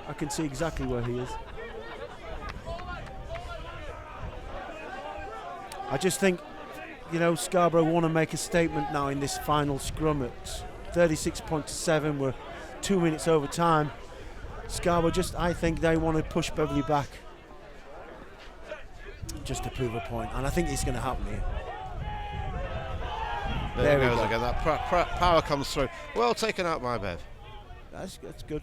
I can see exactly where he is. I just think, Scarborough want to make a statement now in this final scrum at 36.7. We're 2 minutes over time. Scarborough I think they want to push Beverley back just to prove a point, and I think it's going to happen here. There it goes again. That power comes through. Well taken out by Bev. That's good.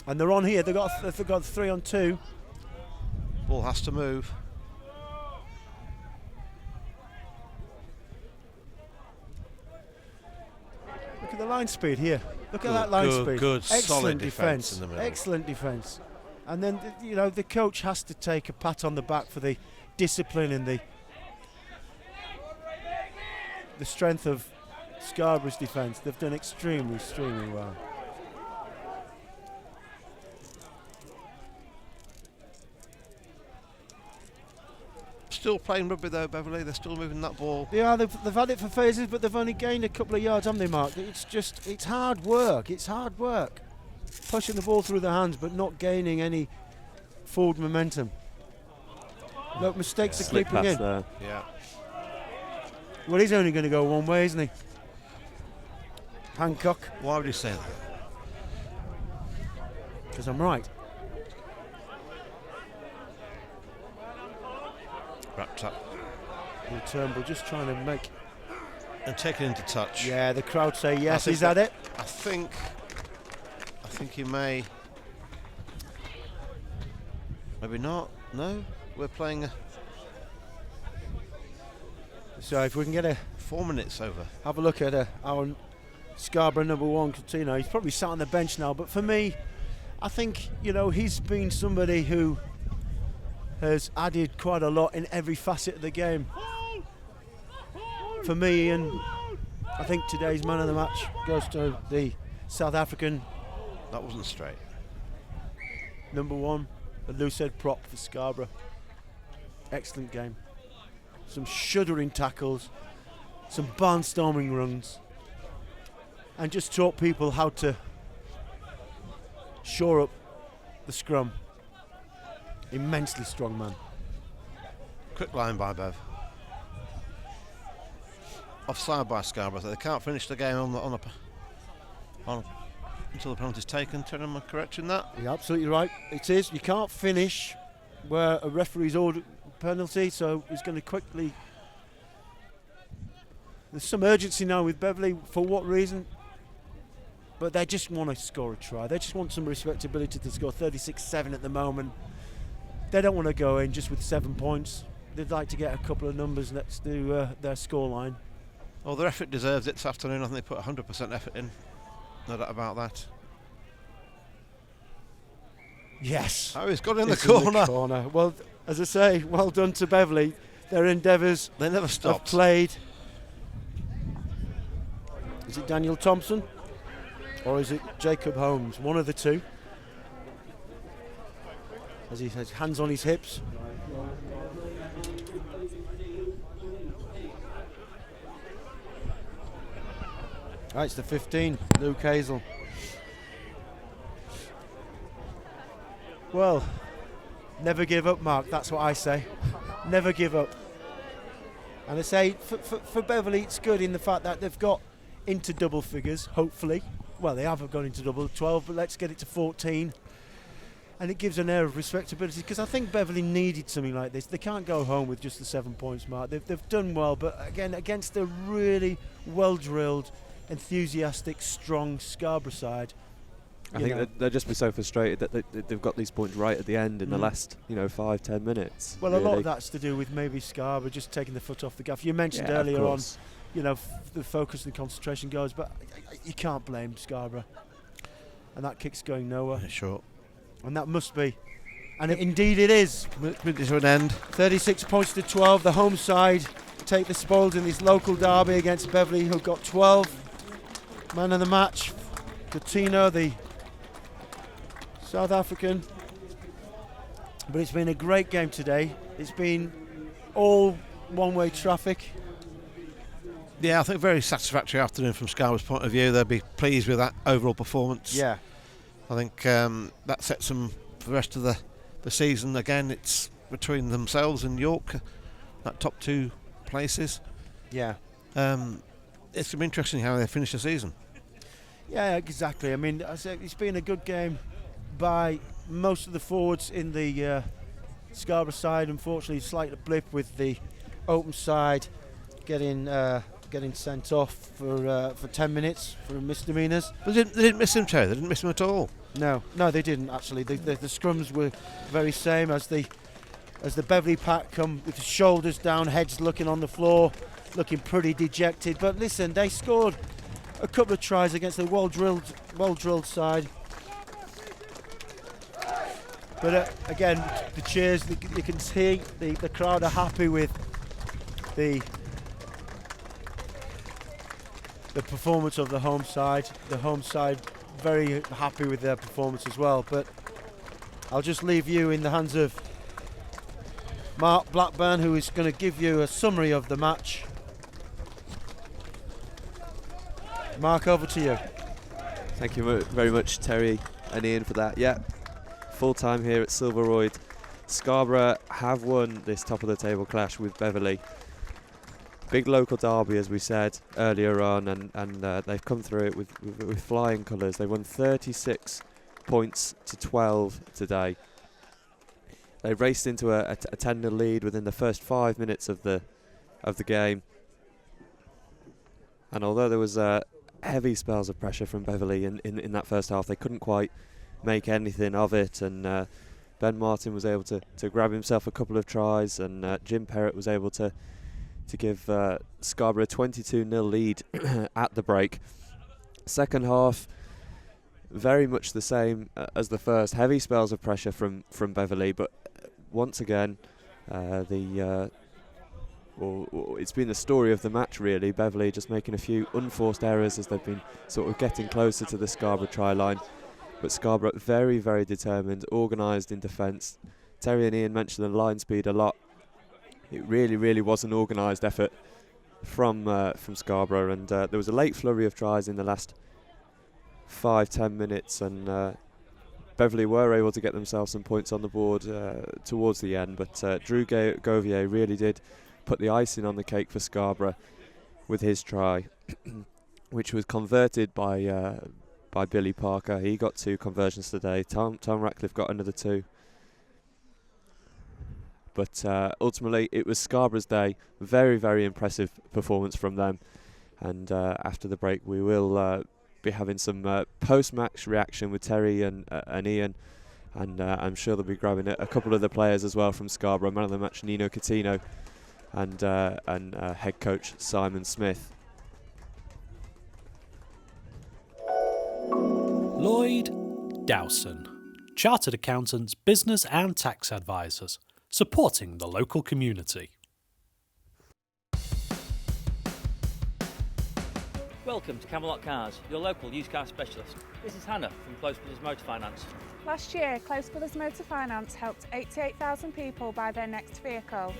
And they're on here. They've got 3-on-2. Ball has to move. Look at the line speed here. Look at that line speed. Good, excellent solid defence in the middle. Excellent defence. And then the coach has to take a pat on the back for the discipline and the strength of Scarborough's defence. They've done extremely well. Still playing rugby though, Beverley. They're still moving that ball. Yeah, they've had it for phases, but they've only gained a couple of yards, haven't they, Mark? It's hard work. It's hard work. Pushing the ball through the hands, but not gaining any forward momentum. Look, mistakes are creeping in. There. Yeah. Well, he's only going to go one way, isn't he? Hancock. Why would you say that? Because I'm right. Wrapped up. Turnbull just trying to make... And taken into touch. Yeah, the crowd say yes. Is that it? I think he may... Maybe not. No, we're playing... So if we can get 4 minutes over. Have a look at our Scarborough number 1, Coutinho. He's probably sat on the bench now, but for me, I think, he's been somebody who has added quite a lot in every facet of the game. For me, and I think today's man of the match goes to the South African. That wasn't straight. Number 1, a loose head prop for Scarborough. Excellent game. Some shuddering tackles, some barnstorming runs, and just taught people how to shore up the scrum. Immensely strong man. Quick line by Bev. Offside by Scarborough. They can't finish the game on until the penalty's taken. Terry, am I correct in that? You're absolutely right. It is. You can't finish where a referee's ordered penalty, so he's going to quickly... There's some urgency now with Beverley. For what reason? But they just want to score a try. They just want some respectability to score 36-7 at the moment. They don't want to go in just with 7 points. They'd like to get a couple of numbers next to their scoreline. Well, their effort deserves it this afternoon. I think they put 100% effort in. No doubt about that. Yes. Oh, he's got in the corner. Well, as I say, well done to Beverley. Their endeavours, they never stopped. Have played. Is it Daniel Thompson or is it Jacob Holmes? One of the two. As he has hands on his hips. Right, it's the 15, Luke Hazel. Well, never give up, Mark. That's what I say. Never give up. And I say for Beverley, it's good in the fact that they've got into double figures, hopefully. Well, they have gone into double 12, but let's get it to 14. And it gives an air of respectability, because I think Beverley needed something like this. They can't go home with just the 7 points, Mark. They've done well, but again, against a really well-drilled, enthusiastic, strong Scarborough side. I think they'll just be so frustrated that they've got these points right at the end in the last, 5-10 minutes. Well, really. a lot of that's to do with maybe Scarborough just taking the foot off the gas. You mentioned earlier on, the focus and concentration goes, but you can't blame Scarborough. And that kick's going nowhere. Yeah, sure. And that must be. And indeed it is. To an end. 36 points to 12. The home side take the spoils in this local derby against Beverley, who got 12. Man of the match, Coutinho, the South African. But it's been a great game today. It's been all one-way traffic. Yeah, I think very satisfactory afternoon from Scarborough's point of view. They'll be pleased with that overall performance. Yeah. I think that sets them for the rest of the season. Again, it's between themselves and York, that top 2 places. Yeah. It's going to be interesting how they finish the season. Yeah, exactly. I mean, I said it's been a good game by most of the forwards in the Scarborough side. Unfortunately, slight blip with the open side getting sent off for 10 minutes for misdemeanours. But they didn't miss him, Terry. They didn't miss him at all. No, they didn't actually. The scrums were very same as the Beverley pack come with the shoulders down, heads looking on the floor, looking pretty dejected. But listen, they scored a couple of tries against a well-drilled side. But again, the cheers, you can see the crowd are happy with the performance of the home side. The home side very happy with their performance as well. But I'll just leave you in the hands of Mark Blackburn, who is going to give you a summary of the match. Mark, over to you. Thank you very much, Terry and Ian, for that. Yeah, full time here at Silveroyd. Scarborough have won this top of the table clash with Beverley. Big local derby, as we said earlier on, and they've come through it with flying colours. They won 36 points to 12 today. They raced into a 10-0 lead within the first 5 minutes of the game. And although there was heavy spells of pressure from Beverley in that first half, they couldn't quite make anything of it. And Ben Martin was able to grab himself a couple of tries, and Jim Perrott was able to give Scarborough a 22-0 lead at the break. Second half, very much the same as the first. Heavy spells of pressure from Beverley, but once again, it's been the story of the match really. Beverley just making a few unforced errors as they've been sort of getting closer to the Scarborough try line. But Scarborough very, very determined, organised in defence. Terry and Ian mentioned the line speed a lot. It really, really was an organised effort from Scarborough, and there was a late flurry of tries in the last 5-10 minutes, and Beverley were able to get themselves some points on the board towards the end, but Drew Govier really did put the icing on the cake for Scarborough with his try, which was converted by Billy Parker. He got 2 conversions today. Tom Ratcliffe got another 2. But ultimately, it was Scarborough's day. Very, very impressive performance from them. And after the break, we will be having some post-match reaction with Terry and Ian. And I'm sure they'll be grabbing a couple of the players as well from Scarborough. Man of the match, Nino Coutinho, and head coach Simon Smith. Lloyd Dowson, Chartered Accountants, Business and Tax Advisors, supporting the local community. Welcome to Camelot Cars, your local used car specialist. This is Hannah from Close Brothers Motor Finance. Last year, Close Brothers Motor Finance helped 88,000 people buy their next vehicle.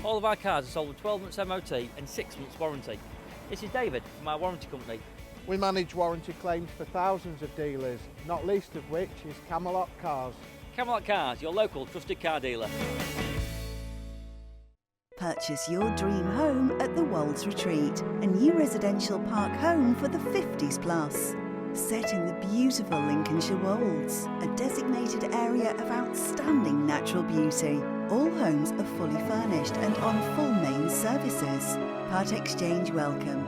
All of our cars are sold with 12 months MOT and 6 months warranty. This is David from our warranty company. We manage warranty claims for thousands of dealers, not least of which is Camelot Cars. Camelot Cars, your local trusted car dealer. Purchase your dream home at the Wolds Retreat, a new residential park home for the 50s plus. Set in the beautiful Lincolnshire Wolds, a designated area of outstanding natural beauty. All homes are fully furnished and on full main services. Part exchange welcome.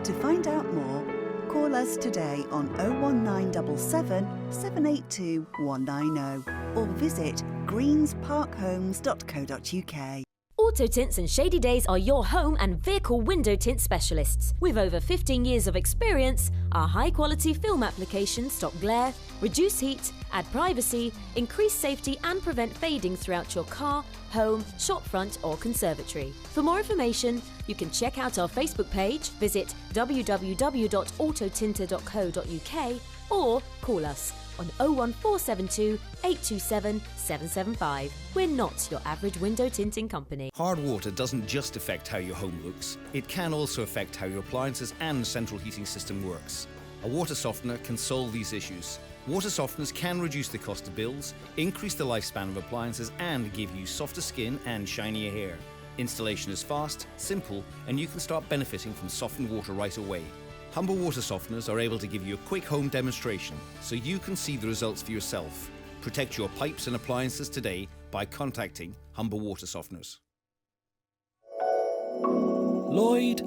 To find out more, call us today on 01977 782 190 or visit greensparkhomes.co.uk. Auto Tints and Shady Days are your home and vehicle window tint specialists. With over 15 years of experience, our high-quality film applications stop glare, reduce heat, add privacy, increase safety and prevent fading throughout your car, home, shop front or conservatory. For more information, you can check out our Facebook page, visit www.autotinter.co.uk or call us on 01472 827 775. We're not your average window tinting company. Hard water doesn't just affect how your home looks, it can also affect how your appliances and central heating system works. A water softener can solve these issues. Water softeners can reduce the cost of bills, increase the lifespan of appliances and give you softer skin and shinier hair. Installation is fast, simple, and you can start benefiting from softened water right away. Humber water softeners are able to give you a quick home demonstration so you can see the results for yourself. Protect your pipes and appliances today by contacting Humber Water Softeners. Lloyd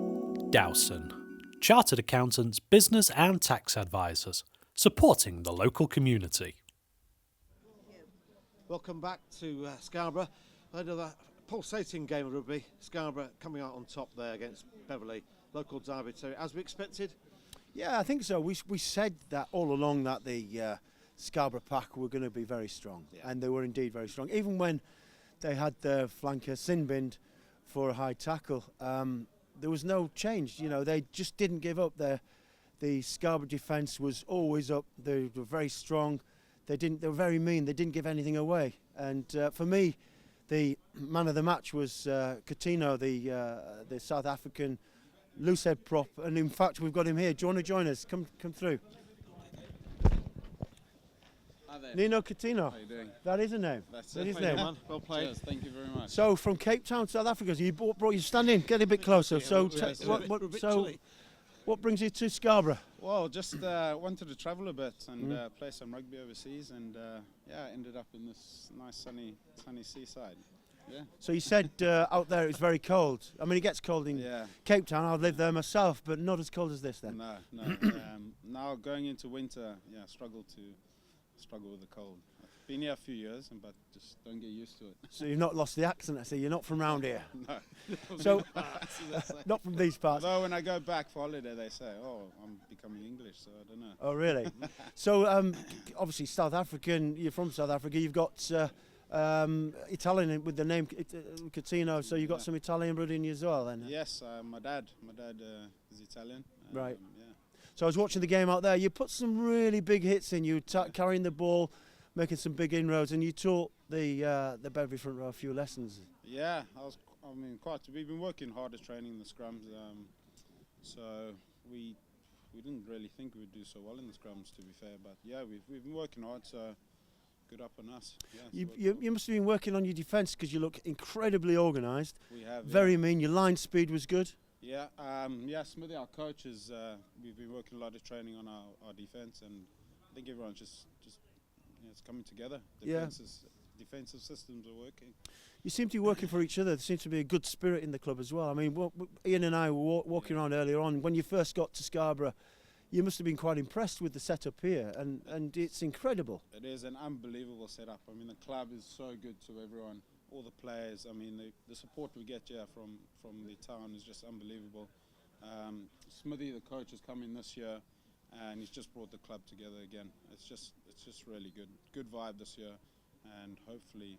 Dowson, Chartered Accountants, Business and Tax Advisors, supporting the local community. Welcome back to Scarborough. Another pulsating game of rugby. Scarborough coming out on top there against Beverley. Local derby too, as we expected. Yeah, I think so. We said that all along that the Scarborough pack were going to be very strong, and they were indeed very strong. Even when they had their flanker Sinbind for a high tackle, there was no change. You know, they just didn't give up. The Scarborough defence was always up. They were very strong. They were very mean. They didn't give anything away. And for me, the man of the match was Coutinho, the South African loosehead prop, and in fact we've got him here. Do you want to join us? Come through. Hi there. Nino Coutinho. How you doing? That is a name. That's that it. is a name. Man. Well played. Cheers, thank you very much. So from Cape Town, South Africa. So you brought you stand in, get a bit closer. So what brings you to Scarborough? Well, just wanted to travel a bit and play some rugby overseas, and ended up in this nice sunny seaside. Yeah. So you said out there it's very cold. I mean, it gets cold in Cape Town. I've lived there myself, but not as cold as this then. No. Now going into winter, struggle with the cold. I've been here a few years, but just don't get used to it. So you've not lost the accent, I see. You're not from round here. No. So not from these parts. Although when I go back for holiday, they say, "Oh, I'm becoming English," so I don't know. Oh, really? So obviously South African. You're from South Africa. You've got Italian with the name Coutinho, so you've got some Italian blood in you as well then? Yes, my dad is Italian. Right. So I was watching the game out there. You put some really big hits in. You carrying the ball, making some big inroads, and you taught the Beverley front row a few lessons. Yeah, we've been working hard at training the scrums, so we didn't really think we'd do so well in the scrums, to be fair, but yeah, we've been working hard, so good up on us. Yeah, you must have been working on your defence because you look incredibly organised. We have. Very mean. Your line speed was good. Yeah, Smithy, our coach, we've been working a lot of training on our defence, and I think everyone's just it's coming together. Defensive systems are working. You seem to be working for each other. There seems to be a good spirit in the club as well. I mean, Ian and I were walking around earlier on. When you first got to Scarborough, you must have been quite impressed with the setup here, and it's incredible. It is an unbelievable setup. I mean, the club is so good to everyone, all the players. I mean, the support we get here from the town is just unbelievable. Smithy, the coach, has come in this year, and he's just brought the club together again. It's just really good vibe this year, and hopefully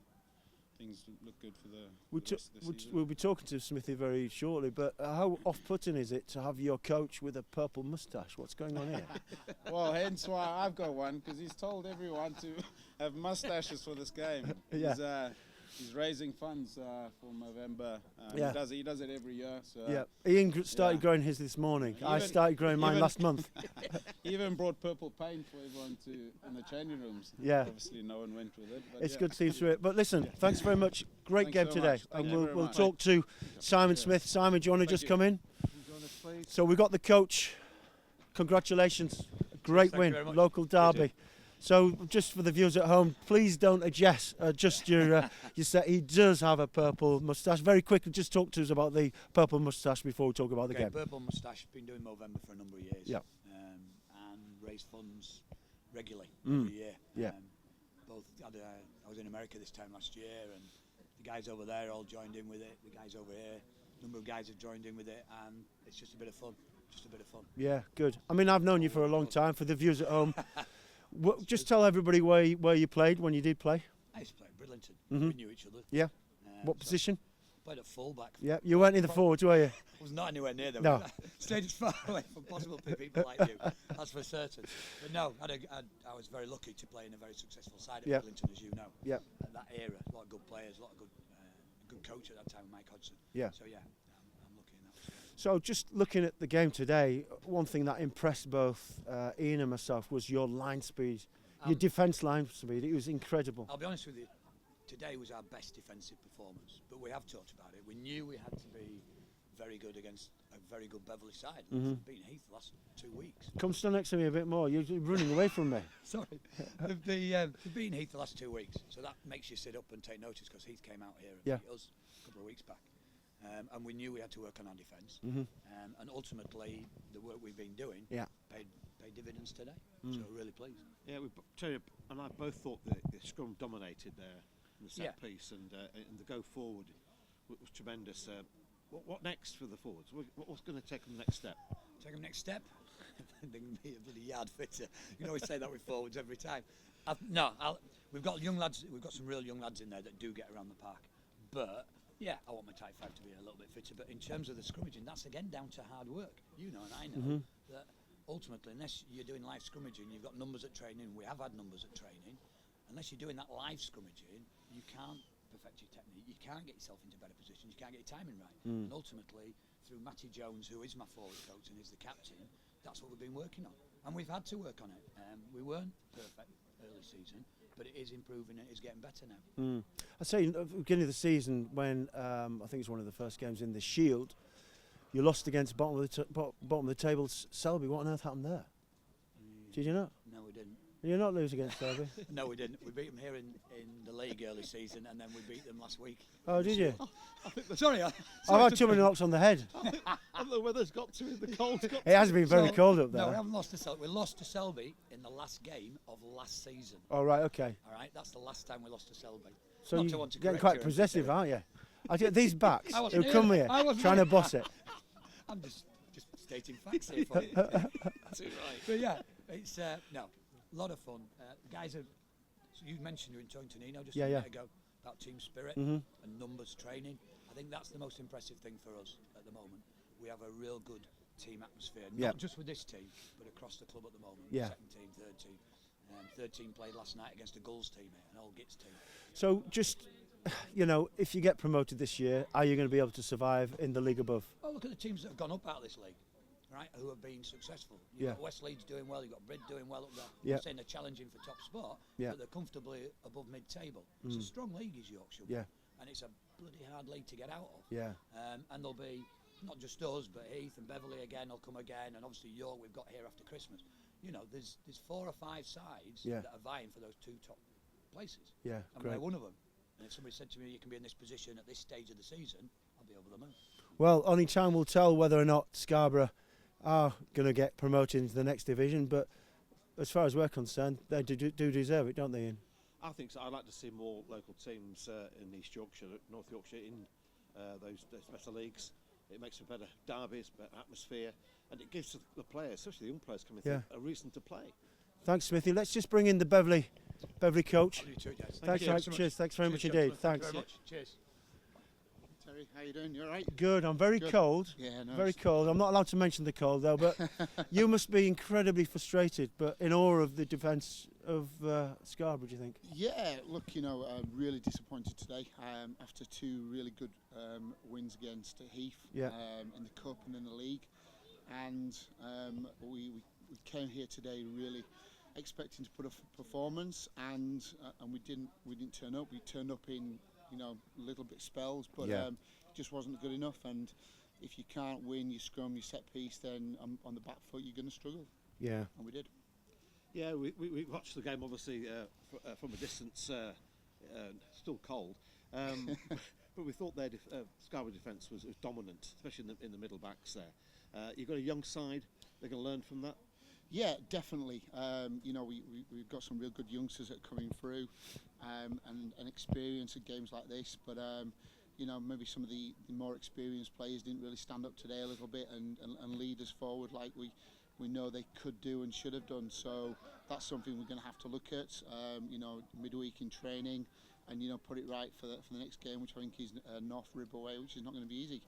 things look good for the rest of the season. We'll be talking to Smithy very shortly, but how off-putting is it to have your coach with a purple moustache? What's going on here? Well, hence why I've got one, because he's told everyone to have moustaches for this game. Yeah. he's raising funds for November. Yeah. He does it every year. So Yeah, Ian started growing his this morning. I started growing mine last month. He even brought purple paint for everyone in the changing rooms. Yeah. Obviously, no one went with it. But It's good to see you through it. But listen, thanks very much. Great Thanks game so today. much. Thank And you we'll very much. talk to Simon Smith. Simon, do you want to just come in? So we got the coach. Congratulations. Great Thank you win. very much. Local derby. So just for the viewers at home, please don't adjust your set. He does have a purple moustache. Very quickly, just talk to us about the purple moustache before we talk about the game. Purple moustache, been doing Movember for a number of years. Yeah. And raise funds regularly Mm. every year. Yeah. I was in America this time last year, and the guys over there all joined in with it. The guys over here, a number of guys have joined in with it, and it's just a bit of fun. Yeah, good. I mean, I've known you for a long time. For the viewers at home, just tell everybody where you played when you did play. I used to play at Bridlington. Mhm. We knew each other. Yeah. What position? Played at fullback. Yeah, you weren't in the forwards, were you? I was not anywhere near them. No. Stayed as far away from possible people like you. That's for certain. But no, I was very lucky to play in a very successful side at Yeah. Bridlington, as you know. Yeah. At that era, a lot of good players, a lot of good coach at that time, Mike Hodgson. Yeah. So yeah, I'm lucky in that respect. So just looking at the game today, one thing that impressed both Ian and myself was your line speed, your defence line speed. It was incredible. I'll be honest with you, today was our best defensive performance, but we have talked about it. We knew we had to be very good against a very good Beverley side. Mhm. Beating Heath the last 2 weeks. Come stand next to me a bit more. You're running away from me. Sorry. They've beaten Heath the last 2 weeks, so that makes you sit up and take notice, because Heath came out here and Yeah. beat us a couple of weeks back. And we knew we had to work on our defence. Mhm. And ultimately, the work we've been doing paid dividends today. So we're really pleased. Yeah, Terry and I both thought the scrum dominated there in the set Yeah. piece, and the go forward was tremendous. What next for the forwards? What's going to take them next step? Take them next step. They can be a bloody yard fitter. You can always say that with forwards every time. We've got young lads. We've got some real young lads in there that do get around the park. But yeah, I want my type 5 to be a little bit fitter. But in terms of the scrummaging, that's again down to hard work. You know, and I know that ultimately, unless you're doing live scrummaging, you've got numbers at training. We have had numbers at training. Unless you're doing that live scrummaging, you can't perfect your technique. You can't get yourself into better positions. You can't get your timing right. And ultimately, through Matty Jones, who is my forward coach and is the captain, that's what we've been working on. And we've had to work on it. We weren't perfect early season, but it is improving and it is getting better now. I say, at the beginning of the season, when I think it's one of the first games in the Shield, you lost against bottom of the table Selby. What on earth happened there? Did you not? No, we didn't. Did you not lose against Selby? No, we didn't. We beat them here in the league early season, and then we beat them last week. Oh, did you? Sorry, I've had too many knocks on the head. The weather's got to it, the cold's got It has been very cold up there. No, we haven't lost to Selby. We lost to Selby in the last game of last season. Oh, right, okay. All right, that's the last time we lost to Selby. So Not you're to want to getting correct quite you or possessive, aren't you? I get these backs I who wasn't come here. here I wasn't trying to here. boss it. I'm just stating facts here for you. That's right. But yeah, it's a lot of fun. Guys are. So you mentioned you in Tontonino just a minute ago about team spirit and numbers training. I think that's the most impressive thing for us at the moment. We have a real good team atmosphere, not just with this team, but across the club at the moment. Yeah. Second team, third team. Third team played last night against a Gulls team, an old Gits team. So just, if you get promoted this year, are you going to be able to survive in the league above? Oh, look at the teams that have gone up out of this league, right, who have been successful. You've got West Leeds doing well, you've got Brid doing well up there. I'm not saying they're challenging for top spot, but they're comfortably above mid-table. It's a strong league, is Yorkshire. And it's a bloody hard league to get out of. And there'll be, not just us, but Heath and Beverley again will come again, and obviously York we've got here after Christmas. There's 4 or 5 sides that are vying for those 2 top places. Yeah, and great. we're one of them. And if somebody said to me, you can be in this position at this stage of the season, I'll be over the moon. Well, only time will tell whether or not Scarborough are going to get promoted into the next division, but as far as we're concerned, they do deserve it, don't they, Ian? I think so. I'd like to see more local teams in East Yorkshire, North Yorkshire, in those better leagues. It makes for better derbies, better atmosphere, and it gives the players, especially the young players coming through, a reason to play. Thanks, Smithy. Let's just bring in the Beverley coach. Thank you. Cheers. Thanks very much indeed. Thanks. Very much. Cheers. Terry, how you doing? You all right? Good. I'm very cold. Yeah, no. Very cold. I'm not allowed to mention the cold though, but you must be incredibly frustrated, but in awe of the defence of Scarborough, do you think? Yeah, look, really disappointed today after two really good wins against Heath in the Cup and in the league. And we came here today really expecting to put a performance, and we didn't turn up. We turned up in little bit spells, but just wasn't good enough. And if you can't win your scrum, your set piece, then on the back foot you're going to struggle. Yeah, and we did. Yeah, we watched the game obviously from a distance, still cold, but we thought their Scarborough defence was dominant, especially in the middle backs there. You've got a young side; they're going to learn from that. Yeah, definitely. We've got some real good youngsters that are coming through, and experience at games like this. But maybe some of the more experienced players didn't really stand up today a little bit and lead us forward like we know they could do and should have done. So that's something we're going to have to look at. Midweek in training, and put it right for the next game, which I think is North Rib away, which is not going to be easy.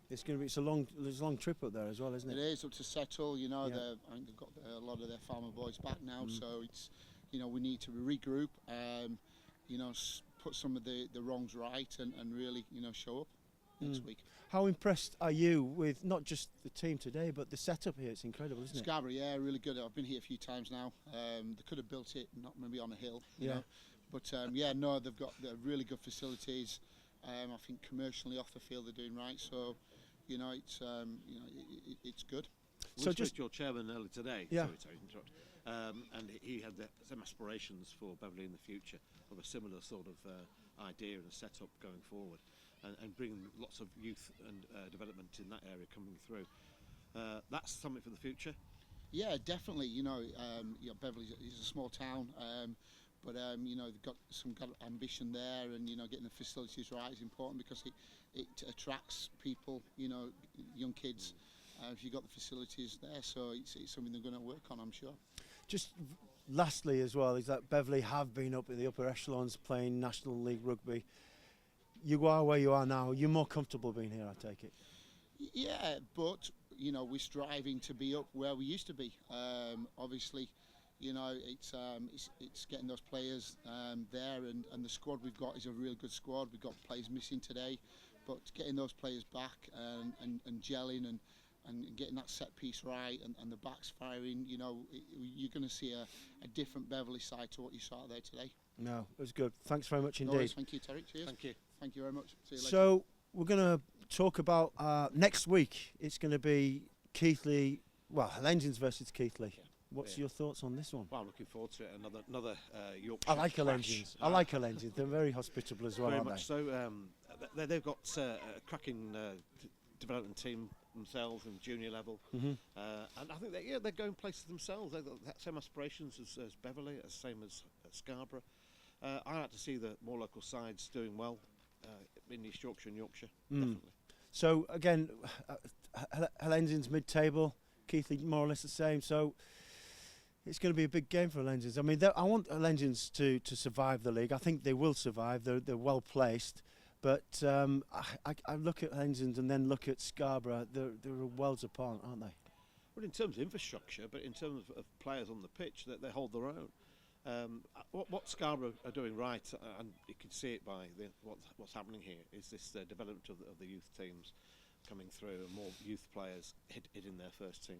It's a long trip up there as well, isn't it? It is, up to settle. I think they've got a lot of their farmer boys back now, so it's we need to regroup. Put some of the wrongs right and really show up next week. How impressed are you with not just the team today, but the setup here? It's incredible, isn't it? Scarborough, yeah, really good. I've been here a few times now. They could have built it, not maybe on a hill, you know. But they've got really good facilities. I think commercially off the field they're doing right. So, it's good. So just your chairman earlier today. Yeah. Sorry to interrupt. And he had some aspirations for Beverley in the future of a similar sort of idea and a setup going forward, and bringing lots of youth and development in that area coming through. That's something for the future. Yeah, definitely. Beverley is a small town, but they've got some ambition there, and getting the facilities right is important because it attracts people, young kids. If you've got the facilities there, so it's something they're going to work on, I'm sure. Just lastly as well, is that Beverley have been up in the upper echelons playing National League rugby. You are where you are now. You're more comfortable being here, I take it. Yeah, but we're striving to be up where we used to be. Obviously, it's getting those players there, and the squad we've got is a real good squad. We've got players missing today, but getting those players back and gelling and getting that set piece right and the backs firing, you're going to see a different Beverley side to what you saw there today. No, it was good. Thanks very much indeed. No worries, thank you, Terry. Cheers. Thank you. Thank you very much. See you later. So we're going to talk about next week. It's going to be Keighley, Hell Engines versus Keighley. Yeah. What's your thoughts on this one? Well, I'm looking forward to it. Another Yorkshire. I like Hell clash. Engines. I like Hell Engines. They're very hospitable as well, Very aren't much they? so. They've got a cracking development team themselves and junior level, and I think they're going places themselves. They've got the same aspirations as Beverley, same as Scarborough. I like to see the more local sides doing well in East Yorkshire and Yorkshire. Definitely. So again, Hell Engines mid-table, Keighley more or less the same. So it's going to be a big game for Hell Engines. I mean, I want Hell Engines to survive the league. I think they will survive. They're well placed. But I look at Hell Engines and then look at Scarborough. They're worlds apart, aren't they? Well, in terms of infrastructure, but in terms of players on the pitch, they hold their own. What Scarborough are doing right, and you can see it by what's happening here, is this development of the youth teams coming through, and more youth players hitting their first team,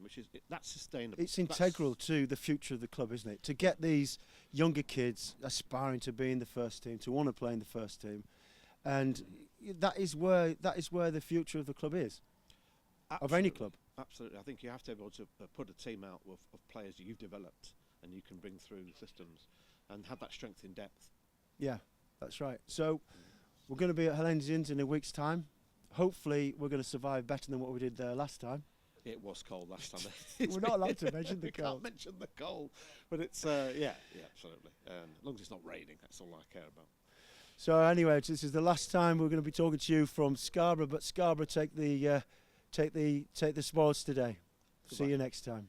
that's sustainable. It's integral to the future of the club, isn't it? To get these younger kids aspiring to be in the first team, to want to play in the first team, and that is where the future of the club is. Absolutely. Of any club. Absolutely, I think you have to be able to put a team out of players that you've developed and you can bring through systems and have that strength in depth. Yeah, that's right. So we're going to be at Hell Engines in a week's time. Hopefully we're going to survive better than what we did there last time. It was cold last time. We're not allowed to mention the we cold. Can't mention the cold, but it's yeah, absolutely. As long as it's not raining, that's all I care about. So anyway, this is the last time we're going to be talking to you from Scarborough, but Scarborough take the spoils today. Goodbye. See you next time.